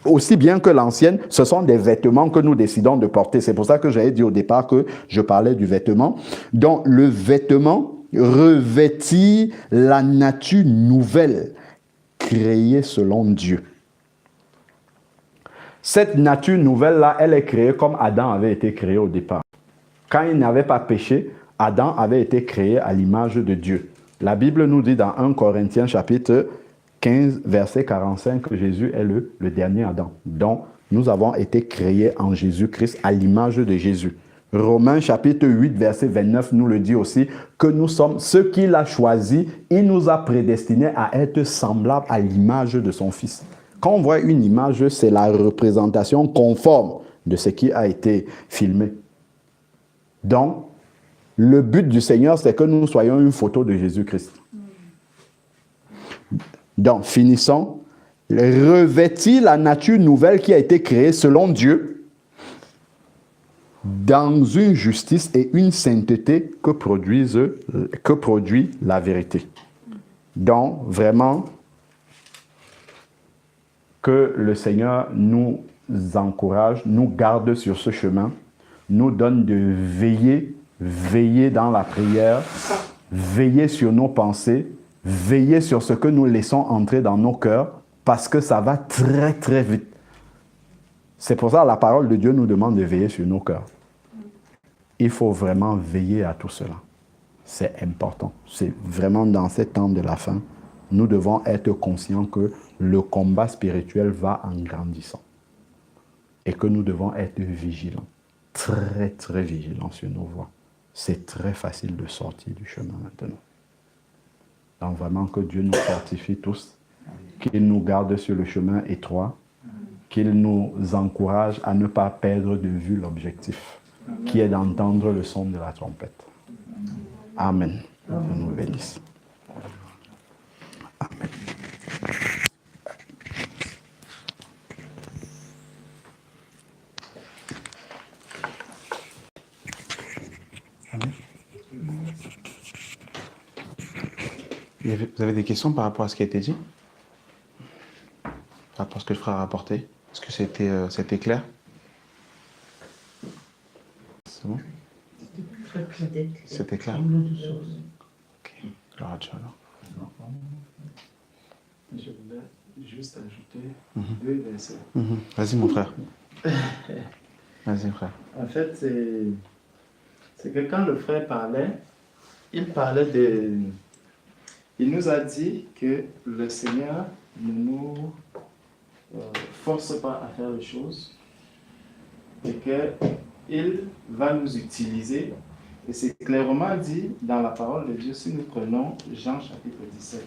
[SPEAKER 5] aussi bien que l'ancienne, ce sont des vêtements que nous décidons de porter. C'est pour ça que j'avais dit au départ que je parlais du vêtement. Donc, le vêtement, revêtir la nature nouvelle, créée selon Dieu. Cette nature nouvelle-là, elle est créée comme Adam avait été créé au départ. Quand il n'avait pas péché, Adam avait été créé à l'image de Dieu. La Bible nous dit dans 1 Corinthiens chapitre 15, verset 45, que Jésus est le dernier Adam. Donc, nous avons été créés en Jésus-Christ à l'image de Jésus. Romains chapitre 8, verset 29 nous le dit aussi, que nous sommes ceux qu'il a choisis, il nous a prédestinés à être semblables à l'image de son Fils. Quand on voit une image, c'est la représentation conforme de ce qui a été filmé. Donc, le but du Seigneur, c'est que nous soyons une photo de Jésus-Christ. Donc, finissons. Revêtir la nature nouvelle qui a été créée selon Dieu dans une justice et une sainteté que produit la vérité. Donc, vraiment, que le Seigneur nous encourage, nous garde sur ce chemin, nous donne de veiller dans la prière, veiller sur nos pensées, veiller sur ce que nous laissons entrer dans nos cœurs, parce que ça va très très vite. C'est pour ça que la parole de Dieu nous demande de veiller sur nos cœurs. Il faut vraiment veiller à tout cela. C'est important. C'est vraiment dans ces temps de la fin, nous devons être conscients que le combat spirituel va en grandissant. Et que nous devons être vigilants. Très, très vigilants sur nos voies. C'est très facile de sortir du chemin maintenant. Donc vraiment que Dieu nous fortifie tous, qu'il nous garde sur le chemin étroit, qu'il nous encourage à ne pas perdre de vue l'objectif, qui est d'entendre le son de la trompette. Amen. Dieu nous bénisse. Amen. Amen. Vous avez des questions par rapport à ce qui a été dit? Par rapport à ce que le frère a apporté? Est-ce que c'était clair? C'est bon? C'était clair? Ok. Gloire à Dieu alors.
[SPEAKER 12] Je voulais juste ajouter deux versets.
[SPEAKER 8] Vas-y mon frère. Vas-y frère.
[SPEAKER 12] En fait, c'est que quand le frère parlait, il parlait de... Il nous a dit que le Seigneur ne nous force pas à faire les choses et qu'il va nous utiliser. Et c'est clairement dit dans la parole de Dieu si nous prenons Jean chapitre 17.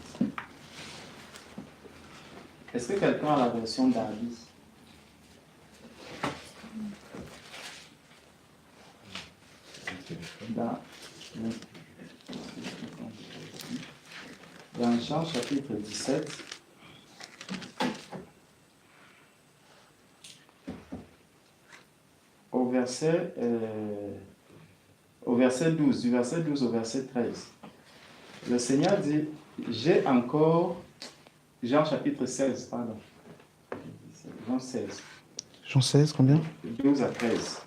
[SPEAKER 12] Est-ce que quelqu'un a la version d'Arby? Dans Jean chapitre 17, au verset 12, du verset 12 au verset 13, le Seigneur dit, j'ai encore, Jean chapitre 16, pardon, Jean 16.
[SPEAKER 8] Jean 16, combien?
[SPEAKER 12] 12 à 13.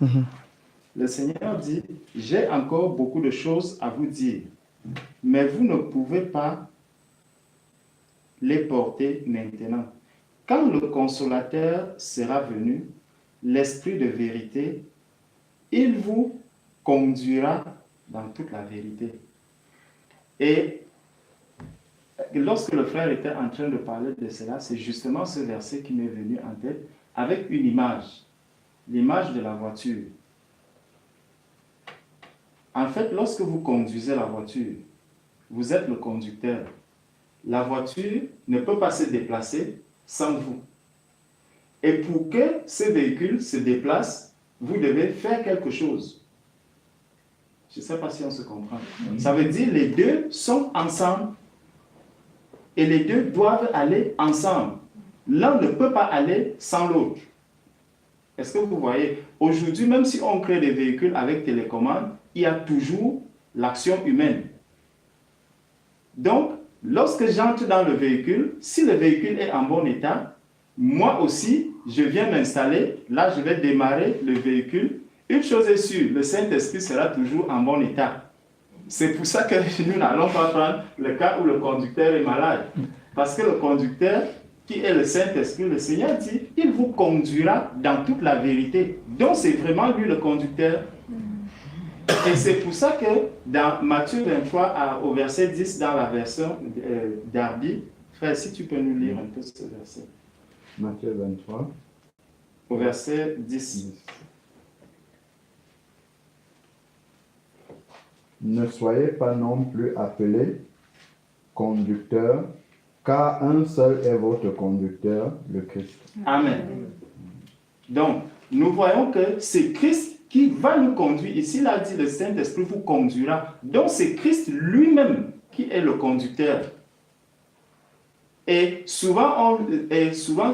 [SPEAKER 12] Le Seigneur dit, j'ai encore beaucoup de choses à vous dire, mais vous ne pouvez pas les porter maintenant. Quand le Consolateur sera venu, l'Esprit de vérité, il vous conduira dans toute la vérité. Et lorsque le frère était en train de parler de cela, c'est justement ce verset qui m'est venu en tête avec une image, l'image de la voiture. En fait, lorsque vous conduisez la voiture, vous êtes le conducteur. La voiture ne peut pas se déplacer sans vous. Et pour que ce véhicule se déplace, vous devez faire quelque chose. Je ne sais pas si on se comprend. Ça veut dire que les deux sont ensemble et les deux doivent aller ensemble. L'un ne peut pas aller sans l'autre. Est-ce que vous voyez? Aujourd'hui, même si on crée des véhicules avec télécommande, il y a toujours l'action humaine. Donc, lorsque j'entre dans le véhicule, si le véhicule est en bon état, moi aussi, je viens m'installer. Là, je vais démarrer le véhicule. Une chose est sûre, le Saint-Esprit sera toujours en bon état. C'est pour ça que nous n'allons pas prendre le cas où le conducteur est malade. Parce que le conducteur, qui est le Saint-Esprit, le Seigneur dit, il vous conduira dans toute la vérité. Donc, c'est vraiment lui le conducteur. Et c'est pour ça que dans Matthieu 23 au verset 10, dans la version d'Arby, frère, si tu peux nous lire un peu ce verset.
[SPEAKER 5] Matthieu 23.
[SPEAKER 12] Au verset 10.
[SPEAKER 5] Ne soyez pas non plus appelés conducteurs, car un seul est votre conducteur, le Christ.
[SPEAKER 12] Amen. Donc, nous voyons que c'est Christ qui va nous conduire. Ici, il a dit, le Saint-Esprit vous conduira. Donc, c'est Christ lui-même qui est le conducteur. Et souvent,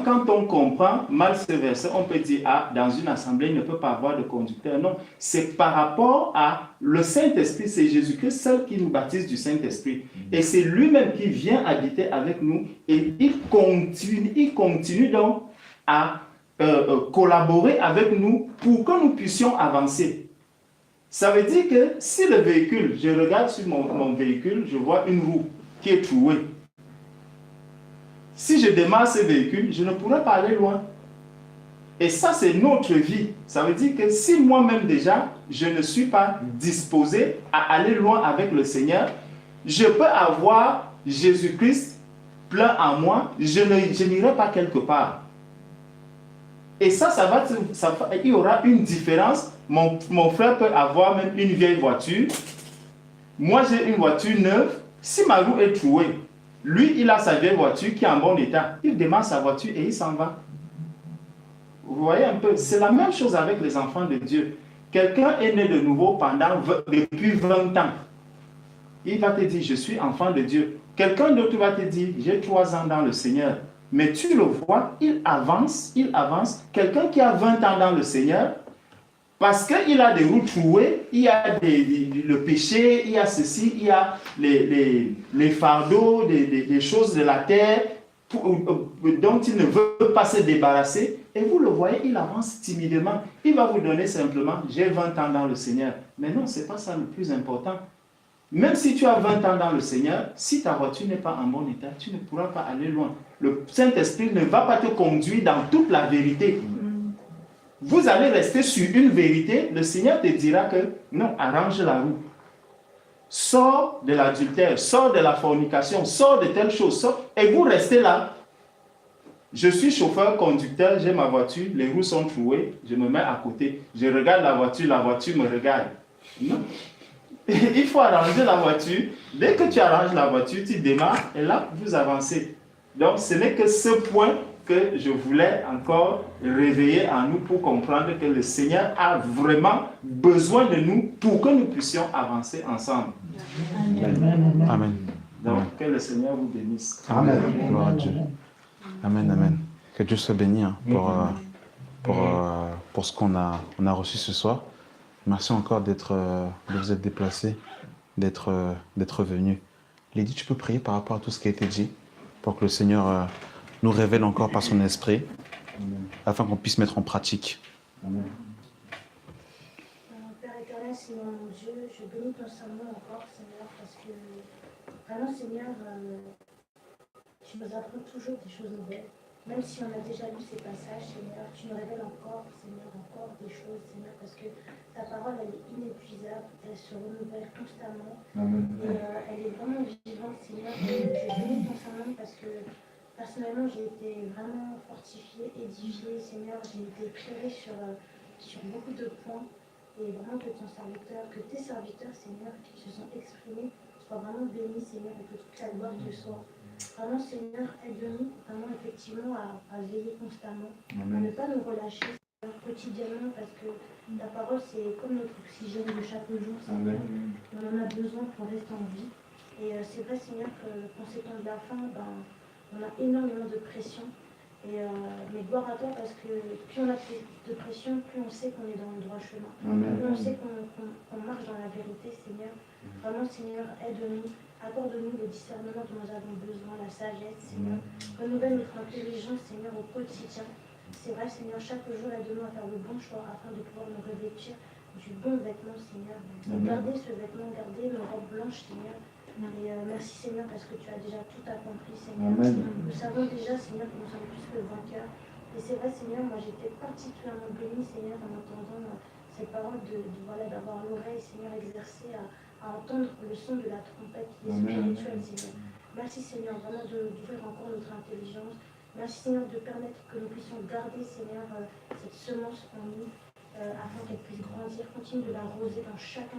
[SPEAKER 12] quand on comprend mal ce verset, on peut dire, ah, dans une assemblée, il ne peut pas avoir de conducteur. Non, c'est par rapport à le Saint-Esprit, c'est Jésus-Christ seul qui nous baptise du Saint-Esprit. Et c'est lui-même qui vient habiter avec nous et il continue donc à collaborer avec nous pour que nous puissions avancer. Ça veut dire que si le véhicule, je regarde sur mon véhicule, je vois une roue qui est trouée. Si je démarre ce véhicule, je ne pourrai pas aller loin. Et ça, c'est notre vie. Ça veut dire que si moi-même déjà, je ne suis pas disposé à aller loin avec le Seigneur, je peux avoir Jésus-Christ plein en moi, je n'irai pas quelque part. Et ça il y aura une différence. Mon frère peut avoir même une vieille voiture. Moi, j'ai une voiture neuve. Si ma roue est trouée, lui, il a sa vieille voiture qui est en bon état. Il démarre sa voiture et il s'en va. Vous voyez un peu, c'est la même chose avec les enfants de Dieu. Quelqu'un est né de nouveau depuis 20 ans. Il va te dire, je suis enfant de Dieu. Quelqu'un d'autre va te dire, j'ai 3 ans dans le Seigneur. Mais tu le vois, il avance, il avance. Quelqu'un qui a 20 ans dans le Seigneur, parce qu'il a des roues trouées, il y a le péché, il y a ceci, il y a les fardeaux, des choses de la terre dont il ne veut pas se débarrasser. Et vous le voyez, il avance timidement. Il va vous donner simplement, j'ai 20 ans dans le Seigneur. Mais non, ce n'est pas ça le plus important. Même si tu as 20 ans dans le Seigneur, si ta voiture n'est pas en bon état, tu ne pourras pas aller loin. Le Saint-Esprit ne va pas te conduire dans toute la vérité. Vous allez rester sur une vérité, le Seigneur te dira que non, arrange la roue. Sors de l'adultère, sors de la fornication, sors de telle chose, et vous restez là. Je suis chauffeur, conducteur, j'ai ma voiture, les roues sont trouées, je me mets à côté, je regarde la voiture me regarde. Non. Il faut arranger la voiture. Dès que tu arranges la voiture, tu démarres et là, vous avancez. Donc, ce n'est que ce point que je voulais encore réveiller en nous pour comprendre que le Seigneur a vraiment besoin de nous pour que nous puissions avancer ensemble.
[SPEAKER 8] Amen. Amen.
[SPEAKER 12] Donc, que le Seigneur vous bénisse.
[SPEAKER 8] Amen. Gloire à Dieu. Amen, amen. Que Dieu soit béni pour ce qu'on a reçu ce soir. Merci encore de vous être déplacé, d'être venu. Lydie, tu peux prier par rapport à tout ce qui a été dit pour que le Seigneur nous révèle encore par son esprit, afin qu'on puisse mettre en pratique.
[SPEAKER 6] Père éternel, Seigneur mon Dieu, je bénis ton Saint-Nom encore, Seigneur, parce que vraiment, Seigneur, tu nous apprends toujours des choses nouvelles. Même si on a déjà lu ces passages, Seigneur, tu nous révèles encore, Seigneur, encore des choses, Seigneur, parce que ta parole, elle est inépuisable, elle se renouvelle constamment. Amen. Et elle est vraiment vivante, Seigneur. Et je bénis ton Saint-Nom parce que personnellement, j'ai été vraiment fortifiée, édifiée, Seigneur. J'ai été éclairée sur beaucoup de points. Et vraiment que ton serviteur, que tes serviteurs, Seigneur, qui se sont exprimés, soient vraiment bénis, Seigneur, et que toute la gloire te soit. Vraiment, Seigneur, aide-nous vraiment effectivement à veiller constamment, à ne pas nous relâcher Seigneur, quotidiennement, parce que ta parole, c'est comme notre oxygène de chaque jour, Seigneur. On en a besoin pour rester en vie. Et c'est vrai, Seigneur, qu'en ces temps de la fin, on a énormément de pression. Mais gloire à toi, parce que plus on a de pression, plus on sait qu'on est dans le droit chemin. Plus on sait qu'on marche dans la vérité, Seigneur. Vraiment, Seigneur, aide-nous. Accorde-nous le discernement dont nous avons besoin, la sagesse, Seieur. Renouvelle notre intelligence, Seigneur, au quotidien. C'est vrai, Seigneur, chaque jour, aide-nous à faire le bon choix afin de pouvoir nous revêtir du bon vêtement, Seigneur. Garder ce vêtement, garder nos robes blanches, Seigneur. Et merci, Seigneur, parce que tu as déjà tout accompli, Seigneur. Nous savons déjà, Seigneur, que nous sommes plus que vainqueurs. Et c'est vrai, Seigneur, moi j'étais particulièrement bénie, Seigneur, en entendant ces paroles d'avoir l'oreille, Seigneur, exercée à entendre le son de la trompette qui est spirituelle, Seigneur. Merci, Seigneur, vraiment d'ouvrir encore notre intelligence. Merci, Seigneur, de permettre que nous puissions garder, Seigneur, cette semence en nous, afin qu'elle puisse grandir. Continue de l'arroser dans chaque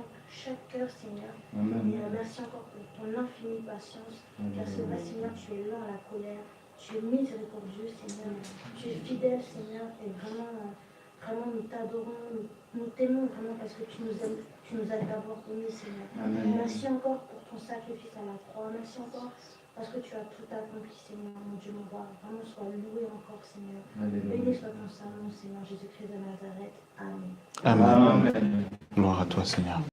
[SPEAKER 6] cœur, Seigneur. Et merci encore pour ton infinie patience. Car c'est vrai, Seigneur, tu es lent à la colère. Tu es miséricordieux, Seigneur. Tu es fidèle, Seigneur. Et vraiment, nous t'adorons, nous t'aimons vraiment parce que tu nous aimes. Tu nous as d'abord aimés, Seigneur. Merci encore pour ton sacrifice à la croix. Merci encore parce que tu as tout accompli, Seigneur, mon Dieu, mon roi. Vraiment, sois loué encore, Seigneur. Béni soit ton Saint-Nom, Seigneur Jésus-Christ de Nazareth. Amen.
[SPEAKER 8] Amen. Gloire à toi, Seigneur.